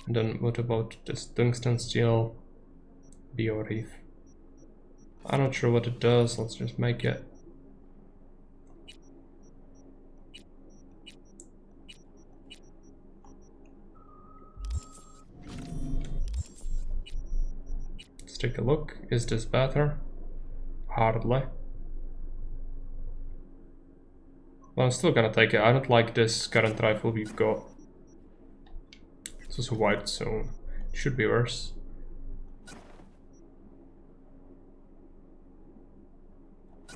Speaker 1: And then what about this tungsten steel bio reef? I'm not sure what it does. Let's just make it. Let's take a look. Is this better? Hardly. Well, I'm still gonna take it. I don't like this current rifle we've got. This is white, so it should be worse.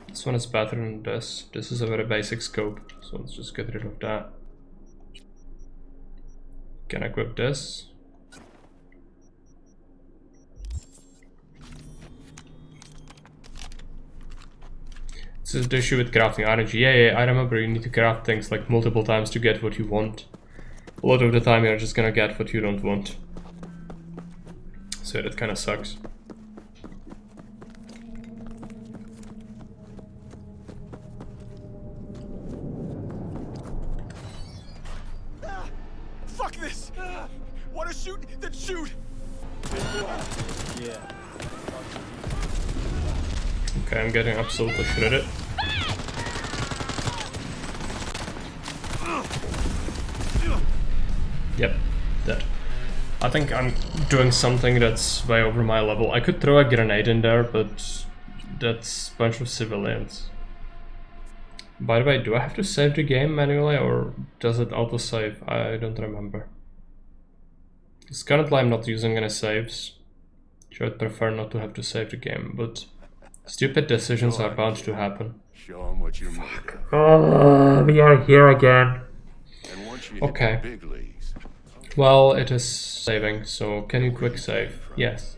Speaker 1: This one is better than this. This is a very basic scope, so let's just get rid of that. Can I equip this? This is the issue with crafting RNG. Yeah, I remember you need to craft things like multiple times to get what you want. A lot of the time you're just gonna get what you don't want. So that kinda sucks.
Speaker 4: Fuck this! Wanna shoot? Then shoot! Yeah.
Speaker 1: Okay, I'm getting absolutely shredded. Yep, dead. I think I'm doing something that's way over my level. I could throw a grenade in there, but that's a bunch of civilians. By the way, do I have to save the game manually or does it autosave? I don't remember. Because currently I'm not using any saves. So I'd prefer not to have to save the game, but stupid decisions are bound to happen.
Speaker 5: Show 'em what you're made of.
Speaker 1: Oh, we are here again.
Speaker 5: And once you hit
Speaker 1: Okay.
Speaker 5: the big leagues,
Speaker 1: Well, it is saving, so can you quick save? Yes.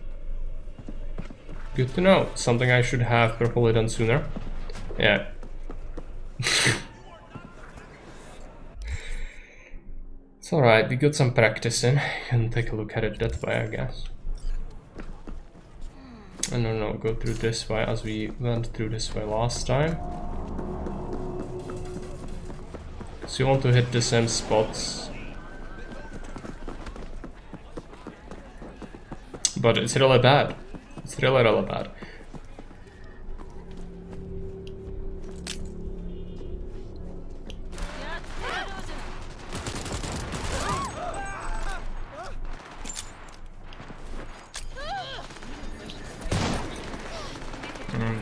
Speaker 1: Good to know. Something I should have probably done sooner. Yeah. It's alright, we got some practice in. Can take a look at it that way, I guess. No, go through this way as we went through this way last time. So you want to hit the same spots. But it's really bad. It's really bad.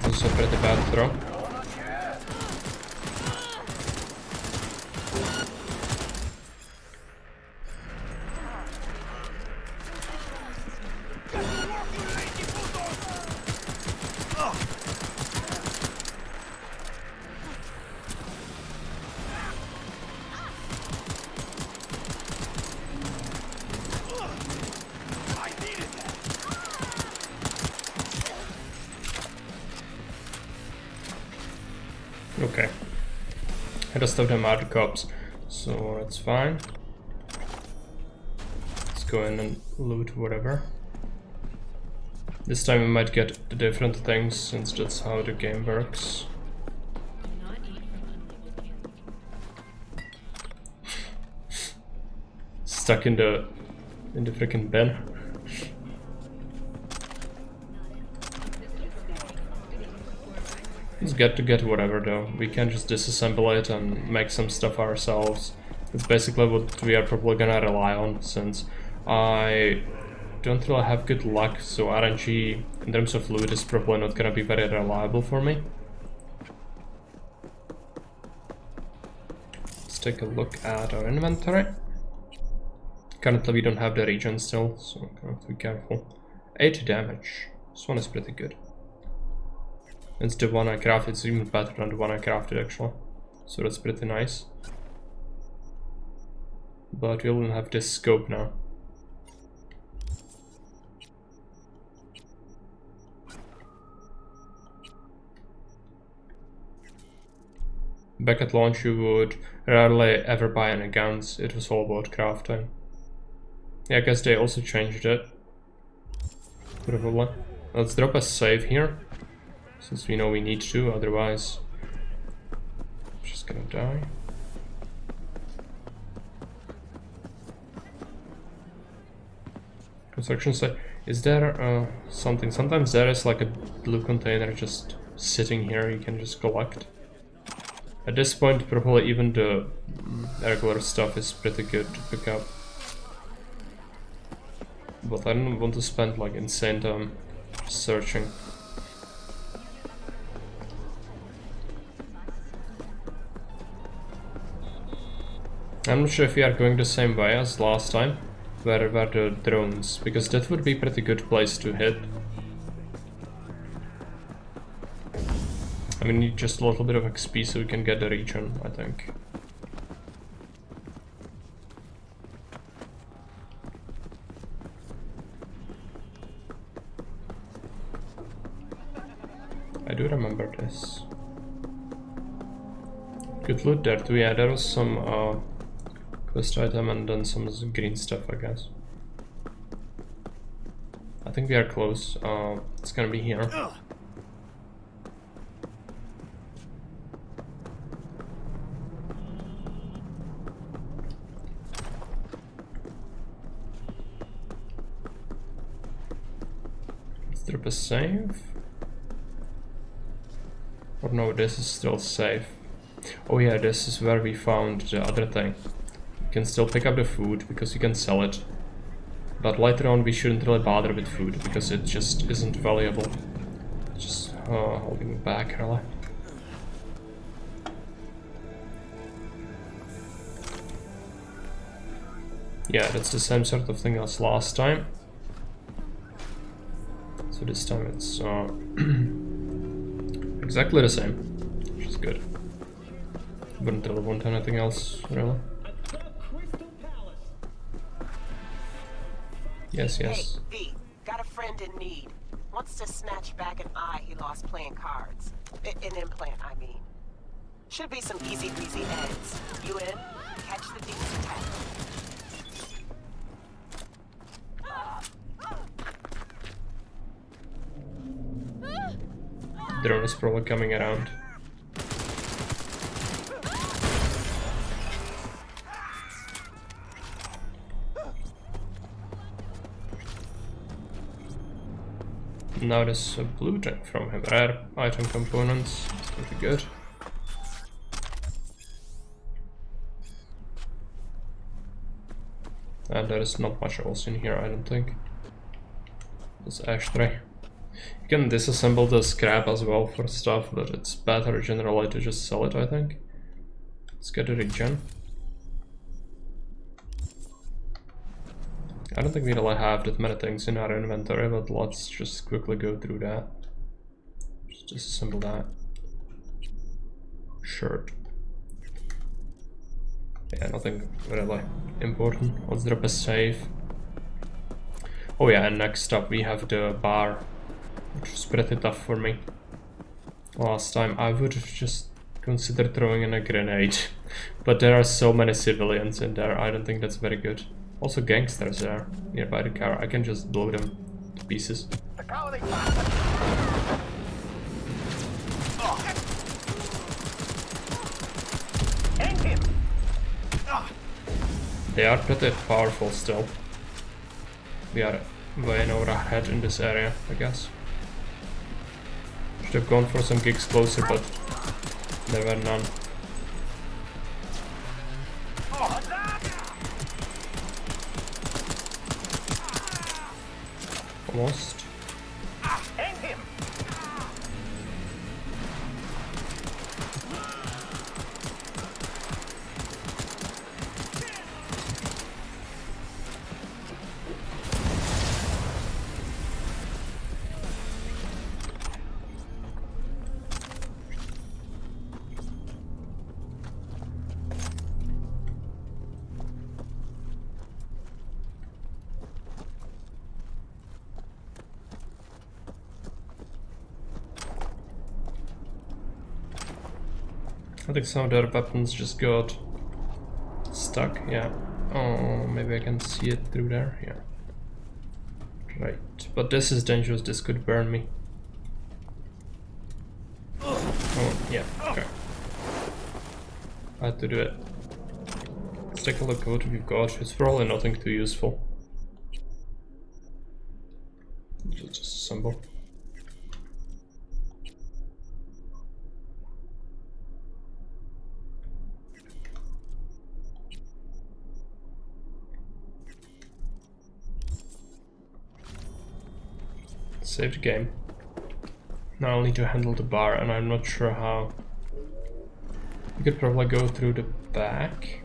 Speaker 1: This is a pretty bad throw. rest of them are the cops, so that's fine. Let's go in and loot whatever. This time we might get the different things, since that's how the game works. Stuck in the freaking bin. It's good to get whatever though. We can just disassemble it and make some stuff ourselves. That's basically what we are probably gonna rely on, since I don't really have good luck, so RNG in terms of loot is probably not gonna be very reliable for me. Let's take a look at our inventory. Currently we don't have the regen still, so I'm gonna have to be careful. 8 damage. This one is pretty good. It's the one I crafted, it's even better than the one I crafted actually. So that's pretty nice. But we will have this scope now. Back at launch you would rarely ever buy any guns, it was all about crafting. Yeah, I guess they also changed it. Probably. Let's drop a save here, since we know we need to, otherwise I'm just gonna die. Construction site. Is there something? Sometimes there is like a blue container just sitting here you can just collect. At this point probably even the regular stuff is pretty good to pick up. But I don't want to spend like insane time searching. I'm not sure if we are going the same way as last time, where were the drones, because that would be a pretty good place to hit. I mean, need just a little bit of XP so we can get the regen, I think. I do remember this. Good loot there too. Yeah, there was some quest item and then some green stuff, I guess. I think we are close. It's gonna be here. Let's drop a save. Or no, this is still safe. Oh yeah, this is where we found the other thing. You can still pick up the food because you can sell it. But later on we shouldn't really bother with food because it just isn't valuable. Just holding it back really. Yeah, that's the same sort of thing as last time. So this time it's exactly the same, which is good. Wouldn't really want anything else, really. Yes, yes.
Speaker 7: Hey, V, got a friend in need. Wants to snatch back an eye he lost playing cards. An implant, I mean. Should be some easy breezy ends. You in? Catch the deeds attack.
Speaker 1: Drone is probably coming around. Now there's a blue thing from him. Rare item components. It's pretty good. And there is not much else in here, I don't think. This ashtray. You can disassemble the scrap as well for stuff, but it's better generally to just sell it, I think. Let's get a regen. I don't think we really have that many things in our inventory, but let's just quickly go through that. Just disassemble that. Shirt. Yeah, nothing really important. Let's drop a save. Oh yeah, and next up we have the bar, which was pretty tough for me last time. I would have just consider throwing in a grenade. But there are so many civilians in there, I don't think that's very good. Also gangsters there nearby the car, I can just blow them to pieces. They are pretty powerful still. We are way over our head in this area, I guess. Should have gone for some gigs closer, but there were none. Almost. I think some of their weapons just got stuck, yeah. Oh, maybe I can see it through there, yeah. Right, but this is dangerous, this could burn me. Oh, yeah, okay. I had to do it. Let's take a look at what we've got, it's probably nothing too useful. Just assemble. Save the game. Now I'll need to handle the bar, and I'm not sure how. You could probably go through the back.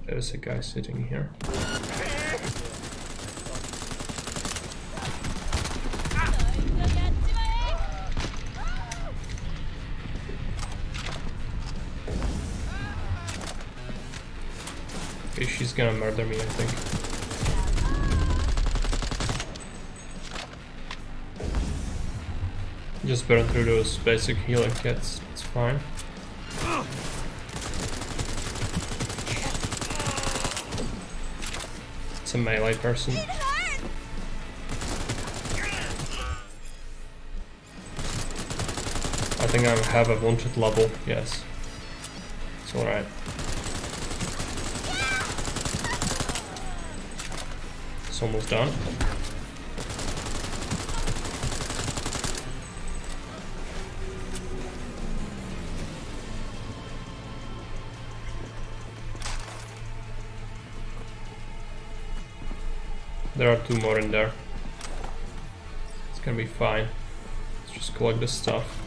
Speaker 1: There's a guy sitting here. Okay, she's gonna murder me, I think. Just burn through those basic healing kits, it's fine. It's a melee person. I think I have a wanted level, yes. It's alright. It's almost done. There are two more in there. It's gonna be fine. Let's just collect this stuff.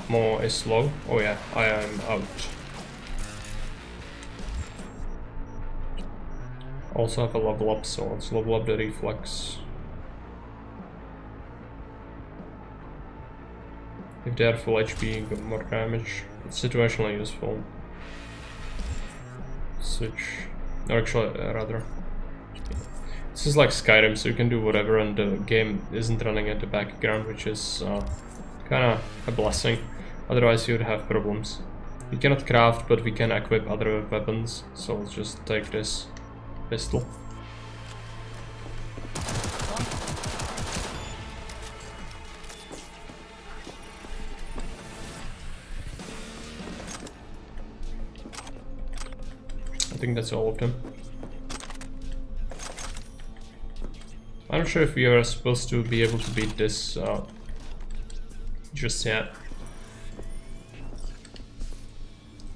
Speaker 1: Ammo is low. Oh yeah, I am out. Also have a level up, so let's level up the reflex. If they are full HP, you get more damage. It's situationally useful. Switch. Or actually, rather. This is like Skyrim, so you can do whatever and the game isn't running in the background, which is kinda a blessing. Otherwise you would have problems. We cannot craft, but we can equip other weapons, so let's just take this pistol. I think that's all of them. I'm not sure if we are supposed to be able to beat this just yet.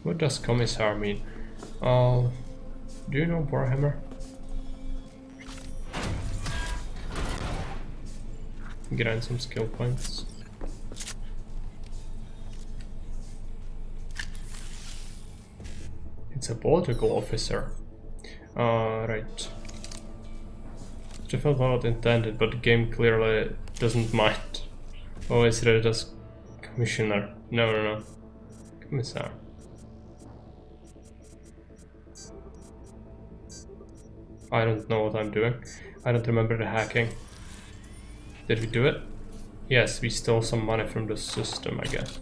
Speaker 1: What does Commissar mean? Do you know Warhammer? Grind some skill points. It's It's a political officer. Right. Definitely not intended, but the game clearly doesn't mind. Always read it as commissioner. No. Commissar. I don't know what I'm doing. I don't remember the hacking. Did we do it? Yes, we stole some money from the system, I guess.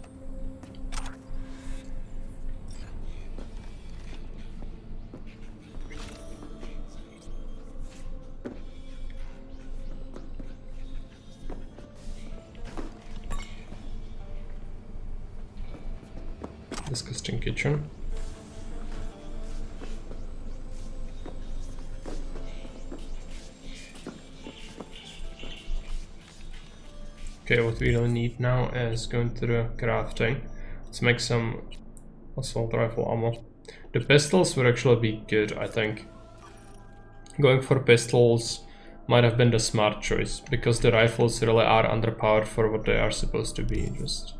Speaker 1: Disgusting kitchen. Okay, what we really need now is going to the crafting. Let's make some assault rifle ammo. The pistols would actually be good, I think. Going for pistols might have been the smart choice, because the rifles really are underpowered for what they are supposed to be. Just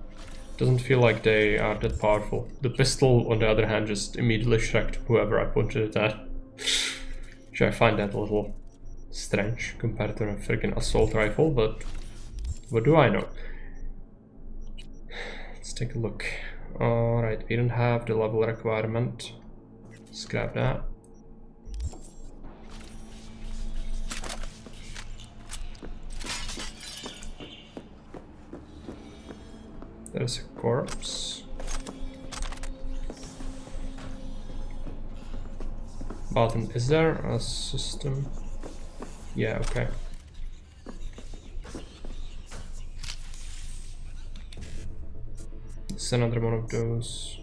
Speaker 1: doesn't feel like they are that powerful. The pistol, on the other hand, just immediately shreked whoever I pointed it at. Which I find that a little strange compared to a freaking assault rifle, but what do I know? Let's take a look. Alright, we don't have the level requirement. Scrap that. There's a corpse. Button, is there a system? Yeah, okay. It's another one of those.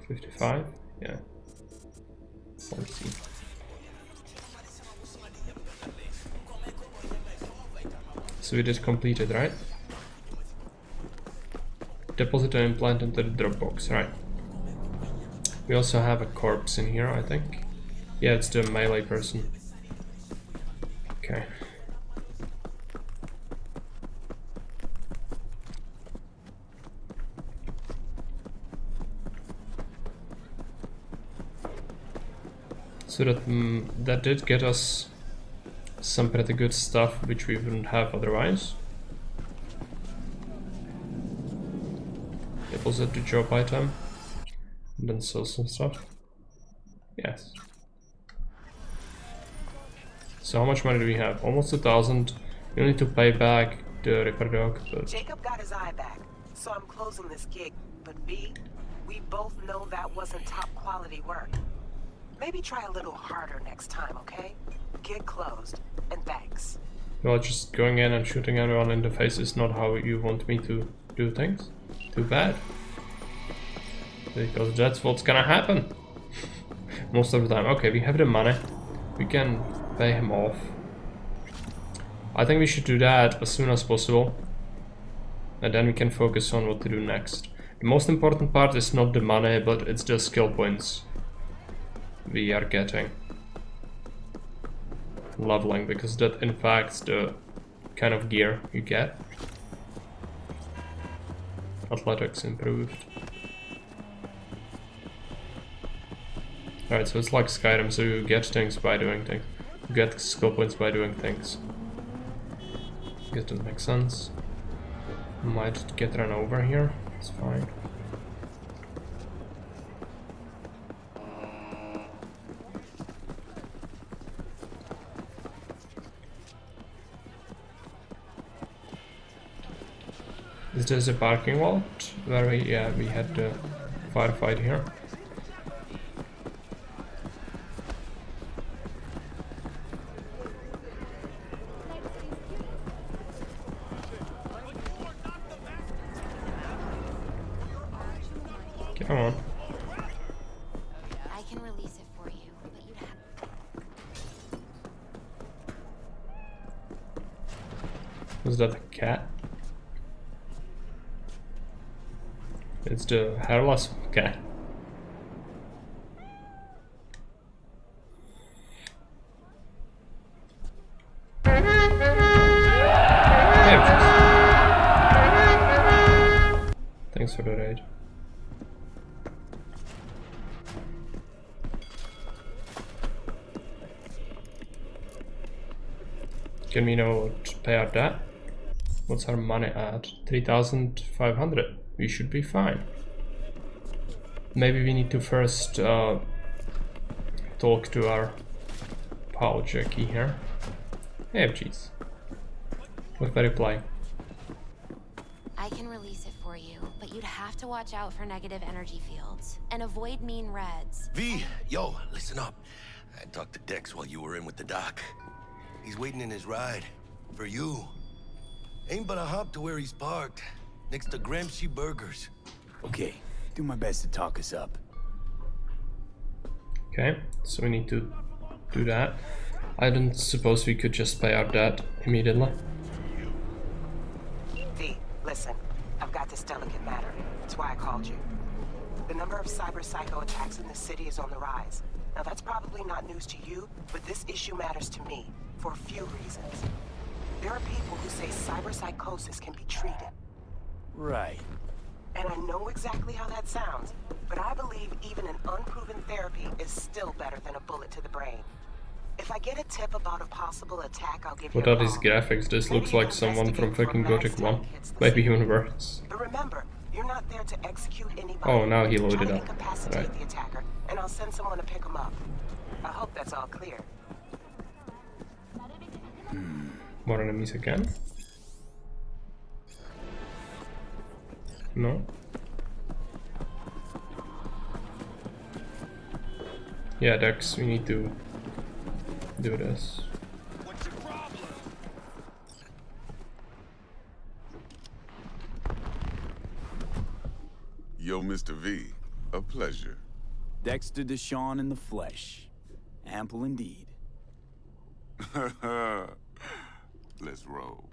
Speaker 1: 55? Yeah. Let's see. So we just completed, right? Deposit an implant into the Dropbox, right? We also have a corpse in here, I think. Yeah, it's the melee person. Okay. So that did get us some pretty good stuff, which we wouldn't have otherwise. Deposit the job item, and then sell some stuff. Yes. So how much money do we have? Almost 1,000. We need to pay back the repair dog, but...
Speaker 7: Jacob got his eye back, so I'm closing this gig. But B, we both know that wasn't top quality work. Maybe try a little harder next time, okay? Gig closed, and thanks.
Speaker 1: Well, just going in and shooting everyone in the face is not how you want me to do things. Too bad. Because that's what's gonna happen. Most of the time. Okay, we have the money. We can pay him off. I think we should do that as soon as possible. And then we can focus on what to do next. The most important part is not the money, but it's the skill points we are getting. Leveling, because that impacts the kind of gear you get. Athletics improved. Alright, so it's like Skyrim, so you get things by doing things. You get skill points by doing things. I guess that makes sense. Might get run over here, it's fine. Is this a parking lot? Where we had the firefight here. Come on.
Speaker 8: I can release it for you, but you'd have...
Speaker 1: Was that a cat? It's the hairless cat. Thanks for the raid. Can we now pay our debt? What's our money at? 3,500. We should be fine. Maybe we need to first talk to our pal Jackie here. Hey, jeez. What are you playing?
Speaker 9: I can release it for you, but you'd have to watch out for negative energy fields and avoid mean reds.
Speaker 10: V, yo, listen up. I talked to Dex while you were in with the doc. He's waiting in his ride. For you. Ain't but a hop to where he's parked. Next to Gramsci Burgers.
Speaker 2: Okay, do my best to talk us up.
Speaker 1: Okay, so we need to do that. I don't suppose we could just pay our debt immediately.
Speaker 7: V, listen. I've got this delicate matter. That's why I called you. The number of cyber psycho attacks in the city is on the rise. Now that's probably not news to you, but this issue matters to me. For a few reasons. There are people who say cyberpsychosis can be treated.
Speaker 2: Right.
Speaker 7: And I know exactly how that sounds, but I believe even an unproven therapy is still better than a bullet to the brain. If I get a tip about a possible attack, I'll give you a
Speaker 1: What are
Speaker 7: call.
Speaker 1: these graphics? This looks like someone from fucking Gothic 1. Maybe even worse.
Speaker 7: But remember, you're not there to execute anybody.
Speaker 1: Oh, now he loaded
Speaker 7: Try to
Speaker 1: up.
Speaker 7: incapacitate
Speaker 1: Right.
Speaker 7: the attacker, and I'll send someone to pick him up. I hope that's all clear.
Speaker 1: More enemies again? No? Yeah, Dex, we need to do this.
Speaker 12: Yo, Mr. V, a pleasure.
Speaker 2: Dexter Deshawn in the flesh. Ample indeed.
Speaker 12: Let's roll.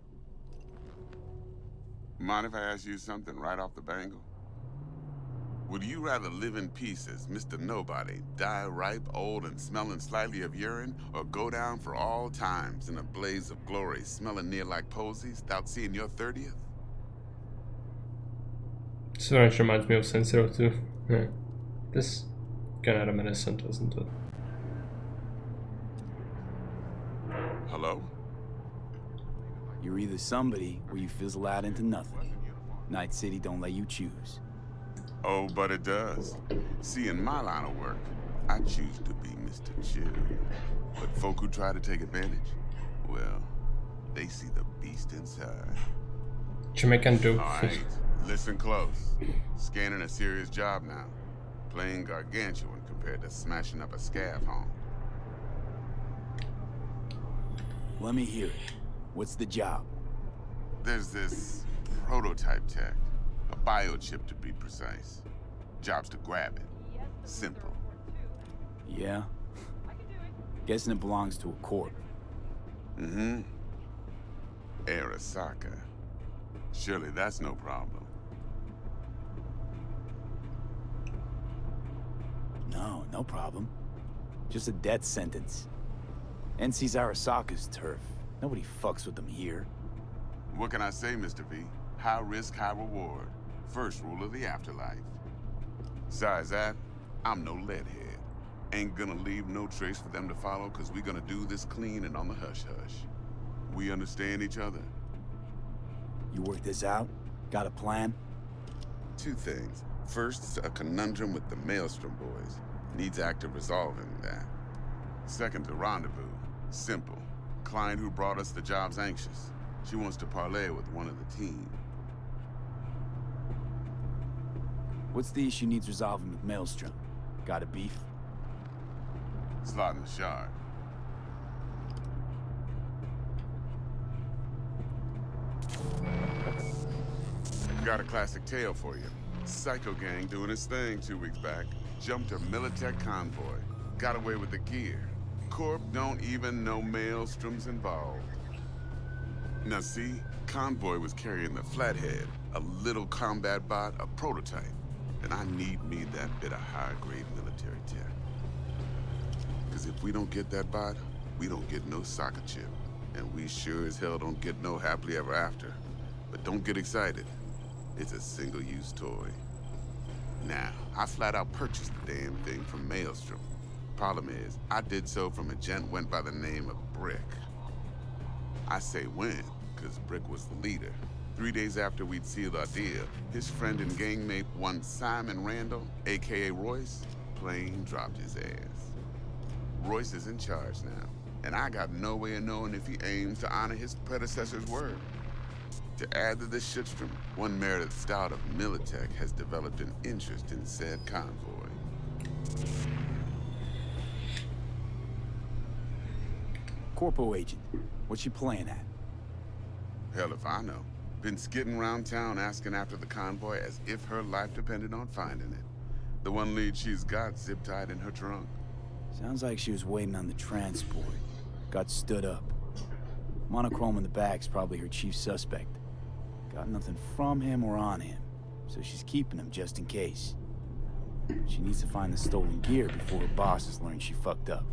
Speaker 12: Mind if I ask you something right off the bangle? Would you rather live in peace as Mr. Nobody, die ripe, old, and smelling slightly of urine, or go down for all times in a blaze of glory, smelling near like posies, without seeing your 30th?
Speaker 1: This very much reminds me of Saints Row 2. Yeah. This kind of reminiscent, isn't it?
Speaker 12: Hello?
Speaker 2: You're either somebody or you fizzle out into nothing. Night City don't let you choose.
Speaker 12: Oh, but it does. See, in my line of work, I choose to be Mr. Chill. But folk who try to take advantage, well, they see the beast inside.
Speaker 1: Jamaican do.
Speaker 12: Alright, listen close. Scanning a serious job now. Playing gargantuan compared to smashing up a scav home.
Speaker 2: Let me hear it. What's the job?
Speaker 12: There's this prototype tech. A biochip to be precise. Job's to grab it. Simple.
Speaker 2: Yeah? Guessing it belongs to a corp.
Speaker 12: Mm-hmm. Arasaka. Surely that's no problem.
Speaker 2: No, no problem. Just a death sentence. NC's Arasaka's turf. Nobody fucks with them here.
Speaker 12: What can I say, Mr. V? High risk, high reward. First rule of the afterlife. Besides that, I'm no leadhead. Ain't gonna leave no trace for them to follow, cause we gonna do this clean and on the hush-hush. We understand each other?
Speaker 2: You work this out? Got a plan?
Speaker 12: Two things. First, it's a conundrum with the Maelstrom boys. Needs active resolving that. Second, the rendezvous. Simple. Client who brought us the job's anxious. She wants to parlay with one of the team.
Speaker 2: What's the issue needs resolving with Maelstrom? Got a beef?
Speaker 12: Slot in the shard. Got a classic tale for you. Psycho gang doing its thing 2 weeks back. Jumped a Militech convoy. Got away with the gear. Corp don't even know Maelstrom's involved. Now see, convoy was carrying the Flathead, a little combat bot, a prototype. And I need me that bit of high-grade military tech. Because if we don't get that bot, we don't get no soccer chip. And we sure as hell don't get no happily ever after. But don't get excited. It's a single-use toy. Now, I flat out purchased the damn thing from Maelstrom. Problem is, I did so from a gent went by the name of Brick. I say when, because Brick was the leader. 3 days after we'd sealed our deal, his friend and gangmate, one Simon Randall, aka Royce, plain dropped his ass. Royce is in charge now, and I got no way of knowing if he aims to honor his predecessor's word. To add to this shitstorm, one Meredith Stout of Militech has developed an interest in said convoy.
Speaker 20: Corpo agent, what's your plan at?
Speaker 12: Hell if I know. Been skidding around town asking after the convoy as if her life depended on finding it. The one lead she's got zip-tied in her trunk.
Speaker 20: Sounds like she was waiting on the transport. Got stood up. Monochrome in the back's probably her chief suspect. Got nothing from him or on him, so she's keeping him just in case. She needs to find the stolen gear before her bosses learn she fucked up.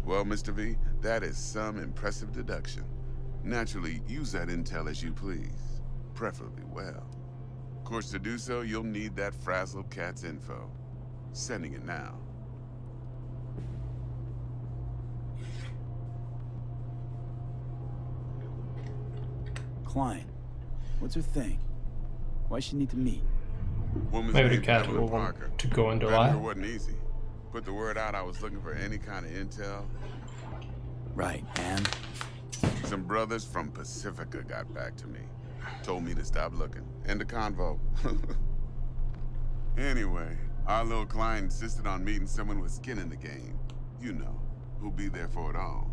Speaker 12: Well, Mr. V, that is some impressive deduction. Naturally, use that intel as you please. Preferably well. Of course, to do so, you'll need that frazzled cat's info. Sending it now.
Speaker 20: Client, what's her thing? Why she need to meet?
Speaker 12: Woman's
Speaker 1: Maybe the
Speaker 12: named
Speaker 1: cat
Speaker 12: Evelyn
Speaker 1: will want
Speaker 12: Parker.
Speaker 1: to go into
Speaker 12: Finding her
Speaker 1: life.
Speaker 12: wasn't easy. Put the word out I was looking for any kind of intel.
Speaker 20: Right, and?
Speaker 12: Some brothers from Pacifica got back to me. Told me to stop looking. End the convo. Anyway, our little client insisted on meeting someone with skin in the game. You know, who'll be there for it all.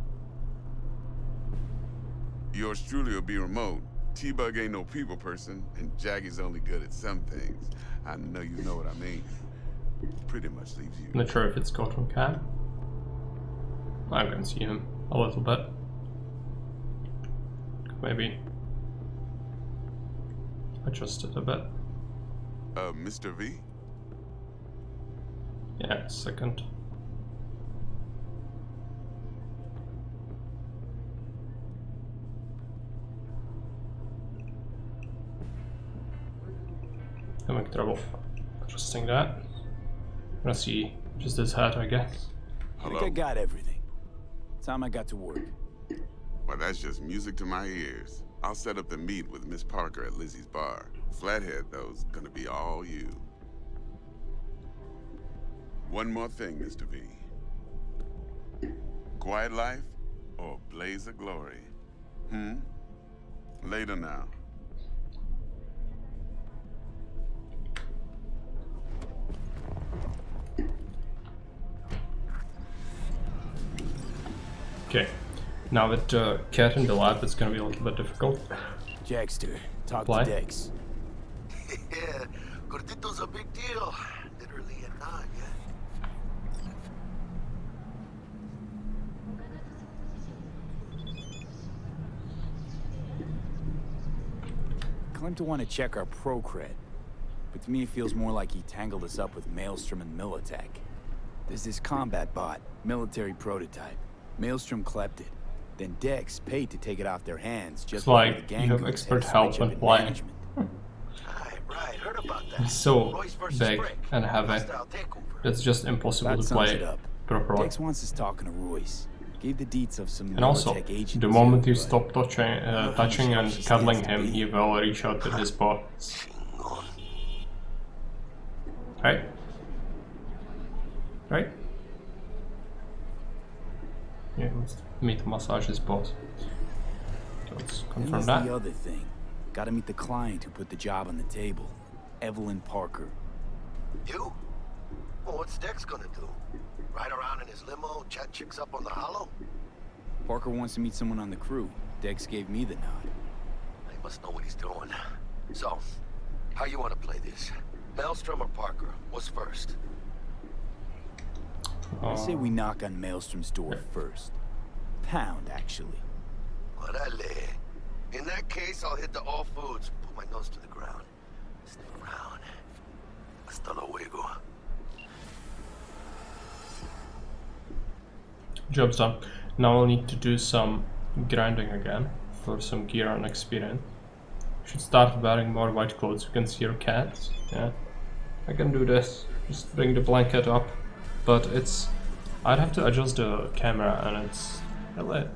Speaker 12: Yours truly will be remote. T-Bug ain't no people person, and Jaggy's only good at some things. I know you know what I mean. Pretty much leaves you.
Speaker 1: Not sure if it's got from Cat. I can see him a little bit. Maybe adjust it a bit.
Speaker 12: Mr. V?
Speaker 1: Yeah, second. Having trouble adjusting that. Gonna see just his head, I guess.
Speaker 20: I think I got everything. Time I got to work.
Speaker 12: Well, that's just music to my ears. I'll set up the meet with Miss Parker at Lizzie's bar. Flathead, though's gonna be all you. One more thing, Mr. V. Quiet life or blaze of glory? Later now.
Speaker 1: Okay, now with Cat in the lab, it's gonna be a little bit difficult.
Speaker 20: Jackster, talk
Speaker 1: Why?
Speaker 20: to Dex.
Speaker 10: Yeah, Gordito's a big deal. Literally a nod,
Speaker 20: Claimed to want to check our pro cred, but to me it feels more like he tangled us up with Maelstrom and Militech. There's this combat bot, military prototype. Maelstrom clept it. Then Dex paid to take it off their hands just
Speaker 1: It's
Speaker 20: before
Speaker 1: like
Speaker 20: the gang
Speaker 1: you have
Speaker 20: goons
Speaker 1: expert
Speaker 20: had a
Speaker 1: help
Speaker 20: switch up
Speaker 1: when
Speaker 20: in
Speaker 1: playing.
Speaker 20: management.
Speaker 10: Right, heard about that.
Speaker 1: He's so
Speaker 10: Royce versus
Speaker 1: big
Speaker 10: Brick.
Speaker 1: and heavy.
Speaker 10: Hostile takeover.
Speaker 1: It's just impossible
Speaker 20: That
Speaker 1: to
Speaker 20: sums
Speaker 1: play
Speaker 20: it up.
Speaker 1: properly.
Speaker 20: Dex wants us talking to Royce. Gave the deets of some
Speaker 1: And also,
Speaker 20: Militech agents
Speaker 1: the moment
Speaker 20: too,
Speaker 1: you
Speaker 20: but
Speaker 1: stop touching and
Speaker 20: she
Speaker 1: cuddling
Speaker 20: stands to
Speaker 1: him,
Speaker 20: be.
Speaker 1: he will reach out to his boss. Right? Right? Yeah, he must meet massage his boss. Let's
Speaker 20: And
Speaker 1: confirm
Speaker 20: there's
Speaker 1: that.
Speaker 20: the other thing. Gotta meet the client who put the job on the table. Evelyn Parker.
Speaker 10: You? Well, what's Dex gonna do? Ride around in his limo, chat chicks up on the hollow?
Speaker 20: Parker wants to meet someone on the crew. Dex gave me the nod.
Speaker 10: He must know what he's doing. So, how you want to play this? Maelstrom or Parker? What's first?
Speaker 20: I say we knock on Maelstrom's door first. Pound, actually.
Speaker 10: Orale. In that case, I'll hit the all foods, put my nose to the ground, sniff around. Hasta luego.
Speaker 1: Job's done. Now I'll need to do some grinding again for some gear and experience. Should start wearing more white clothes. You can see your cats. Yeah, I can do this. Just bring the blanket up, but I'd have to adjust the camera, and it's really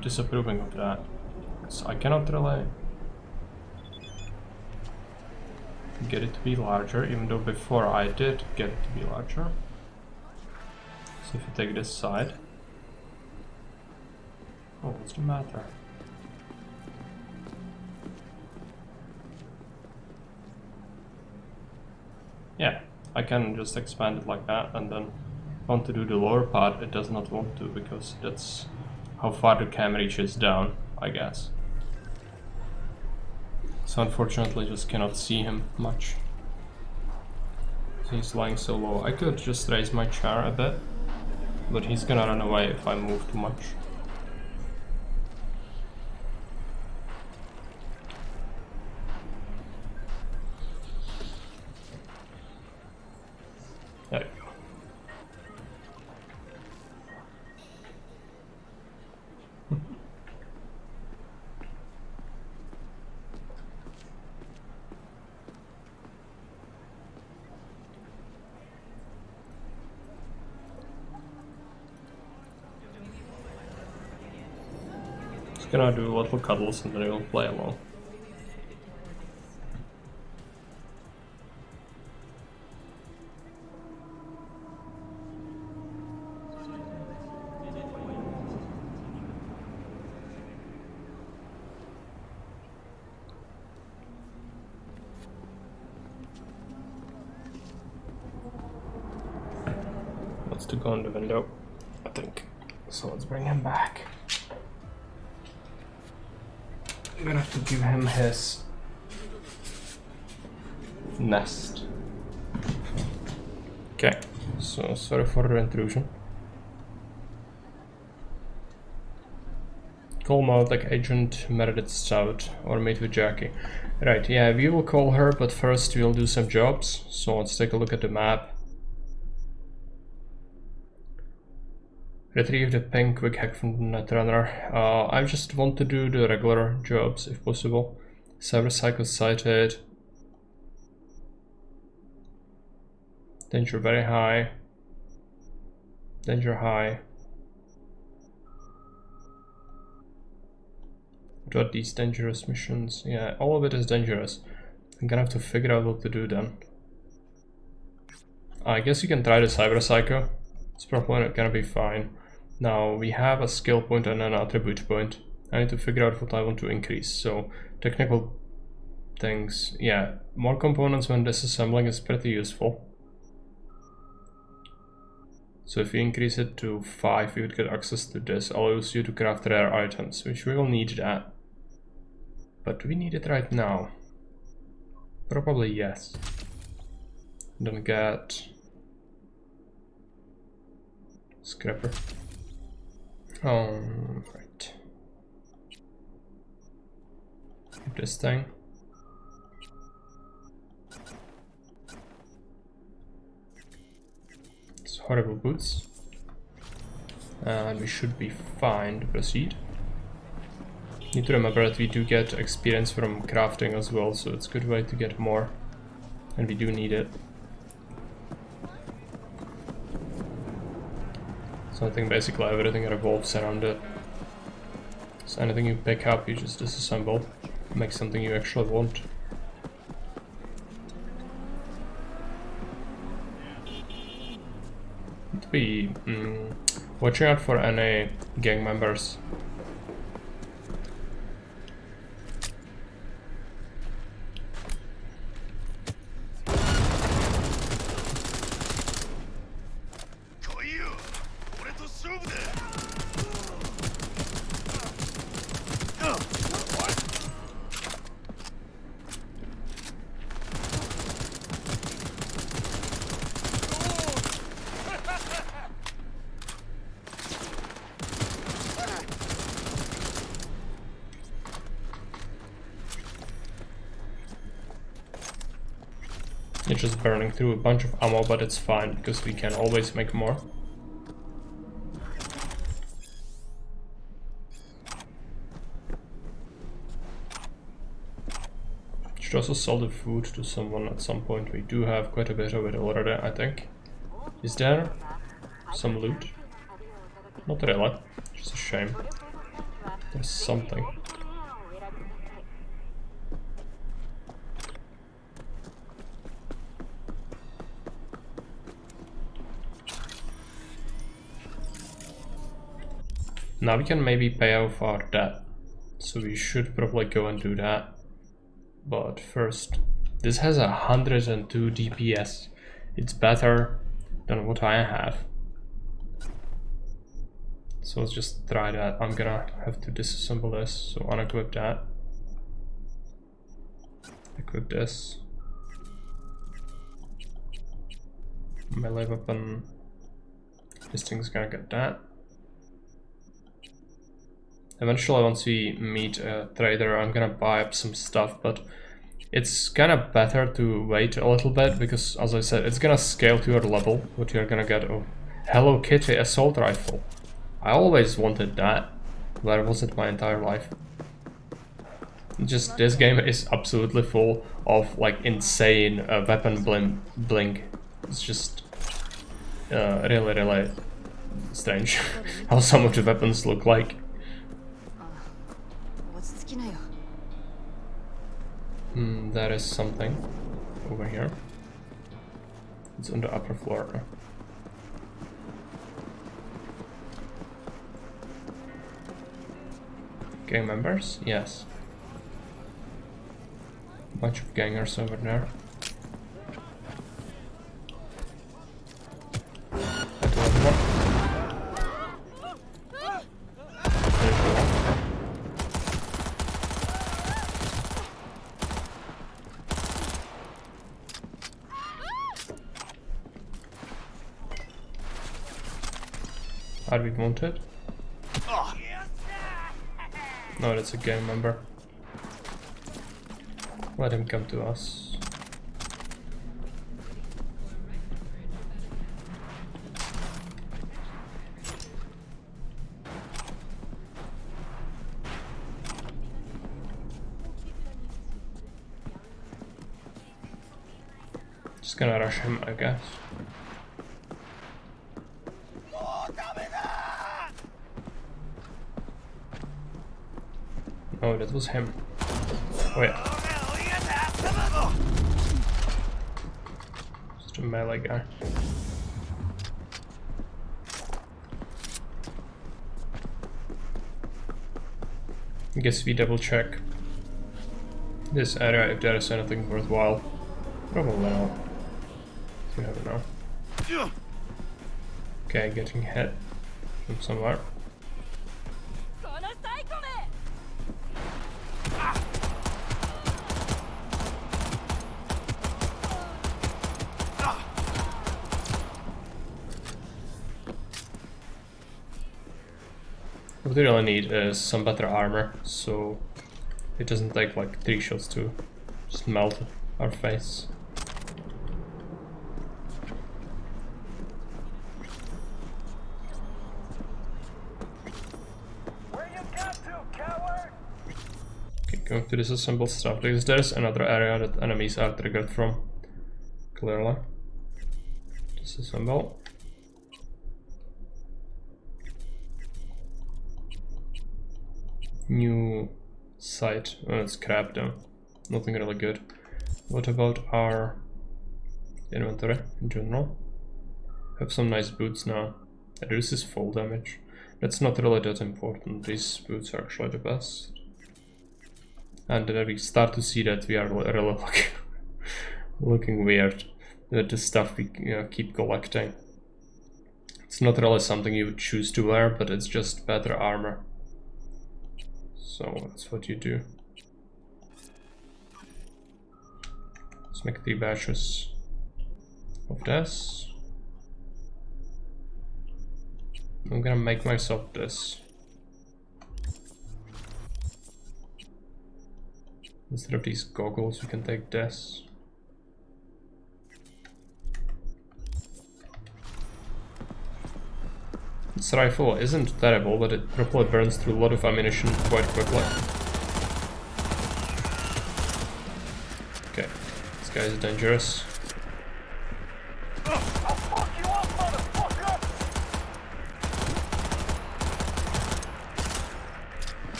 Speaker 1: disapproving of that. So I cannot really get it to be larger, even though before I did get it to be larger. So if you take this side, oh, what's the matter? Yeah, I can just expand it like that, and then want to do the lower part, it does not want to, because that's how far the cam reaches down, I guess. So unfortunately just cannot see him much. He's lying so low. I could just raise my chair a bit, but he's gonna run away if I move too much. There you go. Just gonna do little cuddles and then we'll play along. Wants to go on the window, I think. So let's bring him back. I'm gonna have to give him his nest. Okay, so sorry for the intrusion. Call Maltec agent Meredith Stout or meet with Jackie. Right, yeah, we will call her, but first we'll do some jobs. So let's take a look at the map. Retrieve the pink quick hack from the Netrunner. I just want to do the regular jobs if possible. Cyberpunk sighted. Danger very high. Danger high. What are these dangerous missions? Yeah, all of it is dangerous. I'm gonna have to figure out what to do then. I guess you can try the Cyber Psycho. It's probably gonna be fine. Now we have a skill point and an attribute point. I need to figure out what I want to increase. So technical things, yeah, more components when disassembling is pretty useful. So if you increase it to 5, you would get access to this. Allows you to craft rare items, which we will need that. But do we need it right now? Probably yes. Then get scrapper. Right. This thing. It's horrible boots. And we should be fine to proceed. Need to remember that we do get experience from crafting as well, so it's a good way to get more. And we do need it. So I think basically everything revolves around it. So anything you pick up, you just disassemble, make something you actually want. To be watching out for any gang members. It's just burning through a bunch of ammo, but it's fine because we can always make more. Should also sell the food to someone at some point. We do have quite a bit of it already, I think. Is there some loot? Not really. Just a shame. There's something. Now we can maybe pay off our debt. So we should probably go and do that. But first, this has 102 DPS. It's better than what I have. So let's just try that. I'm gonna have to disassemble this, so unequip that. Equip this. Melee weapon. This thing's gonna get that. Eventually, once we meet a trader, I'm gonna buy up some stuff, but it's kind of better to wait a little bit, because as I said, it's gonna scale to your level, what you're gonna get. Oh, Hello Kitty assault rifle. I always wanted that. Where was it my entire life? Just, this game is absolutely full of like insane weapon blink. It's just really strange how some of the weapons look like. That is something over here. It's on the upper floor. Gang members? Yes. Bunch of gangers over there. Are we wanted? No, that's a gang member. Let him come to us. Just gonna rush him, I guess. Oh, that was him. Oh yeah. Just a melee guy. I guess we double check this area if there is anything worthwhile. Probably not. You never know. Okay, getting hit from somewhere. What we really need is some better armor, so it doesn't take like 3 shots to just melt our face. Okay, going to disassemble stuff, because there's another area that enemies are triggered from. Clearly. Disassemble. New site. Oh, it's crap though. Nothing really good. What about our inventory in general? Have some nice boots now. Reduces fall damage. That's not really that important. These boots are actually the best. And then we start to see that we are really looking weird with the stuff we keep collecting. It's not really something you would choose to wear, but it's just better armor. So that's what you do. Let's make 3 batches of this. I'm gonna make myself this. Instead of these goggles, we can take this. This rifle isn't terrible, but it probably burns through a lot of ammunition quite quickly. guy is dangerous.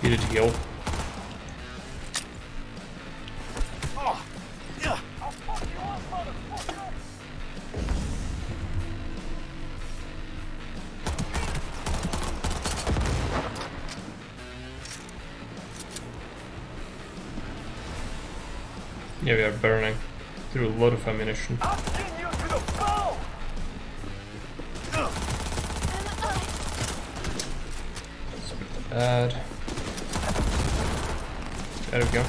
Speaker 1: He did heal. Yeah, we are burning through a lot of ammunition. That's a bit bad. There we go.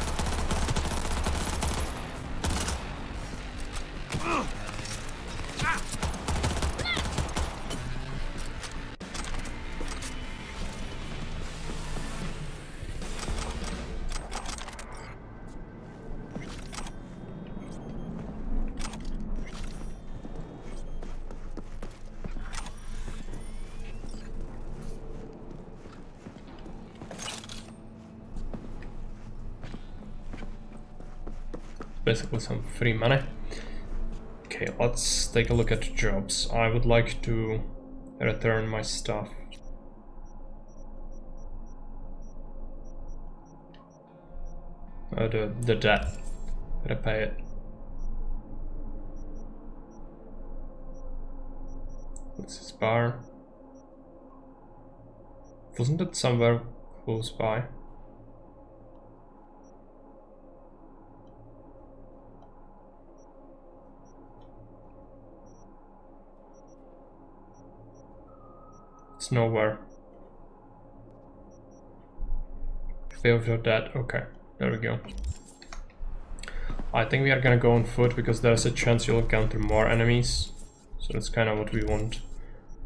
Speaker 1: Basically some free money. Okay, let's take a look at jobs. I would like to return my stuff. The debt. Repay it. What's this bar? Wasn't it somewhere close by? It's nowhere. Pay off your debt. Okay, there we go. I think we are gonna go on foot because there's a chance you'll encounter more enemies. So that's kind of what we want.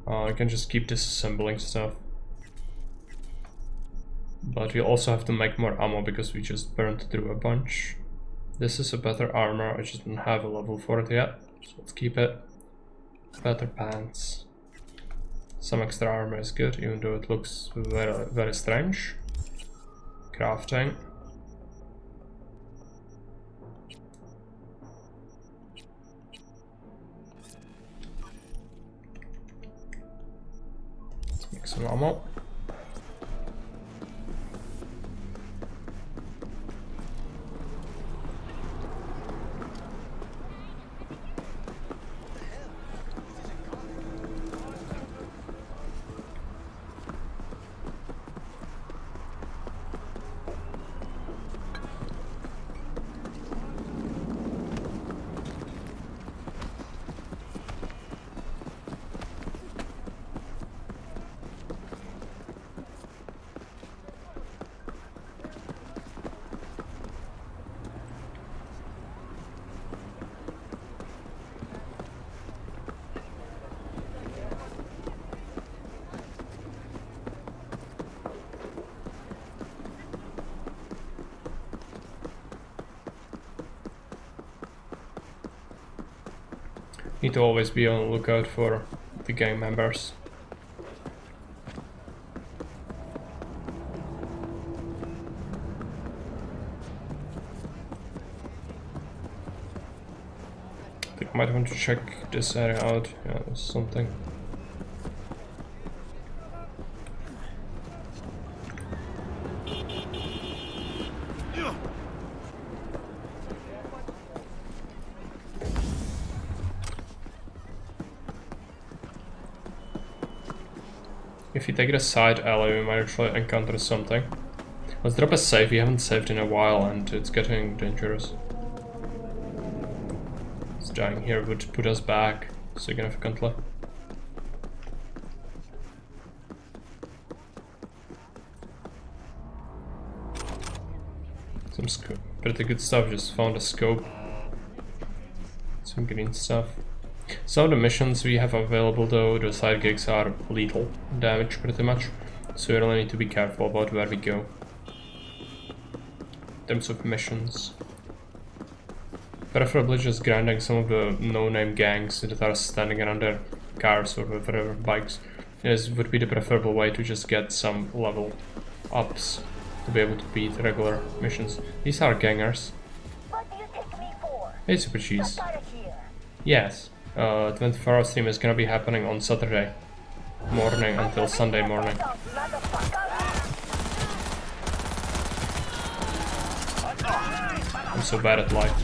Speaker 1: I can just keep disassembling stuff. But we also have to make more ammo because we just burned through a bunch. This is a better armor, I just don't have a level for it yet. So let's keep it. Better pants. Some extra armor is good, even though it looks very, very strange. Crafting. Let's make some ammo. Need to always be on the lookout for the gang members. I think I might want to check this area out. Yeah, there's something. If you take the side alley, we might actually encounter something. Let's drop a save, we haven't saved in a while and it's getting dangerous. This dying here would put us back significantly. Some pretty good stuff, just found a scope. Some green stuff. Some of the missions we have available though, the side gigs are lethal damage pretty much, so we really need to be careful about where we go in terms of missions. Preferably just grinding some of the no-name gangs that are standing around their cars or whatever, bikes, This would be the preferable way to just get some level ups to be able to beat regular missions. These are gangers.
Speaker 3: What do you take me for?
Speaker 1: Hey, Super Cheese.
Speaker 3: Get out of here.
Speaker 1: Yes, 24-hour stream is gonna be happening on Saturday morning until Sunday morning. I'm so bad at life.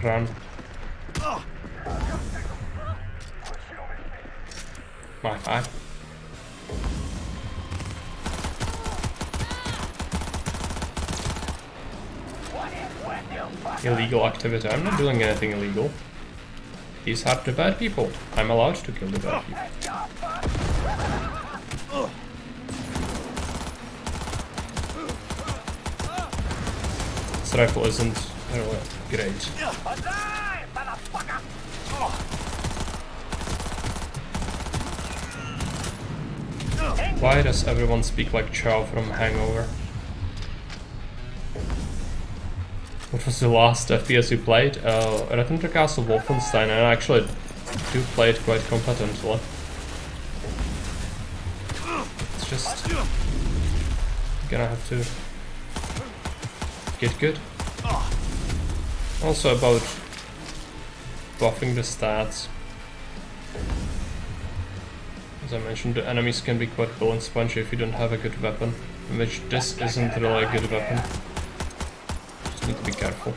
Speaker 1: Run. My bad. Illegal activity. I'm not doing anything illegal. These are the bad people. I'm allowed to kill the bad people. This rifle isn't really great. Why does everyone speak like Chow from Hangover? What was the last FPS you played? Return to Castle Wolfenstein, and I actually do play it quite competently. It's just gonna have to get good. Also about buffing the stats. As I mentioned, the enemies can be quite bullet spongy if you don't have a good weapon, which this isn't really a good weapon. Just need to be careful.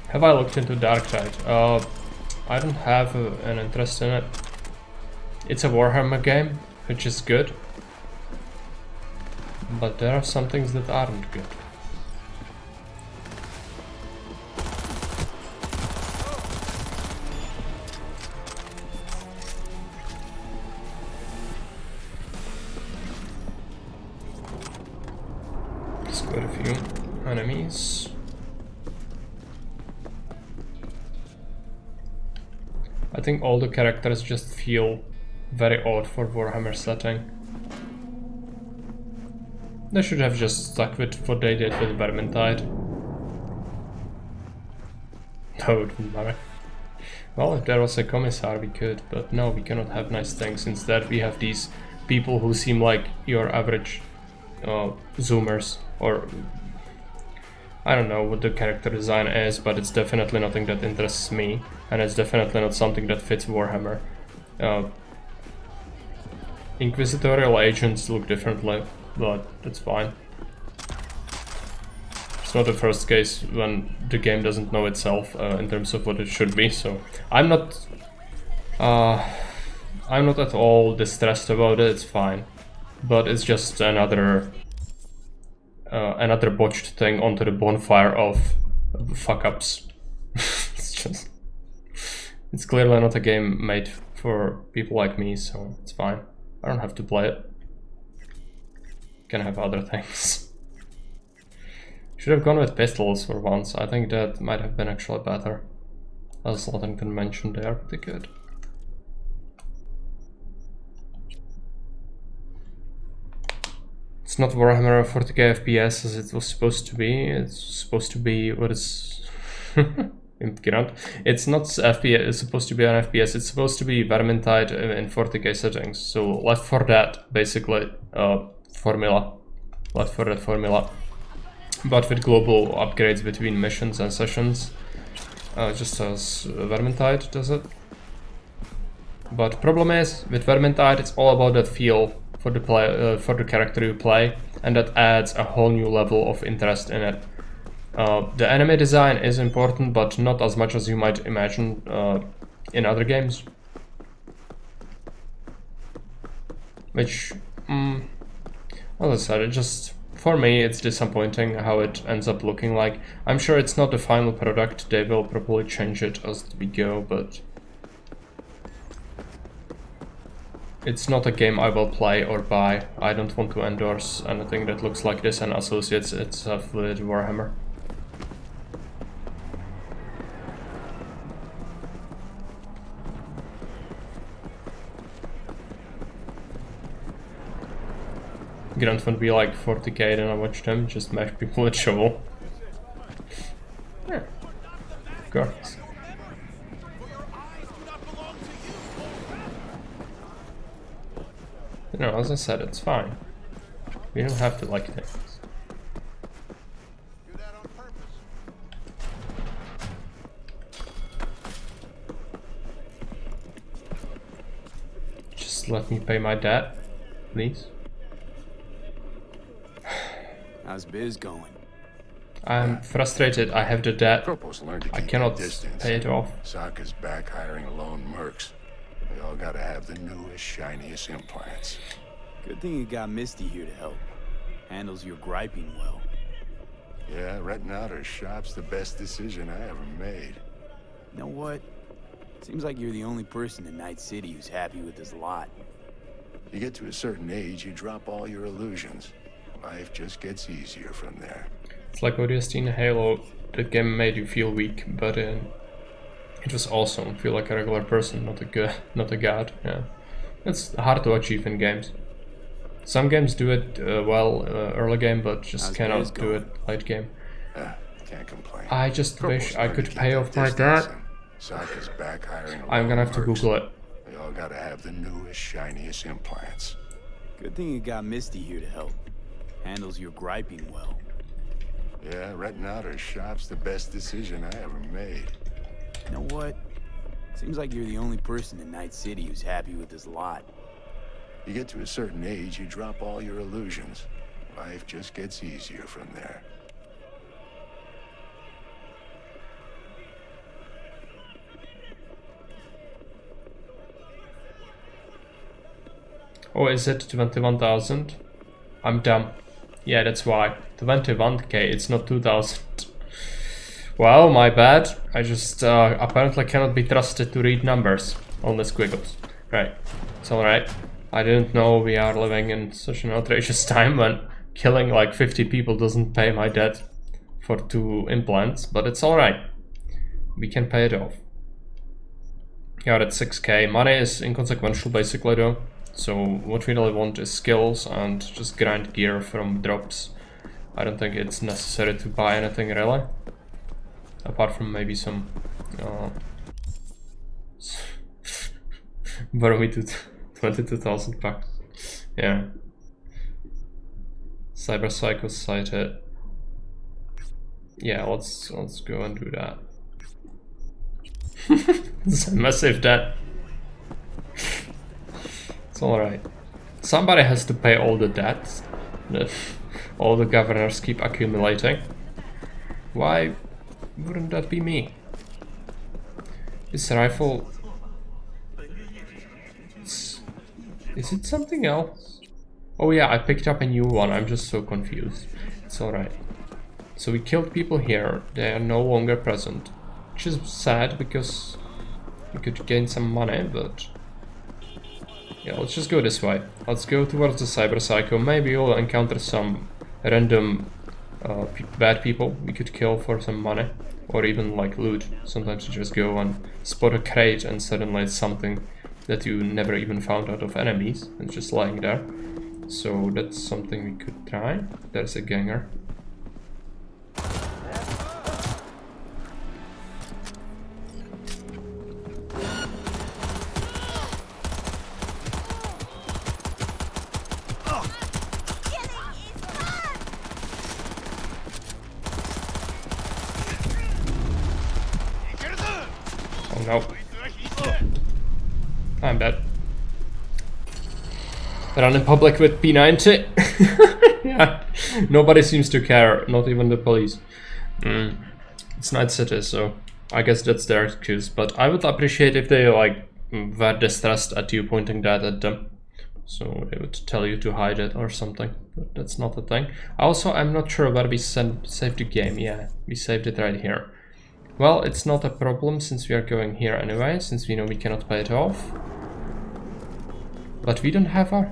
Speaker 1: Have I looked into Dark Tide? I don't have an interest in it. It's a Warhammer game, which is good. But there are some things that aren't good. There's quite a few enemies. I think all the characters just feel very odd for Warhammer setting. They should have just stuck with what they did with Vermintide. No, it wouldn't matter. Well, if there was a commissar we could, but no, we cannot have nice things. Instead we have these people who seem like your average zoomers, or I don't know what the character design is, but it's definitely nothing that interests me, and it's definitely not something that fits Warhammer. Inquisitorial agents look differently, but that's fine. It's not the first case when the game doesn't know itself in terms of what it should be, so I'm not at all distressed about it. It's fine, but it's just another botched thing onto the bonfire of fuck-ups. It's clearly not a game made for people like me, so it's fine. I don't have to play it. Can have other things. Should have gone with pistols for once. I think that might have been actually better. As Loddington mentioned, they are pretty good. It's not Warhammer 40k FPS as it was supposed to be. It's supposed to be what is it's not FPS. It's supposed to be an FPS. It's supposed to be Vermintide in 40k settings. So Left 4 Dead, basically, formula. Left 4 Dead formula, but with global upgrades between missions and sessions, just as Vermintide does it. But problem is with Vermintide, it's all about that feel for the character you play, and that adds a whole new level of interest in it. The enemy design is important, but not as much as you might imagine in other games. Which, as I said, it just, for me, it's disappointing how it ends up looking like. I'm sure it's not the final product, they will probably change it as we go, but it's not a game I will play or buy. I don't want to endorse anything that looks like this and associates itself with Warhammer. Grunt would be like 40k, then I watched them just smash people with shovel. Yeah, of course. You know, as I said, it's fine. We don't have to like things. Just let me pay my debt, please.
Speaker 2: How's biz going?
Speaker 1: I'm frustrated. I have the debt. I cannot pay it off.
Speaker 5: Sokka's back hiring lone mercs. They all gotta have the newest, shiniest implants.
Speaker 2: Good thing you got Misty here to help. Handles your griping well.
Speaker 5: Yeah, renting out her shop's the best decision I ever made.
Speaker 2: You know what? Seems like you're the only person in Night City who's happy with this lot.
Speaker 5: You get to a certain age, you drop all your illusions. Life just gets easier from there.
Speaker 1: It's like ODST in Halo. The game made you feel weak, but it was awesome. Feel like a regular person, not a god. Yeah, it's hard to achieve in games. Some games do it well early game, but just cannot do it late game.
Speaker 5: Can't complain.
Speaker 1: I just wish I could pay off my debt.
Speaker 5: Sokka's back hiring
Speaker 1: I'm gonna have to Google it.
Speaker 5: They all gotta have the newest, shiniest implants.
Speaker 2: Good thing you got Misty here to help. Handles your griping well.
Speaker 5: Yeah, renting out her shop's the best decision I ever made.
Speaker 2: You know what? Seems like you're the only person in Night City who's happy with this lot.
Speaker 5: You get to a certain age, you drop all your illusions. Life just gets easier from there.
Speaker 1: Oh, is it 21,000? I'm dumb. Yeah, that's why. 21k, it's not 2,000. Well, my bad. I just apparently cannot be trusted to read numbers on the squiggles. Right, it's alright. I didn't know we are living in such an outrageous time when killing like 50 people doesn't pay my debt for 2 implants, but it's alright. We can pay it off. Yeah, that's 6k. Money is inconsequential basically though. So what we really want is skills and just grind gear from drops. I don't think it's necessary to buy anything really. Apart from maybe some borrow me to 22,000 bucks. Yeah. Cyber Psycho sighted. Yeah, let's go and do that. It's a massive debt. It's alright. Somebody has to pay all the debts that all the governors keep accumulating. Why wouldn't that be me? This rifle... Is it something else? Oh yeah, I picked up a new one. I'm just so confused. It's alright. So we killed people here. They are no longer present. Which is sad because we could gain some money, but... Yeah, let's just go this way. Let's go towards the Cyber Psycho. Maybe we'll encounter some random bad people we could kill for some money. Or even like loot. Sometimes you just go and spot a crate and suddenly it's something that you never even found out of enemies. It's just lying there. So that's something we could try. There's a ganger. Oh no. I'm dead. Run in public with P90. Yeah, nobody seems to care, not even the police. It's Night City, so I guess that's their excuse. But I would appreciate if they like were distressed at you pointing that at them. So they would tell you to hide it or something. But that's not a thing. Also, I'm not sure where we saved the game. Yeah, we saved it right here. Well, it's not a problem since we are going here anyway, since we know we cannot pay it off. But we don't have our...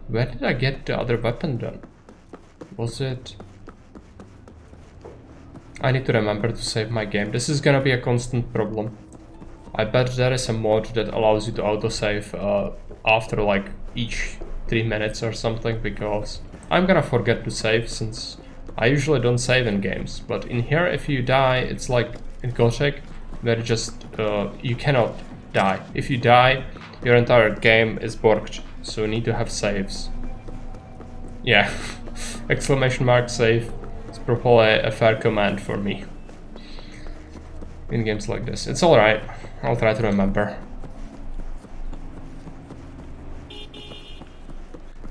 Speaker 1: Where did I get the other weapon then? Was it... I need to remember to save my game. This is gonna be a constant problem. I bet there is a mod that allows you to autosave after like each 3 minutes or something, because I'm gonna forget to save, since I usually don't save in games. But in here, if you die, it's like in Gothic, where you cannot die. If you die, your entire game is borked, so you need to have saves. Yeah, exclamation mark save is probably a fair command for me in games like this. It's alright, I'll try to remember.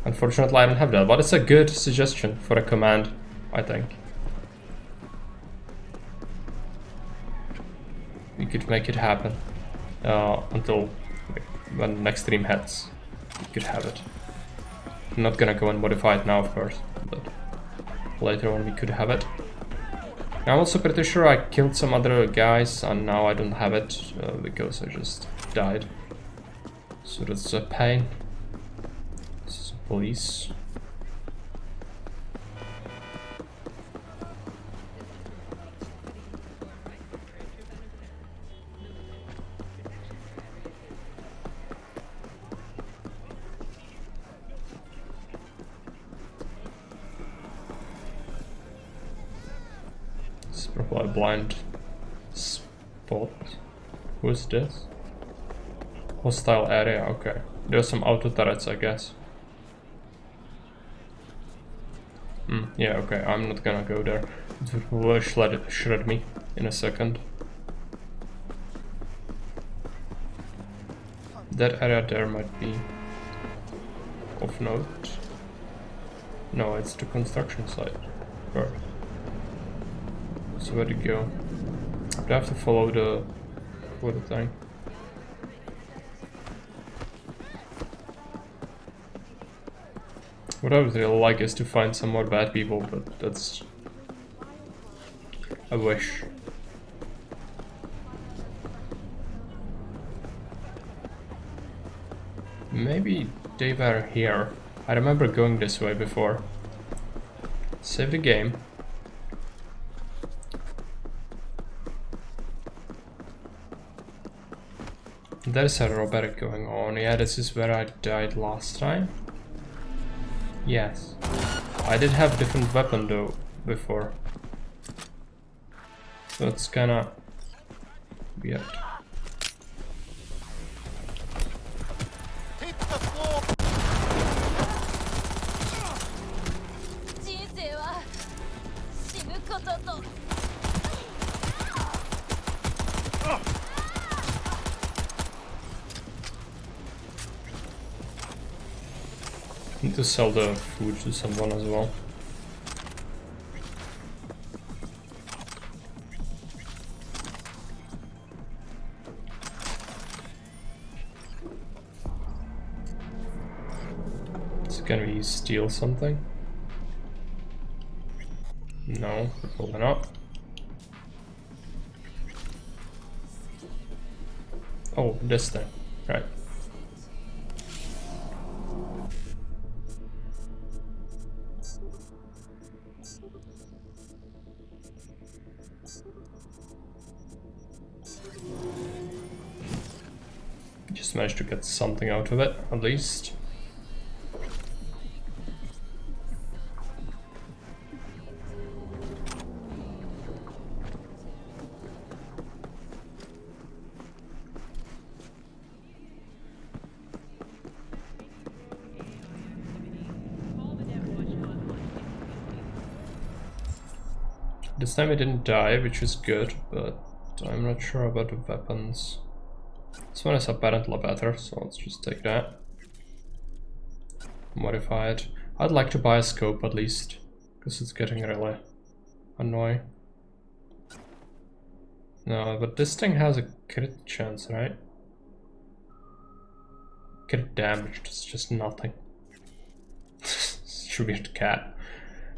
Speaker 1: Unfortunately, I don't have that, but it's a good suggestion for a command, I think. You could make it happen until when the next stream heads. You could have it. I'm not gonna go and modify it now, of course, but later on we could have it. I'm also pretty sure I killed some other guys and now I don't have it because I just died. So that's a pain. This is police. It's probably a blind spot. Who's this? Hostile area, okay. There's some auto turrets, I guess. Yeah, okay, I'm not gonna go there. It will shred me in a second. That area there might be of note. No, it's the construction site. Right. So where to go? I have to follow the thing. What I would really like is to find some more bad people, but that's a wish. Maybe they were here. I remember going this way before. Save the game. There's a robbery going on. Yeah, this is where I died last time. Yes. I did have different weapon though before. So it's kinda weird. Need to sell the food to someone as well. So can we steal something? No, probably not. Oh, this thing, right. Just managed to get something out of it, at least. This time it didn't die, which is good, but I'm not sure about the weapons. This one is apparently better, so let's just take that. Modify it. I'd like to buy a scope at least, because it's getting really annoying. No, but this thing has a crit chance, right? Crit damage, it's just nothing. It's a weird cat.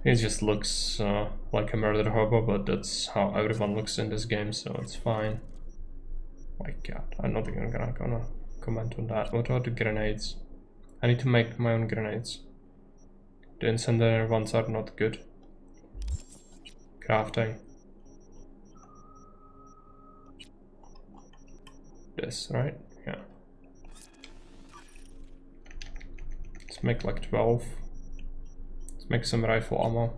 Speaker 1: It just looks like a murdered hobo, but that's how everyone looks in this game, so it's fine. My god, I'm not even gonna comment on that. What about the grenades? I need to make my own grenades. The incendiary ones are not good. Crafting. This, right? Yeah. Let's make like 12. Let's make some rifle ammo.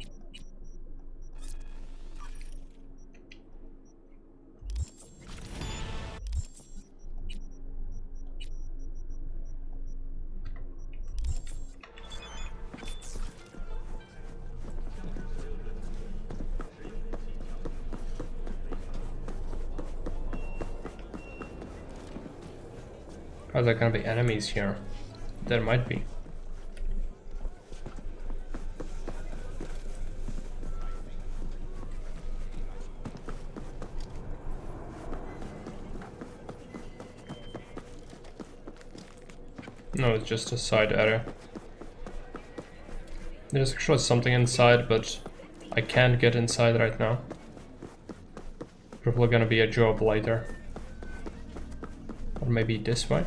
Speaker 1: Are there gonna be enemies here? There might be. No, it's just a side area. There's actually something inside, but I can't get inside right now. Probably gonna be a job later. Or maybe this way?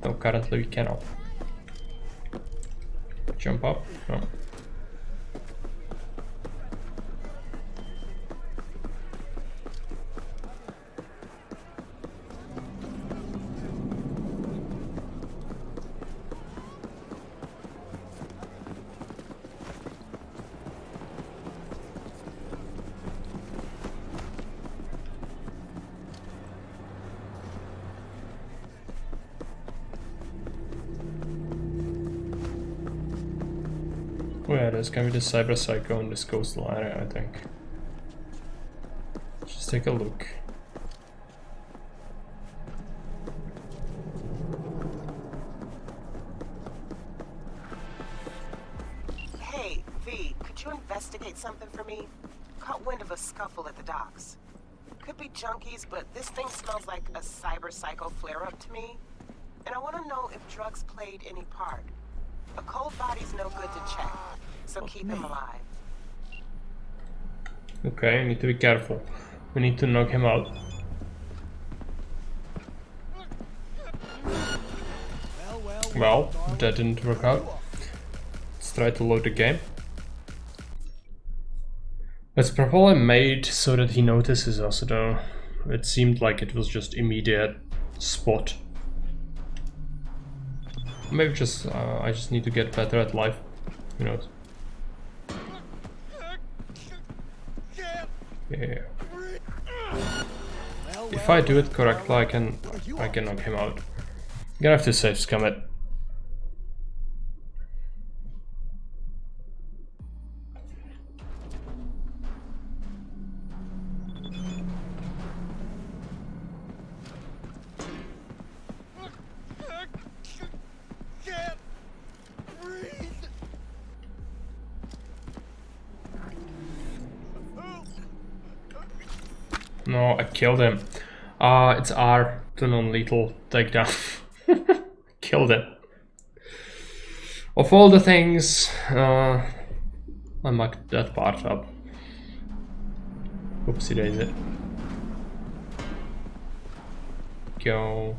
Speaker 1: No, currently we cannot. Jump up? No. Oh yeah, there's gonna be the Cyber Psycho in this coastal area, I think. Just take a look.
Speaker 7: Hey, V, could you investigate something for me? Caught wind of a scuffle at the docks. Could be junkies, but this thing smells like a Cyber Psycho flare-up to me. And I want to know if drugs played any part. A cold body's no good to check, so keep him alive.
Speaker 1: Okay, I need to be careful. We need to knock him out. Well, that didn't work out. Let's try to load the game. It's probably made so that he notices us, though. It seemed like it was just immediate spot. Maybe just I just need to get better at life. Who knows? Yeah. If I do it correctly, I can knock him out. I'm gonna have to save scum it. No, I killed him. It's R to non-lethal takedown. Killed it. Of all the things, I mucked that part up. Oopsie daisy. Go.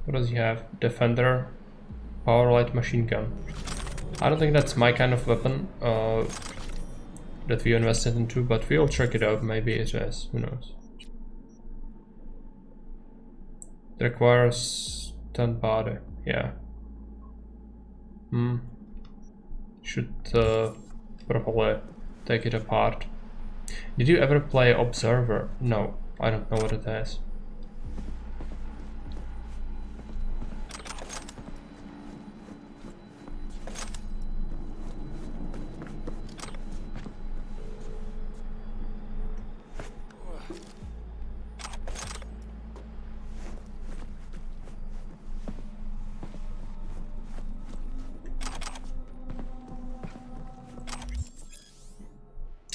Speaker 1: What does he have? Defender, power light machine gun. I don't think that's my kind of weapon that we invested into, but we'll check it out. Maybe it is. Who knows? It requires 10 body. Yeah. Should probably take it apart. Did you ever play Observer? No, I don't know what it is.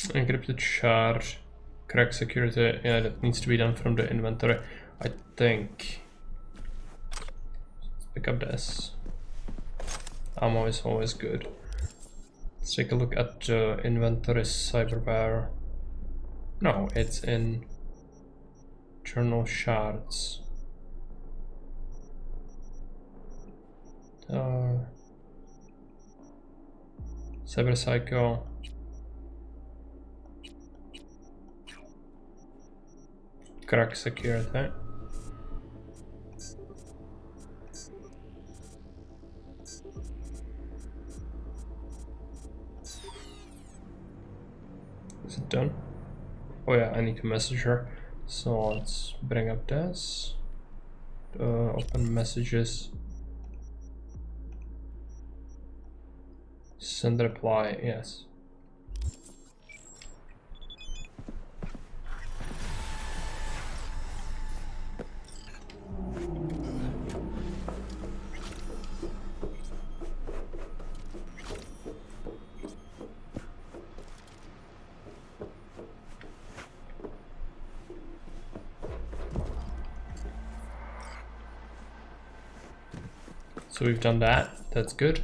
Speaker 1: Encrypted charge, crack security. Yeah, that needs to be done from the inventory, I think. Let's pick up this. Ammo is always good. Let's take a look at the inventory cyberware. No, it's in journal shards. Cyber Psycho. Crack security. Is it done? Oh yeah, I need to message her. So let's bring up this. Open messages. Send reply, yes. So we've done that, that's good.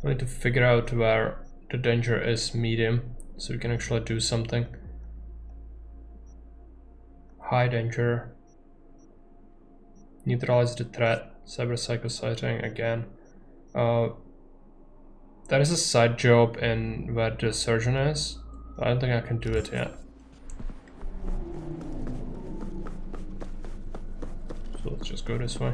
Speaker 1: I need to figure out where the danger is medium, so we can actually do something. High danger. Neutralize the threat. Cyber Psycho sighting again. There is a side job in where the surgeon is. I don't think I can do it yet. So let's just go this way.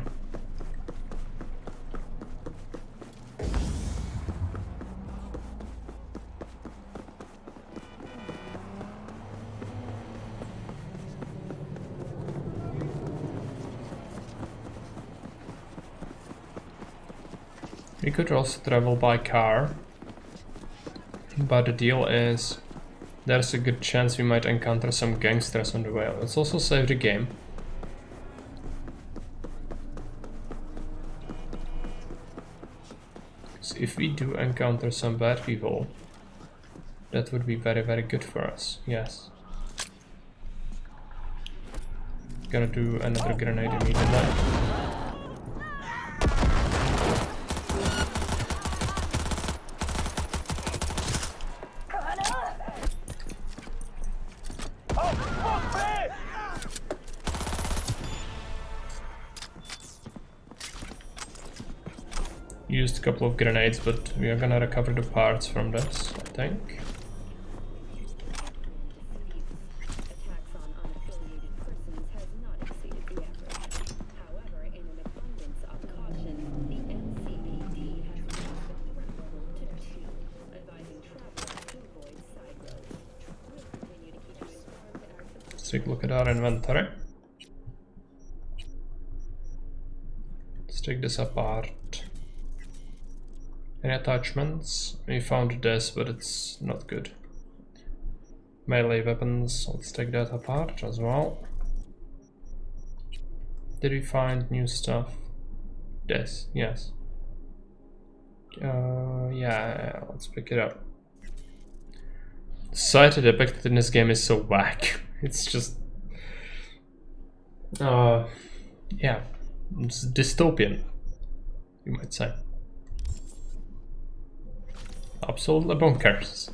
Speaker 1: We could also travel by car, but the deal is there's a good chance we might encounter some gangsters on the way. Let's also save the game. So if we do encounter some bad people, that would be very, very good for us, yes. Gonna do another grenade immediately. Used a couple of grenades, but we are gonna recover the parts from this, I think. Let's take a look at our inventory. Let's take this apart. Any attachments? We found this, but it's not good. Melee weapons, let's take that apart as well. Did we find new stuff? This, yes. Yeah, let's pick it up. The society depicted in this game is so whack. It's just... yeah, it's dystopian, you might say. Absolutely bonkers.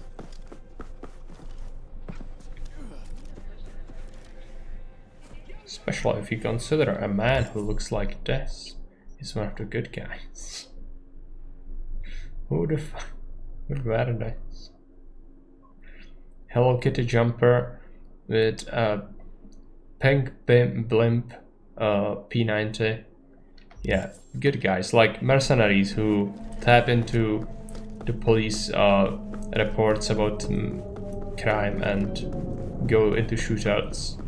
Speaker 1: Especially if you consider a man who looks like this is one of the good guys. Who the fuck would wear this? Hello Kitty jumper with a pink blimp P90. Yeah, good guys, like mercenaries who tap into the police reports about crime and go into shootouts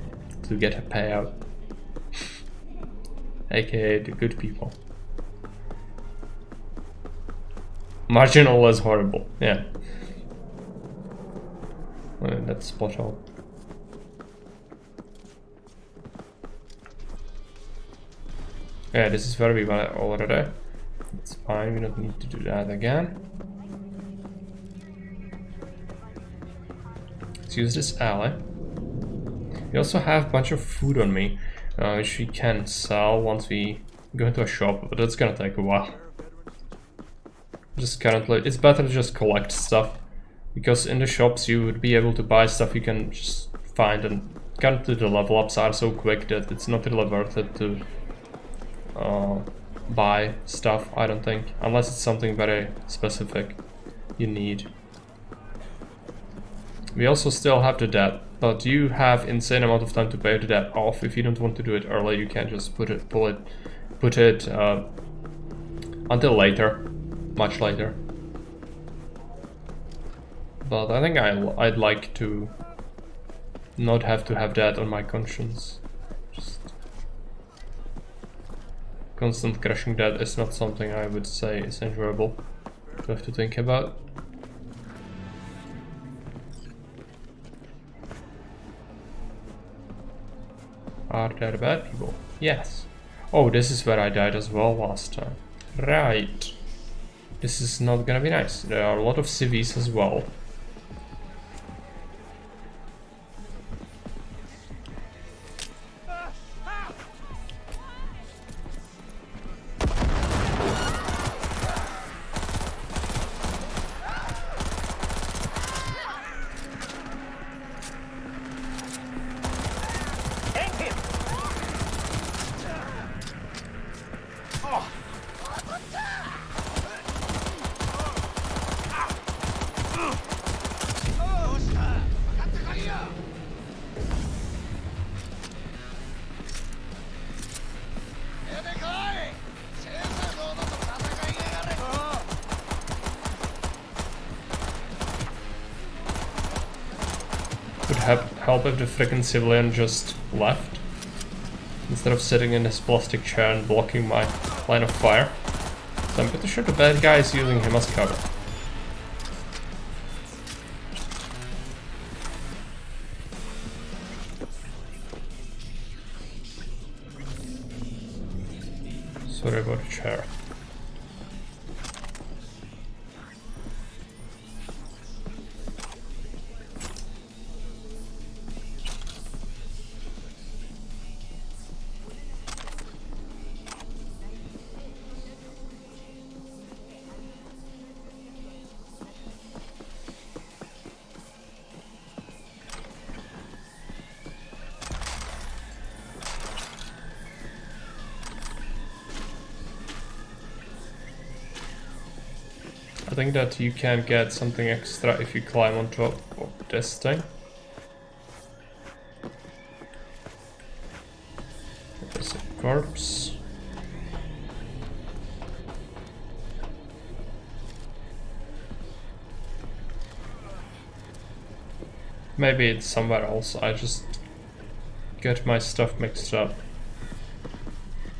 Speaker 1: to get a payout. AKA the good people. Marginal is horrible, yeah. That's spot on. Yeah, this is where we were already. It's fine, we don't need to do that again. Let's use this alley. We also have a bunch of food on me, which we can sell once we go into a shop, but that's gonna take a while. Just currently, it's better to just collect stuff, because in the shops you would be able to buy stuff you can just find, and currently the level ups are so quick that it's not really worth it to buy stuff, I don't think, unless it's something very specific you need. We also still have the debt, but you have insane amount of time to pay the debt off. If you don't want to do it early, you can just put it until later, much later. But I think I'd like to not have to have that on my conscience. Just constant crushing debt is not something I would say is enjoyable to have to think about. Are there bad people? Yes. Oh, this is where I died as well last time. Right. This is not gonna be nice. There are a lot of civvies as well. Help if the freaking civilian just left instead of sitting in his plastic chair and blocking my line of fire. So I'm pretty sure the bad guy is using him as cover. Sorry about the chair. I think that you can get something extra if you climb on top of this thing. There's a corpse. Maybe it's somewhere else. I just get my stuff mixed up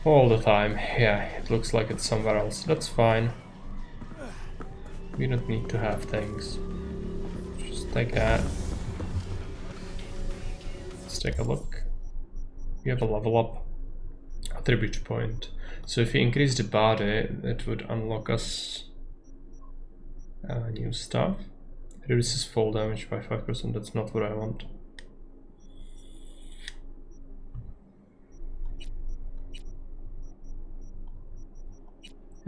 Speaker 1: all the time. Yeah, it looks like it's somewhere else. That's fine. We don't need to have things. Just take that. Let's take a look. We have a level up attribute point. So if we increase the body, it would unlock us new stuff. Reduces fall damage by 5%. That's not what I want.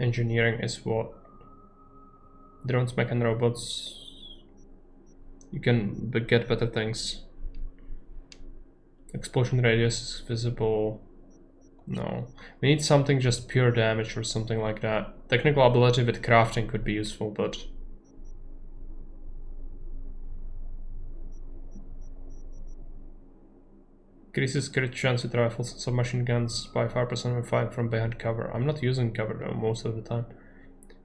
Speaker 1: Engineering is what? Drones, mech and robots. You can get better things. Explosion radius is visible. No. We need something just pure damage or something like that. Technical ability with crafting could be useful, but increases crit chance with rifles and submachine guns by 5% when fired from behind cover. I'm not using cover though most of the time.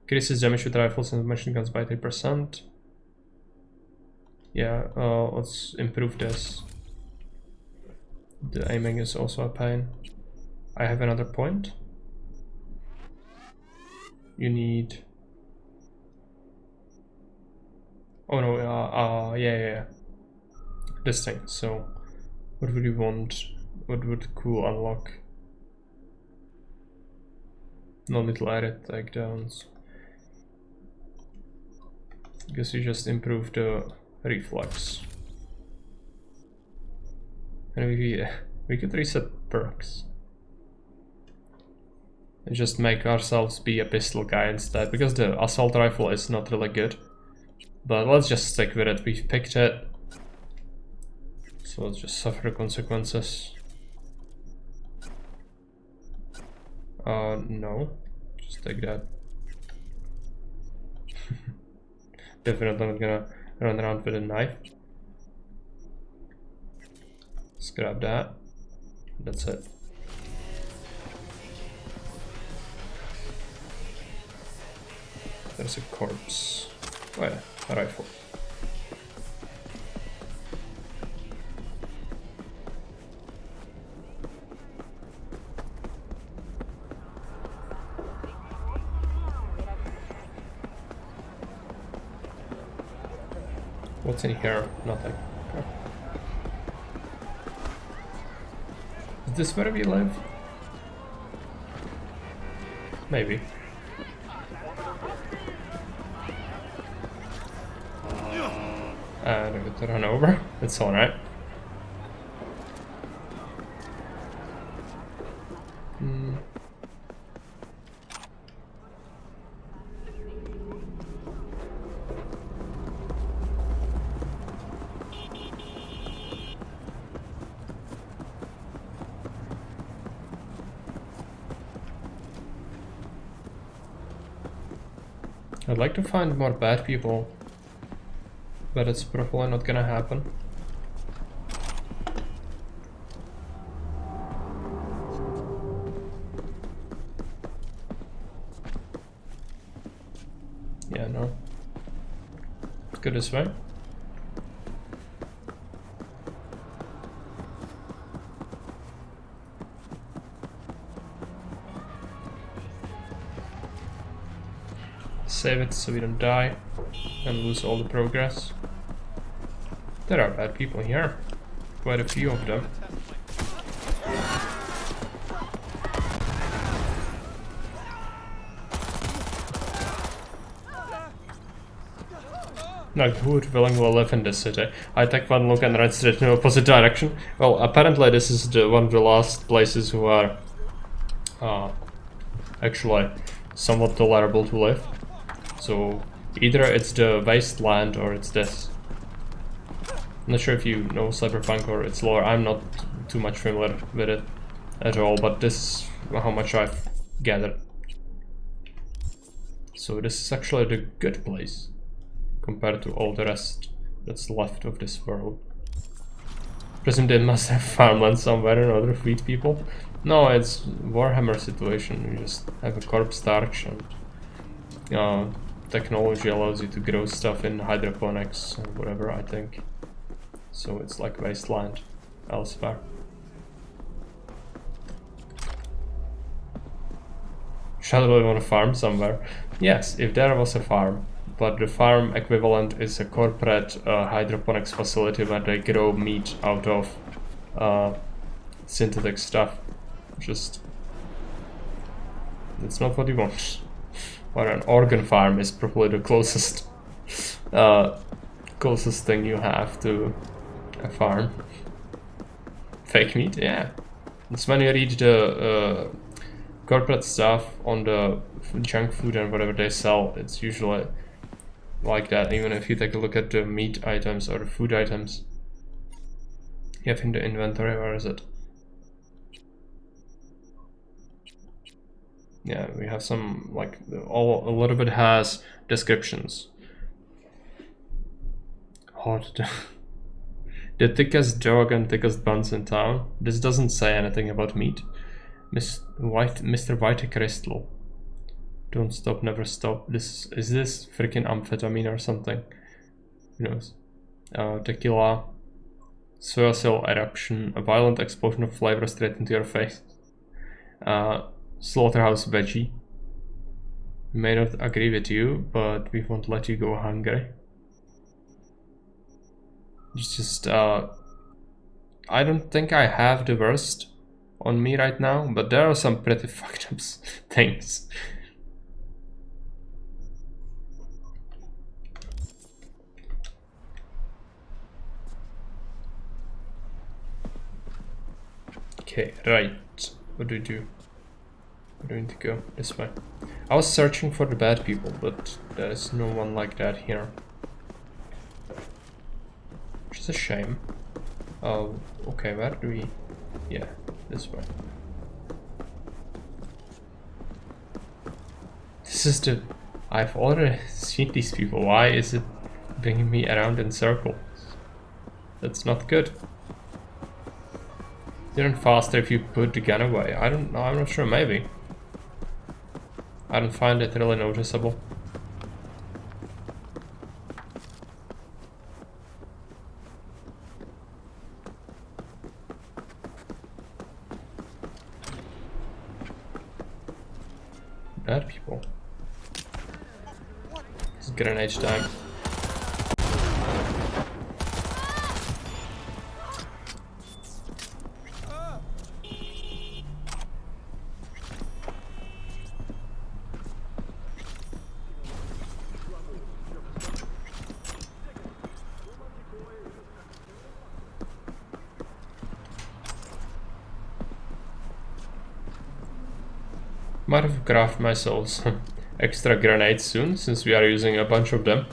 Speaker 1: Increases damage with rifles and machine guns by 3%. Yeah, let's improve this. The aiming is also a pain. I have another point. You need... Oh no, yeah. This thing, so... What would you want? What would cool unlock? No little edit takedowns. Guess you just improve the reflex. And we could reset perks. And just make ourselves be a pistol guy instead, because the assault rifle is not really good. But let's just stick with it, we've picked it. So let's just suffer the consequences. No. Just take that. Definitely not gonna run around with a knife. Let's grab that. That's it. There's a corpse. Oh yeah, a rifle. What's in here? Nothing. Okay. Is this where we live? Maybe. I got to run over. It's alright. I'd like to find more bad people, but it's probably not gonna happen. Yeah, no. Let's go this way. Save it so we don't die and lose all the progress. There are bad people here. Quite a few of them. Like, who would willingly live in this city? I take one look and run straight in the opposite direction. Well, apparently this is one of the last places who are actually somewhat tolerable to live. So either it's the wasteland or it's this. I'm not sure if you know Cyberpunk or its lore. I'm not too much familiar with it at all, but this is how much I've gathered. So this is actually the good place compared to all the rest that's left of this world. Presume they must have farmland somewhere in order to feed people. No, it's Warhammer situation. You just have a corpse starch and technology allows you to grow stuff in hydroponics or whatever, I think. So it's like wasteland elsewhere. Shadow live on a farm somewhere. Yes, if there was a farm, but the farm equivalent is a corporate hydroponics facility where they grow meat out of synthetic stuff. Just it's not what you want. Or an organ farm is probably the closest closest thing you have to a farm. Fake meat, yeah. It's when you read the corporate stuff on the junk food and whatever they sell, it's usually like that. Even if you take a look at the meat items or the food items you have in the inventory, where is it? Yeah, we have some, like, a little bit has descriptions. Hot. The thickest dog and thickest buns in town. This doesn't say anything about meat. Mr. White Crystal. Don't stop, never stop. Is this freaking amphetamine or something? Who knows? Tequila. Soya cell eruption. A violent explosion of flavor straight into your face. Slaughterhouse veggie. We may not agree with you, but we won't let you go hungry. It's just, I don't think I have the worst on me right now, but there are some pretty fucked up things. Okay, right. What do we do? We're going to go this way. I was searching for the bad people, but there is no one like that here. Which is a shame. Oh, okay, where do we... Yeah, this way. This is the... I've already seen these people. Why is it bringing me around in circles? That's not good. You run faster if you put the gun away. I don't know, I'm not sure, maybe. I don't find it really noticeable. Bad people. It's grenade time. Might have crafted myself some extra grenades soon, since we are using a bunch of them.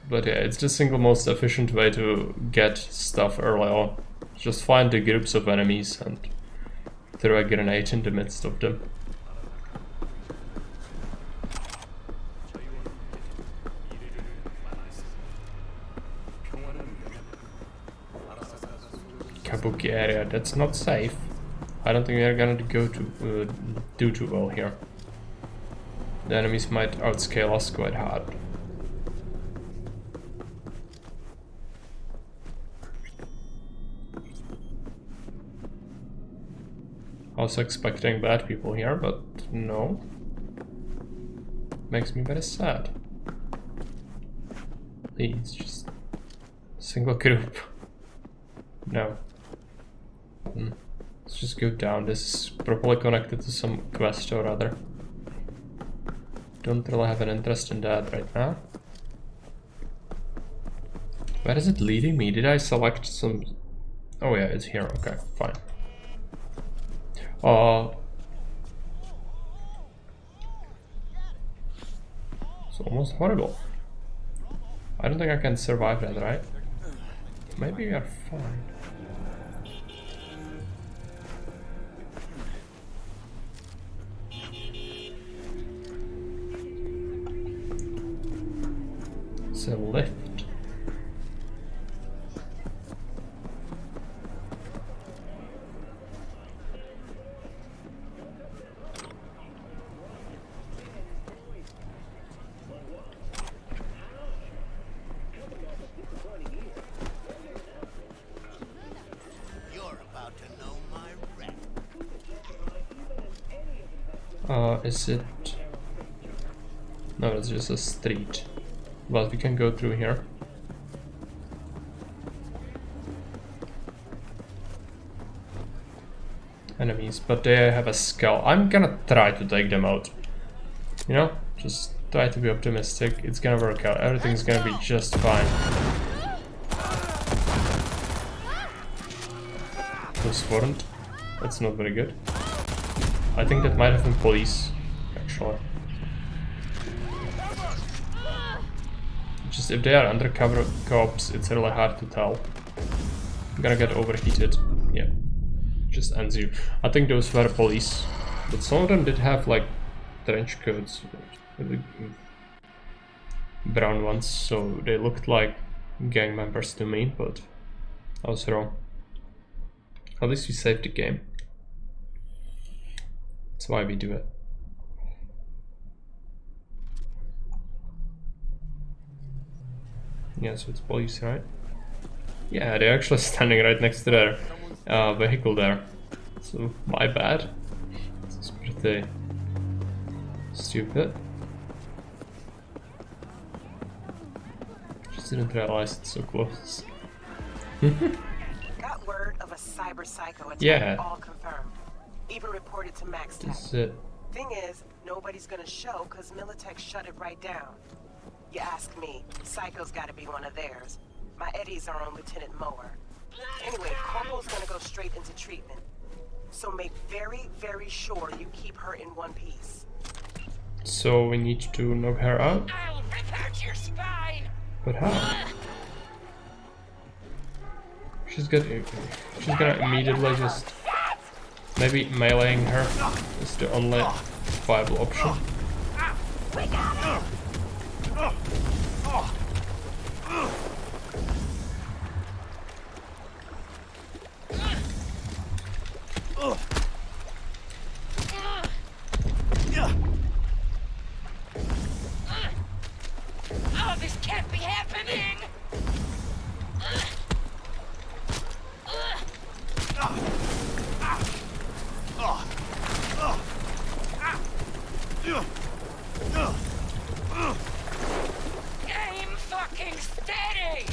Speaker 1: But yeah, it's the single most efficient way to get stuff early on. Just find the groups of enemies and throw a grenade in the midst of them. Kabuki area, that's not safe. I don't think we are gonna go to do too well here. The enemies might outscale us quite hard. I was expecting bad people here, but no. Makes me very sad. Please, just single group. No. Let's just go down. This is probably connected to some quest or other. Don't really have an interest in that right now. Where is it leading me? Did I select some... Oh yeah, it's here. Okay, fine. It's almost horrible. I don't think I can survive that, right? Maybe we are fine. It's a lift. Is it... No, it's just a street. But we can go through here. Enemies, but they have a skull. I'm gonna try to take them out. You know? Just try to be optimistic. It's gonna work out. Everything's gonna be just fine. Those weren't. That's not very good. I think that might have been police, actually. Just if they are undercover cops, it's really hard to tell. I'm gonna get overheated. Yeah, just ends you. I think those were police, but some of them did have like trench coats, brown ones, so they looked like gang members to me, but I was wrong. At least we saved the game. That's why we do it. Yeah, so it's police, right? Yeah, they're actually standing right next to their vehicle there. So, my bad. This is pretty stupid. Just didn't realize it's so close.
Speaker 7: Got word of a cyber psycho attack,
Speaker 1: Yeah.
Speaker 7: all confirmed. Even reported to Max Tech.
Speaker 1: This is it.
Speaker 7: Thing is, nobody's gonna show because Militech shut it right down. You ask me, Psycho's gotta be one of theirs. My Eddies are on Lieutenant Mower. Anyway, Corporal's gonna go straight into treatment. So make very, very sure you keep her in one piece.
Speaker 1: So we need to knock her out?
Speaker 13: I'll rip out your spine!
Speaker 1: But how? She's gonna immediately just... Maybe meleeing her is the only viable option.
Speaker 6: Oh, this can't be happening! Aim fucking steady!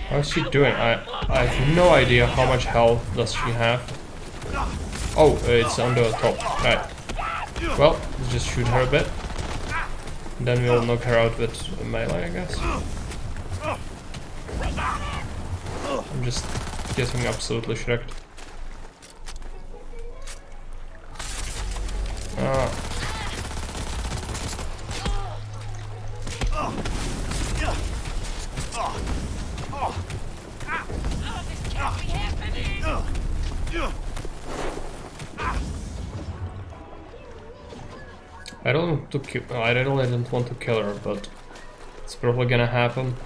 Speaker 1: How's she doing? I have no idea how much health does she have. Oh, it's on the top. Right. Well, let's just shoot her a bit. And then we'll knock her out with a melee, I guess. I'm just getting absolutely shreked. I don't want to kill. I really don't want to kill her, but it's probably gonna happen.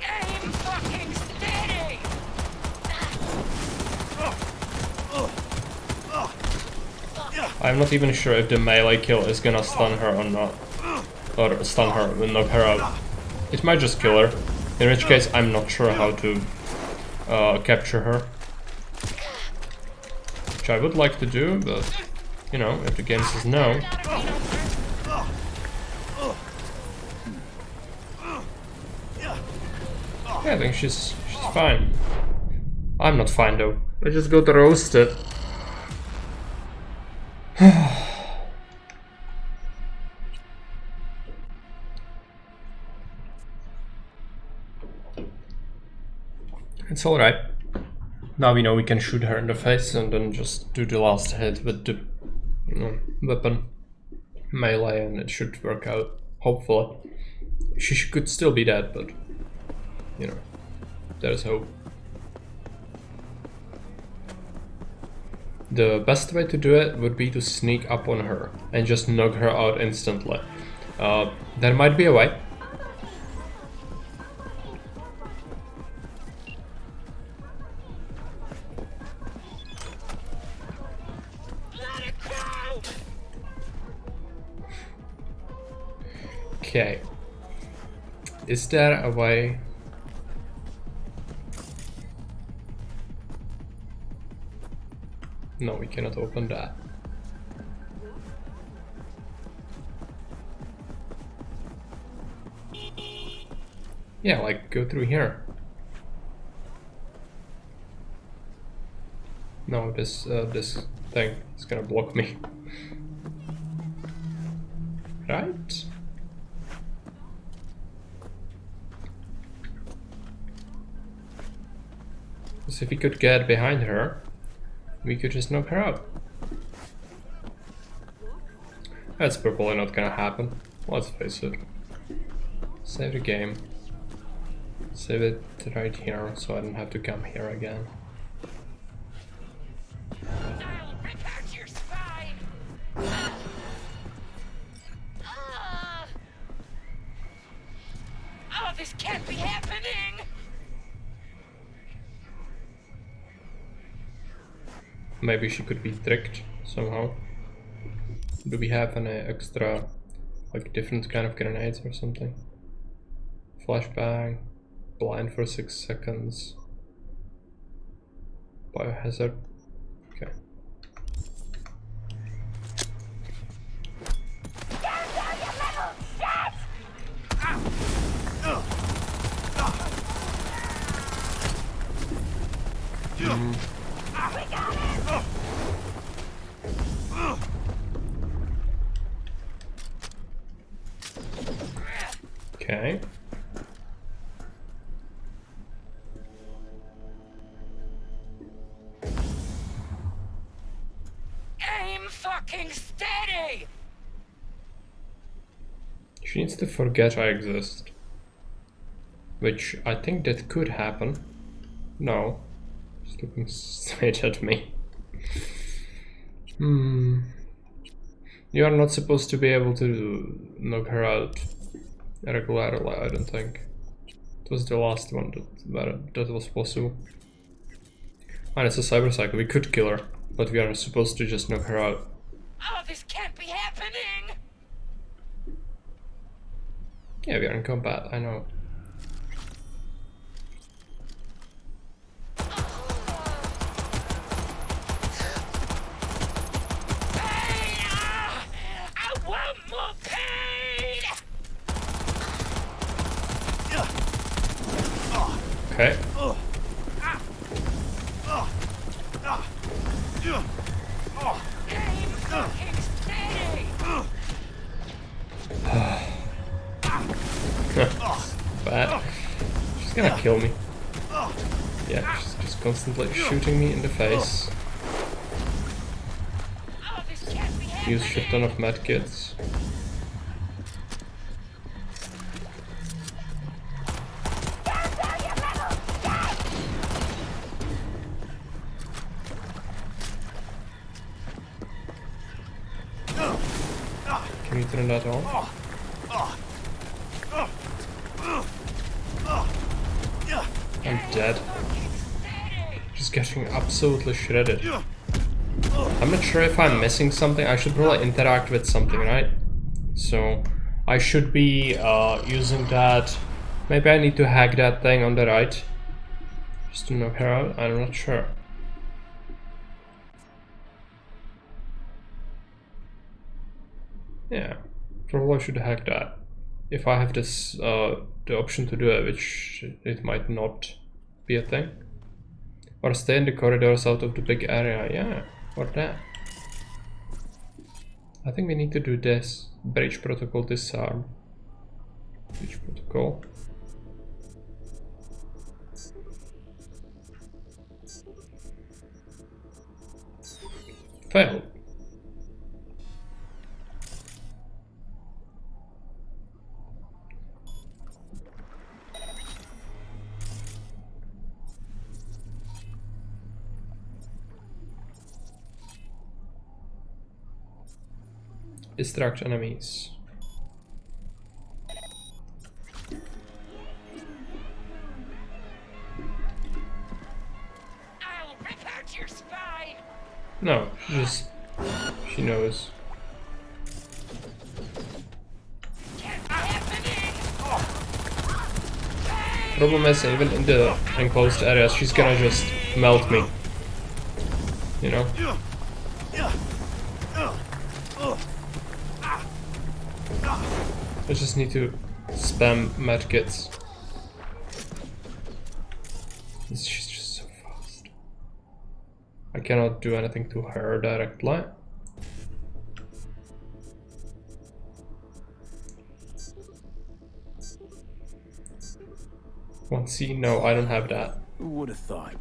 Speaker 6: Aim fucking steady!
Speaker 1: I'm not even sure if the melee kill is gonna stun her or not. Or stun her and knock her out. It might just kill her. In which case, I'm not sure how to capture her. Which I would like to do, but you know, if the game says no. Yeah, I think she's fine. I'm not fine though. I just got roasted. It's alright. Now we know we can shoot her in the face and then just do the last hit with the weapon melee, and it should work out, hopefully. She could still be dead, but you know, there's hope. The best way to do it would be to sneak up on her and just knock her out instantly. There might be a way. Okay. Is there a way? No, we cannot open that. Yeah, like go through here. No, this thing is gonna block me. Right? Because if we could get behind her, we could just knock her out. That's probably not gonna happen. Let's face it. Save the game. Save it right here, so I don't have to come here again.
Speaker 6: Oh, this can't be happening!
Speaker 1: Maybe she could be tricked somehow. Do we have any extra, like different kind of grenades or something? Flashbang, blind for 6 seconds, biohazard. Okay. Okay.
Speaker 6: Aim fucking steady!
Speaker 1: She needs to forget I exist. Which I think that could happen. No. She's looking straight at me. You are not supposed to be able to knock her out regularly, I don't think. It was the last one that was possible. And it's a cyber cycle, we could kill her, but we are supposed to just knock her out.
Speaker 6: Oh, this can't be happening!
Speaker 1: Yeah, we are in combat, I know.
Speaker 6: I want more pain!
Speaker 1: Okay.
Speaker 6: Aim fucking steady!
Speaker 1: Bad. She's gonna kill me. Yeah, she's just constantly shooting me in the face. Use shit ton of medkits. Can we turn that on? I'm dead. Just getting absolutely shredded. I'm not sure if I'm missing something. I should probably interact with something, right? So I should be using that. Maybe I need to hack that thing on the right just to knock her out. I'm not sure. Yeah, probably I should hack that. If I have this the option to do it, which it might not be a thing. Or stay in the corridors out of the big area, yeah, or that. I think we need to do this. Breach protocol disarm. Breach protocol. Failed. Distract enemies.
Speaker 6: I'll rip out your spine!
Speaker 1: No, she knows. Problem is, even in the enclosed areas, she's gonna just melt me. You know? I just need to spam medkits. She's just so fast. I cannot do anything to her directly. One C? No, I don't have that.
Speaker 2: Who would have thought?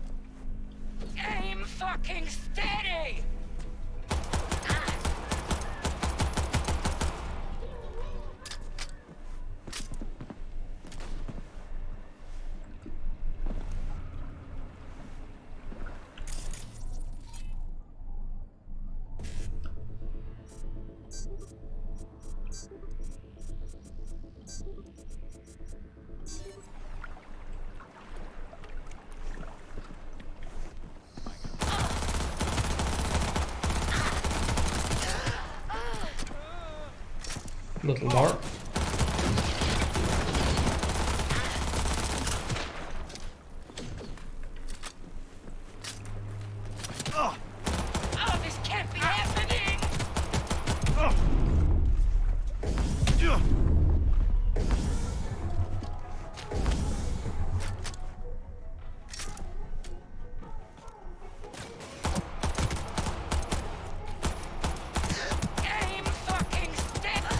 Speaker 6: Aim fucking steady!
Speaker 1: Little more.
Speaker 6: Oh, this can't be happening! Aim fucking steady!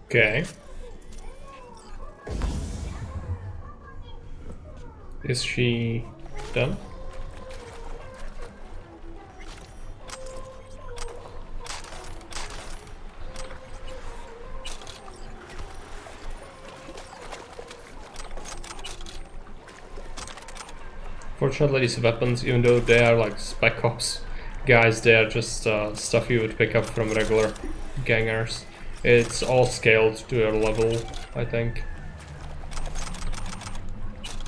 Speaker 1: Okay. Is she done? Fortunately, these weapons, even though they are like Spec Ops guys, they are just stuff you would pick up from regular gangers. It's all scaled to your level, I think.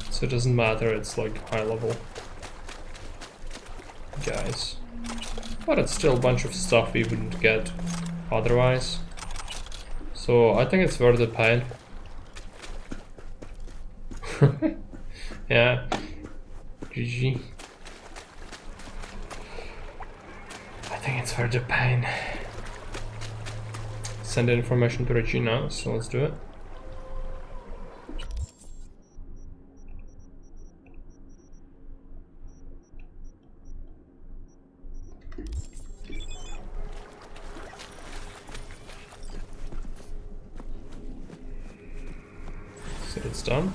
Speaker 1: So it doesn't matter, it's like high level guys. But it's still a bunch of stuff you wouldn't get otherwise. So I think it's worth the pain. Yeah. GG. I think it's worth the pain. Send the information to Regina, so let's do it. So it's done.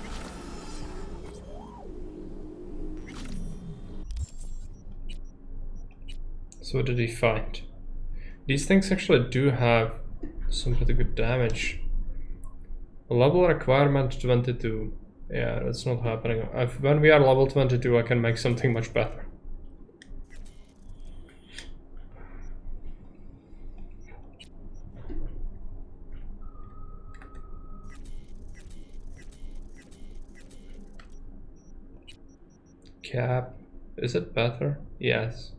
Speaker 1: So what did he find? These things actually do have some pretty good damage. Level requirement 22. Yeah, that's not happening. When we are level 22, I can make something much better. Cap. Is it better? Yes.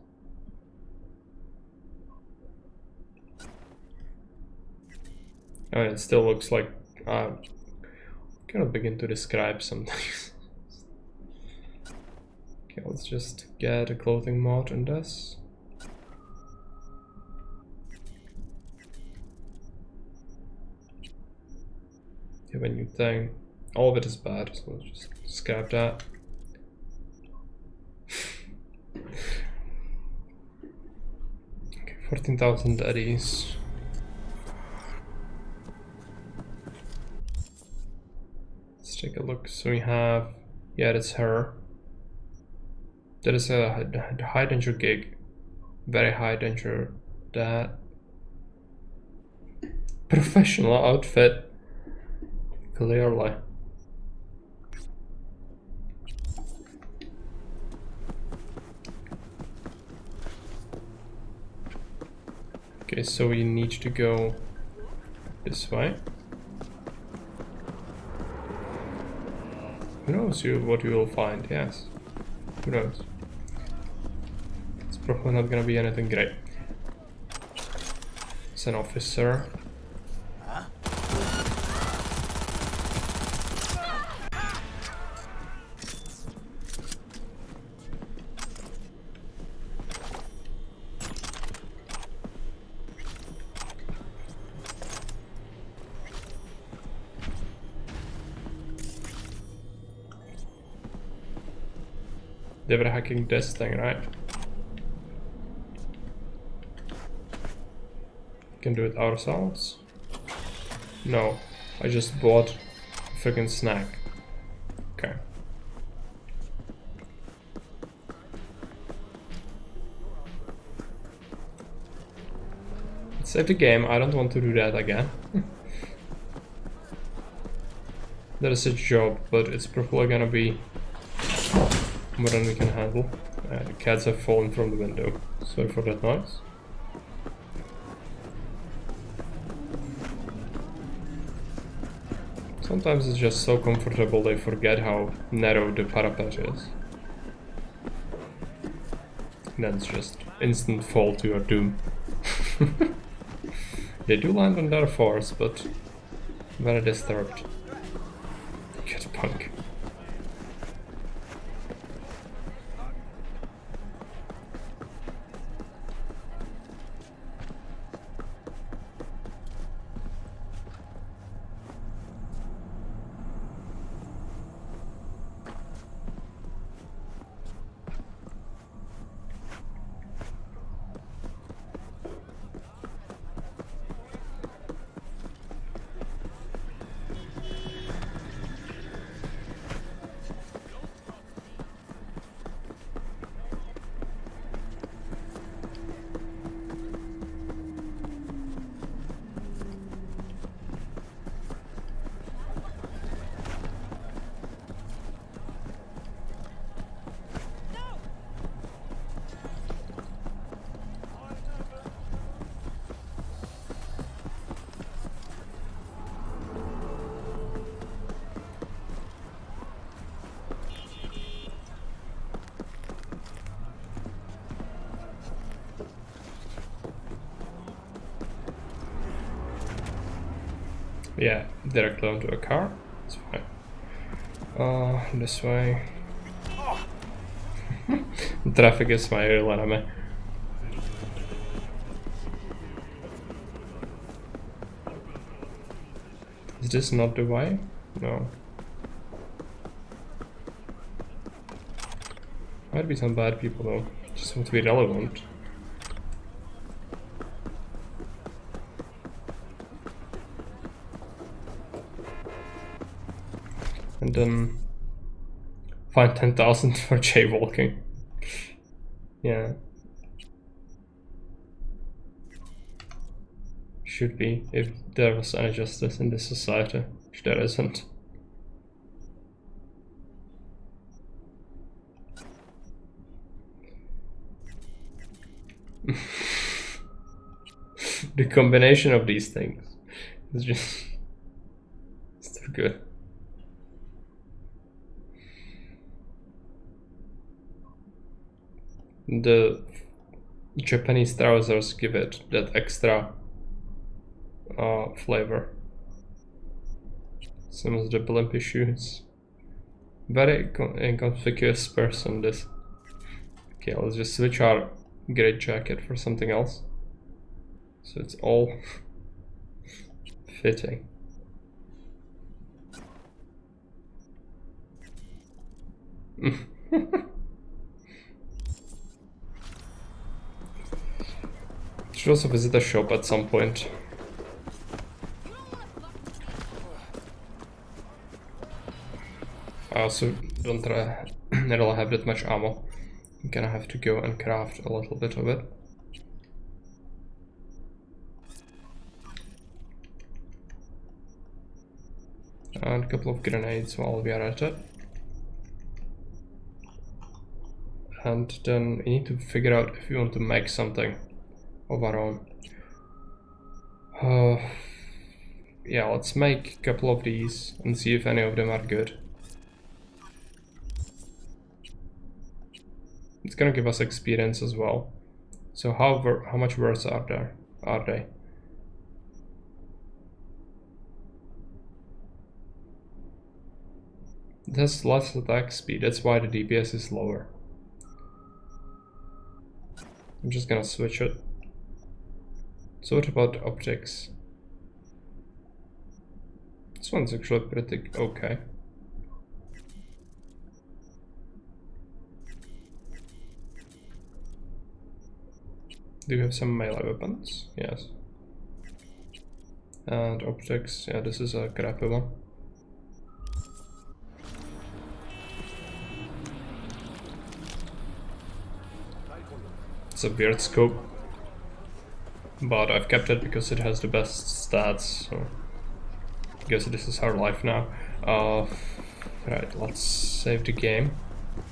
Speaker 1: I mean, it still looks like cannot begin to describe some things. Okay, let's just get a clothing mod in this. Have a new thing. All of it is bad, so let's just scrap that. Okay, 14,000 eddies. Let's take a look. So we have, yeah, that's her. That is a high danger gig. Very high danger. That. Professional outfit. Clearly. Okay, so we need to go this way. Who knows what you will find, yes. Who knows? It's probably not gonna be anything great. It's an officer.
Speaker 2: Huh?
Speaker 1: They were hacking this thing, right? Can do it ourselves? No, I just bought a freaking snack. Okay. Save the game, I don't want to do that again. That is a job, but it's probably gonna be more than we can handle. The cats have fallen from the window. Sorry for that noise. Sometimes it's just so comfortable they forget how narrow the parapet is. And then it's just instant fall to your doom. They do land on their force, but very disturbed. Get punk. Yeah, directly onto a car. It's fine. This way. Traffic is my real enemy. Is this not the way? No. Might be some bad people though. Just want to be relevant. And then find 10,000 for jaywalking. Yeah. Should be, if there was any justice in this society, which there isn't. The combination of these things is just so good. The Japanese trousers give it that extra flavor. Some of the blimpy shoes. Very inconspicuous person, this. Okay, let's just switch our great jacket for something else. So it's all fitting. Should also visit a shop at some point. I also don't really have that much ammo. I'm gonna have to go and craft a little bit of it. And a couple of grenades while we are at it. And then we need to figure out if we want to make something of our own. Yeah, let's make a couple of these and see if any of them are good. It's gonna give us experience as well. So how much worse are they? It has less attack speed, that's why the DPS is lower. I'm just gonna switch it. So what about optics? This one's actually pretty okay. Do you have some melee weapons? Yes. And optics, yeah, this is a crappy one. It's a weird scope, but I've kept it because it has the best stats, so I guess this is our life now. Right, let's save the game,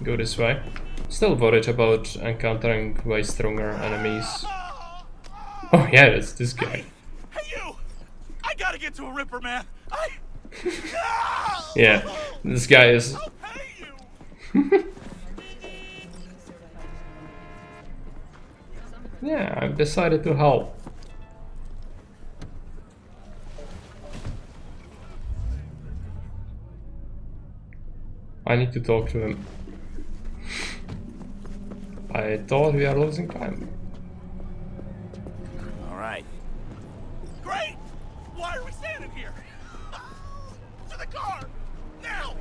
Speaker 1: go this way. Still worried about encountering way stronger enemies. Oh yeah, it's this guy.
Speaker 4: Hey you! I gotta get to a Ripper, man!
Speaker 1: Yeah, this guy is... Yeah, I've decided to help. I need to talk to him. I thought we are losing time.
Speaker 4: Alright. Great! Why are we standing here? To the car! Now!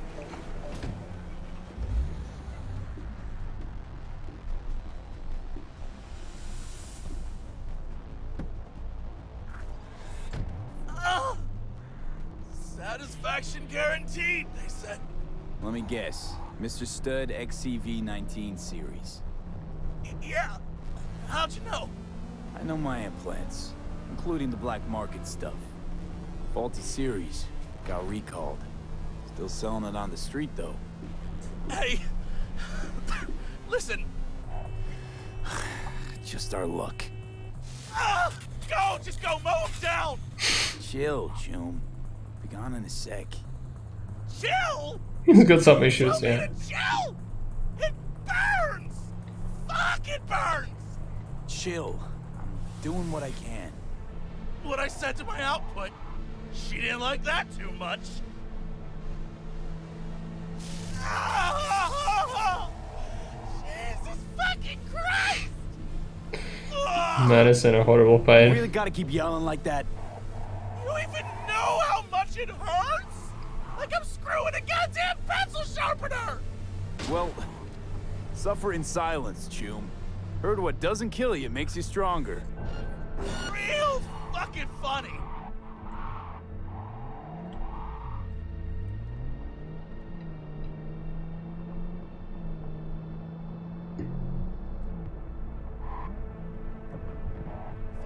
Speaker 4: Satisfaction guaranteed, they said.
Speaker 2: Let me guess. Mr. Stud XCV-19 series.
Speaker 4: Yeah. How'd you know?
Speaker 2: I know my implants, including the black market stuff. Faulty series. Got recalled. Still selling it on the street, though.
Speaker 4: Hey! Listen!
Speaker 2: Just our luck.
Speaker 4: Go! Just go! Mow him down!
Speaker 2: Chill, June. Be gone in a sec.
Speaker 4: Chill?
Speaker 1: He's got some issues, yeah.
Speaker 4: Chill! It burns! Fuck, it burns!
Speaker 2: Chill. I'm doing what I can.
Speaker 4: What I said to my output. She didn't like that too much. Jesus fucking Christ!
Speaker 1: Man is in a horrible
Speaker 2: You
Speaker 1: pain.
Speaker 2: really gotta keep yelling like that.
Speaker 4: You even know how much it hurts? Like I'm screwing a goddamn pencil sharpener!
Speaker 2: Well, suffer in silence, Choom. Heard what doesn't kill you makes you stronger.
Speaker 4: Real fucking funny.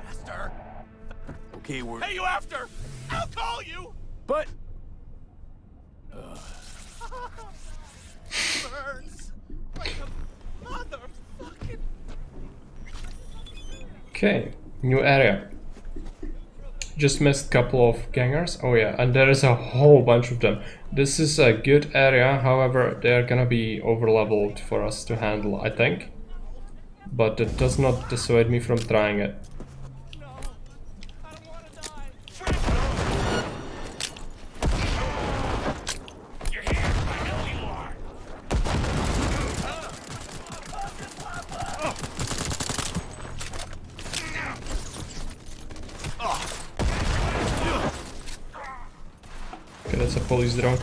Speaker 4: Faster.
Speaker 2: Okay, we're...
Speaker 4: Hey, you after? I'll call you.
Speaker 2: But...
Speaker 4: Burns like a motherfucking...
Speaker 1: Okay, new area. Just missed a couple of gangers. Oh yeah, and there is a whole bunch of them. This is a good area, however, they're gonna be over-leveled for us to handle, I think. But it does not dissuade me from trying it. Okay, that's a police drone.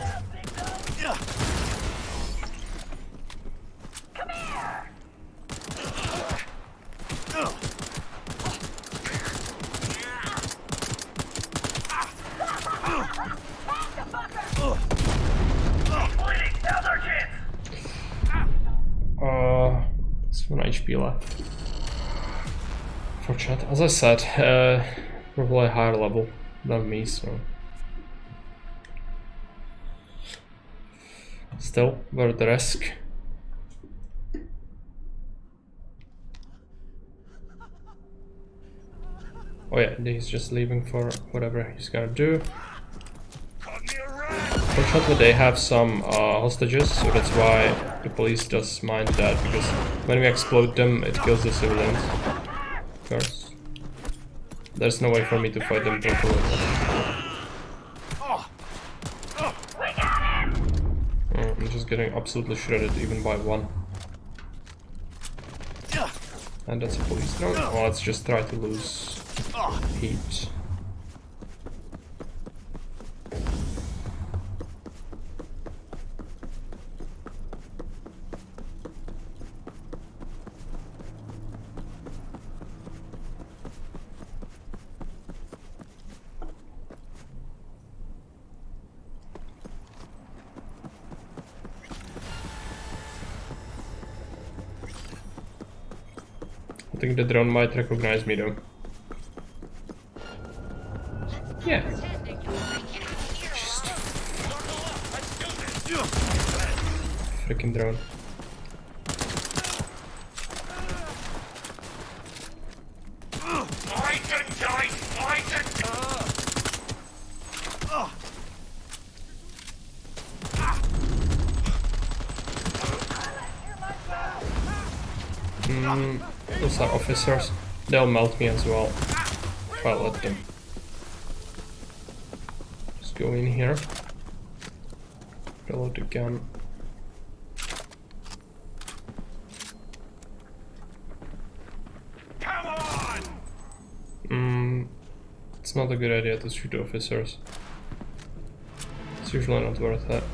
Speaker 1: It's 1 HP left. For chat, as I said, probably a higher level than me, so still worth the risk. Oh yeah, he's just leaving for whatever he's gonna do. Fortunately, they have some hostages, so that's why the police does mind that, because when we explode them, it kills the civilians. Of course. There's no way for me to fight them properly. I'm just getting absolutely shredded, even by one. And that's a police drone. Well, let's just try to lose heat. I think the drone might recognize me though. Yeah. Freaking drone. Those are officers. They'll melt me as well if I let them. Just go in here. Reload the gun.
Speaker 4: Come on!
Speaker 1: It's not a good idea to shoot officers. It's usually not worth it.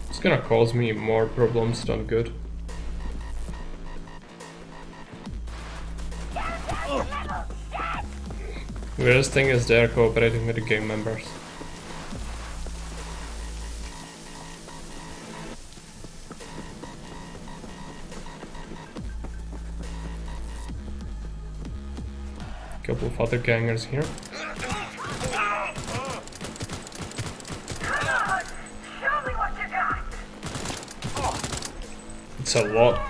Speaker 1: It's gonna cause me more problems than good. Weirdest thing is they're cooperating with the gang members. Couple of other gangers here. It's a lot.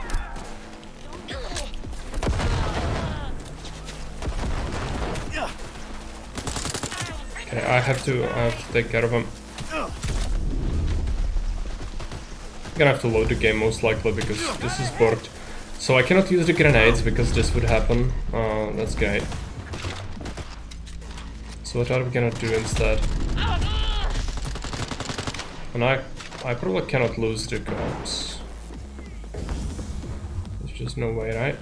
Speaker 1: Okay, I have to take care of him. I'm gonna have to load the game most likely because this is borked. So I cannot use the grenades because this would happen. That's great. So what are we gonna do instead? And I probably cannot lose the cops. There's just no way, right?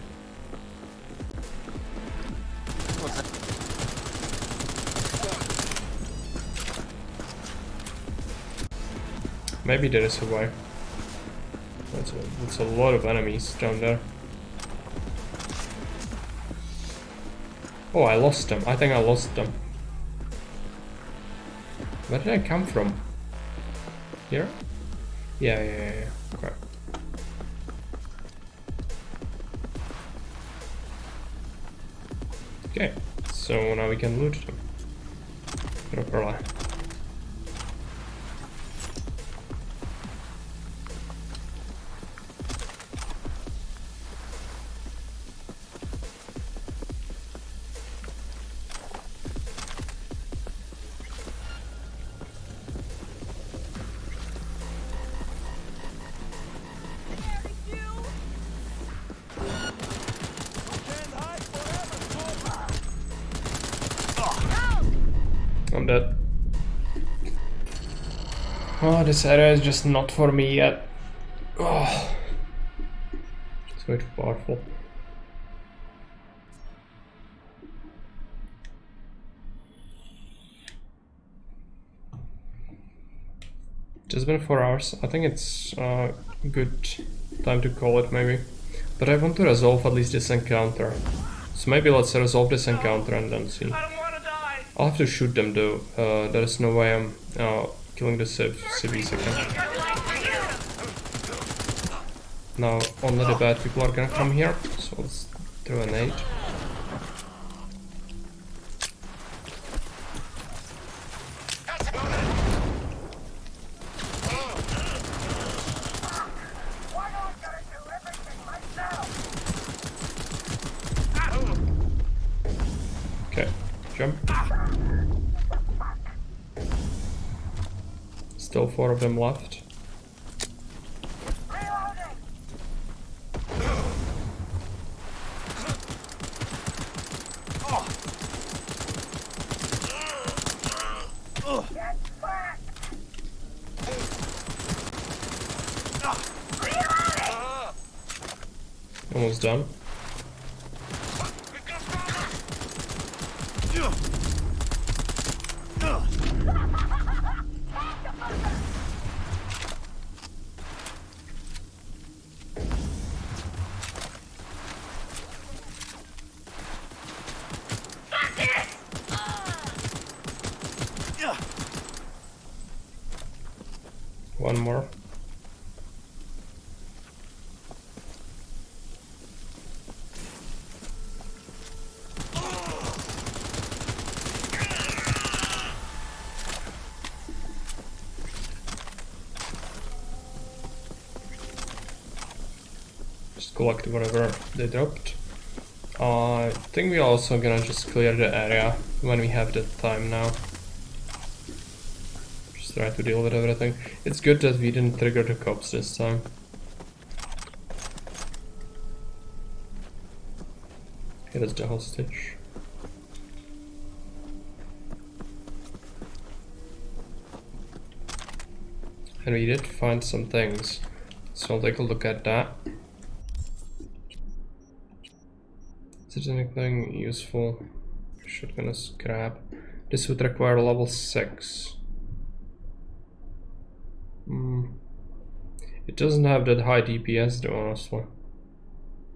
Speaker 1: Maybe there is a way. That's a lot of enemies down there. Oh, I lost them. I think I lost them. Where did I come from? Here? Yeah. Okay. Okay, so now we can loot them. Properly. I'm dead. Oh, this area is just not for me yet. Oh, it's way too powerful. Just been 4 hours. I think it's a good time to call it, maybe. But I want to resolve at least this encounter. So maybe let's resolve this encounter and then see. I'll have to shoot them though. There is no way I'm killing the civvies again. Now only the bad people are gonna come here, so let's throw a nade. Okay, jump. Still 4 of them left. Almost done. One more. Just collect whatever they dropped. I think we're also gonna just clear the area when we have the time now. Just try to deal with everything. It's good that we didn't trigger the cops this time. Okay, that's the hostage. And we did find some things, so I'll take a look at that. Is there anything useful? Shotgun is scrap. This would require level 6. It doesn't have that high DPS though, honestly.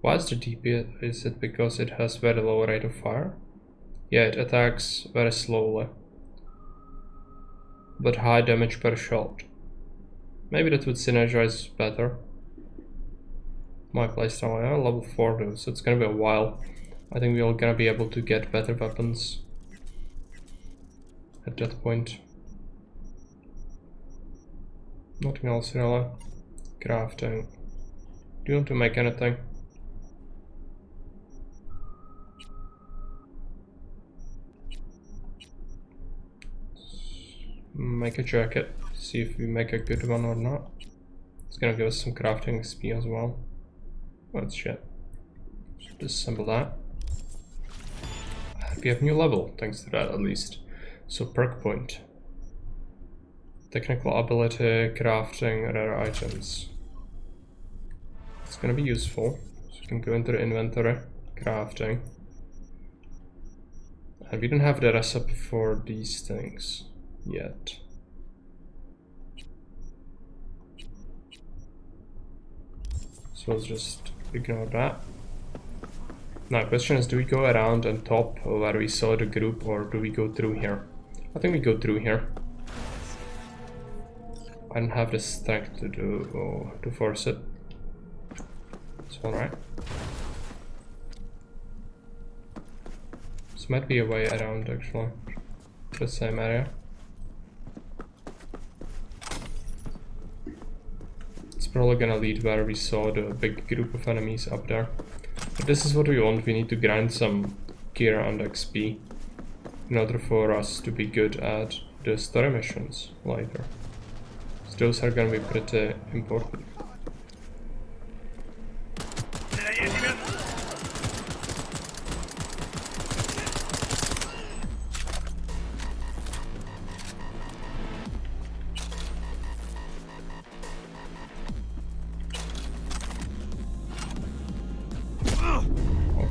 Speaker 1: Why is the DPS? Is it because it has very low rate of fire? Yeah, it attacks very slowly, but high damage per shot. Maybe that would synergize better. My playstyle, yeah, level 4 though, so it's gonna be a while. I think we're gonna be able to get better weapons at that point. Nothing else really. Crafting. Do you want to make anything? Make a jacket. See if we make a good one or not. It's gonna give us some crafting XP as well. What shit. Just disassemble that. We have new level, thanks to that at least. So perk point. Technical ability, crafting, rare items. It's gonna be useful. So you can go into the inventory, crafting. And we don't have the recipe for these things yet. So let's just ignore that. Now, the question is, do we go around on top where we saw the group, or do we go through here? I think we go through here. I don't have the strength to force it. It's alright. This might be a way around, actually, to the same area. It's probably gonna lead where we saw the big group of enemies up there. But this is what we want. We need to grind some gear and XP in order for us to be good at the story missions later. So those are gonna be pretty important.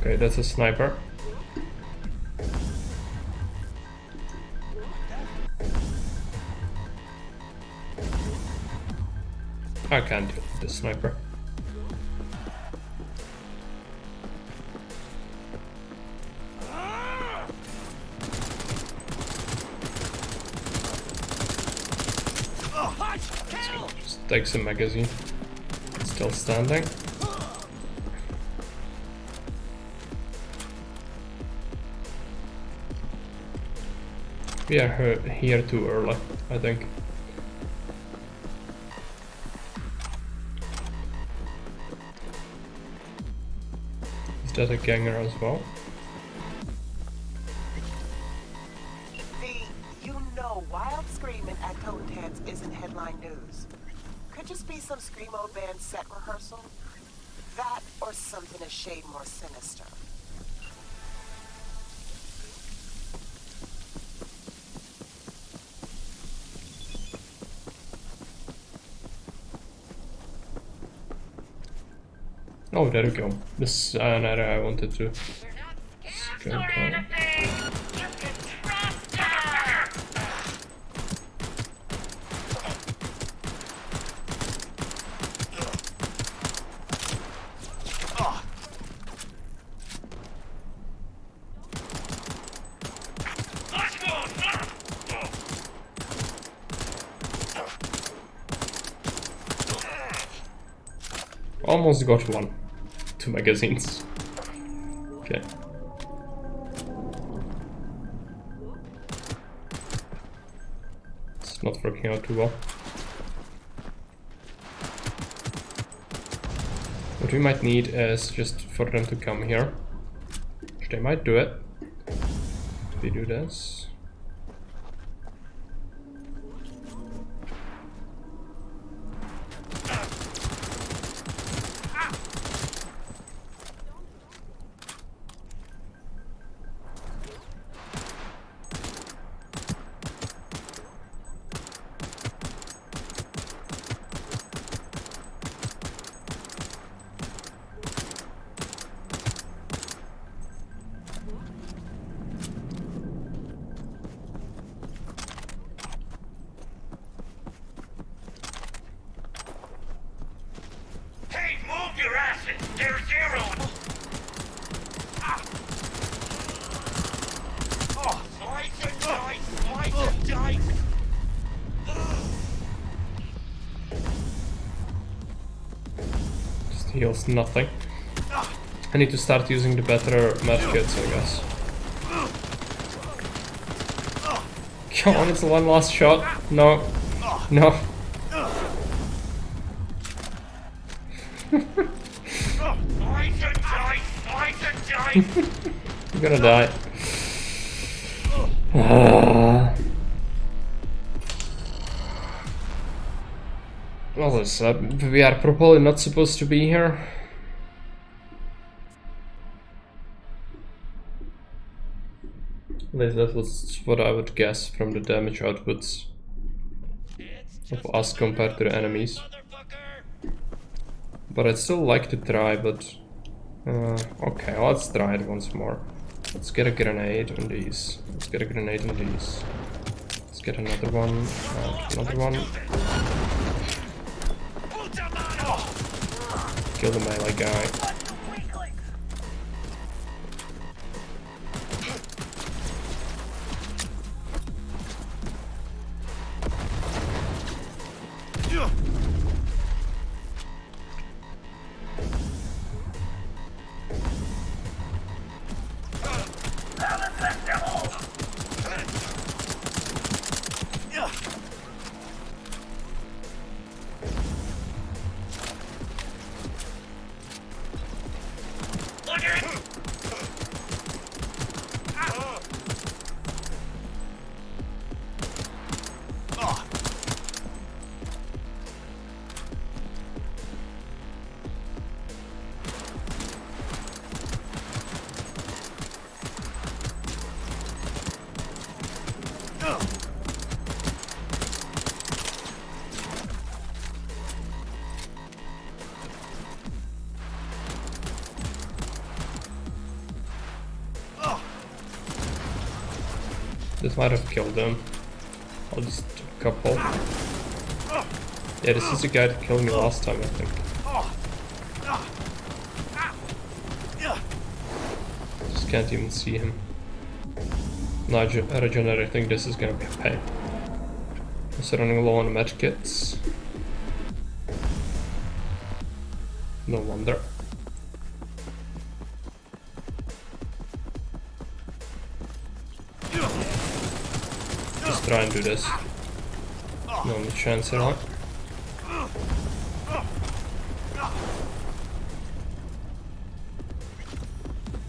Speaker 1: Okay, that's a sniper. I can't hit the sniper. So just take some magazine. It's still standing. We are here too early, I think. Is that a ganger as well?
Speaker 7: Wild screaming at Coneheads isn't headline news. Could just be some screamo band set rehearsal. That or something a shade more sinister.
Speaker 1: Oh, there we go. This is an area I wanted to scout out. Almost got one. 2 magazines. Okay. It's not working out too well. What we might need is just for them to come here. Which they might do it. If we do this. Just heals nothing. I need to start using the better medkits, I guess. Come on, it's one last shot. No. No. I'm gonna die. Well, we are probably not supposed to be here. At least that was what I would guess from the damage outputs of us compared to the enemies. But I'd still like to try, but... okay, let's try it once more. Let's get a grenade on these. Let's get a grenade on these. Let's get another one. Another one. Kill the melee guy. This might have killed him. I'll just do a couple. Yeah, this is the guy that killed me last time, I think. Just can't even see him. Now regenerating this is gonna be a pain. I'm running low on medkits. No wonder. Just try and do this. No chance at all.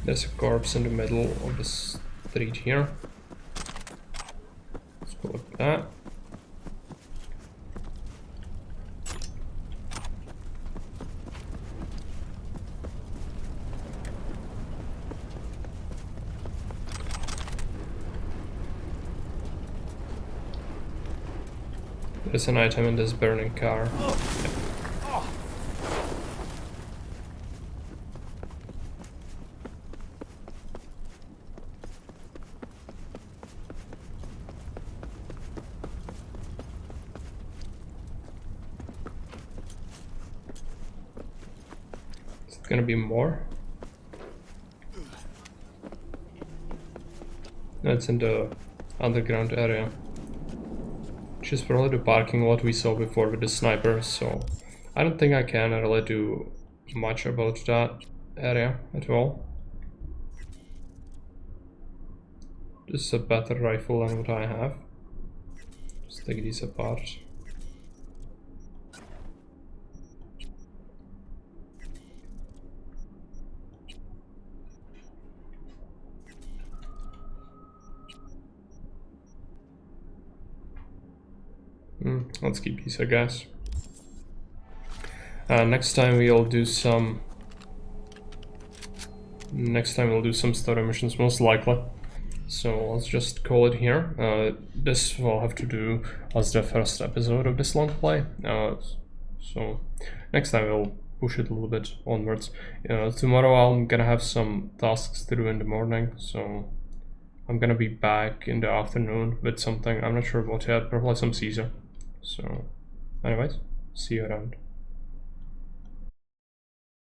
Speaker 1: There's a corpse in the middle of the street here. Let's go like that. There's an item in this burning car. Yeah. Is it gonna be more? No, it's in the underground area. Which is probably the parking lot we saw before with the sniper, so I don't think I can really do much about that area at all. This is a better rifle than what I have. Let's take these apart. Let's keep these, I guess. Next time we'll do some... story missions, most likely. So let's just call it here. This we'll have to do as the first episode of this long play. So next time we'll push it a little bit onwards. Tomorrow I'm gonna have some tasks to do in the morning, so I'm gonna be back in the afternoon with something. I'm not sure what yet, probably some Caesar. So anyways, see you around.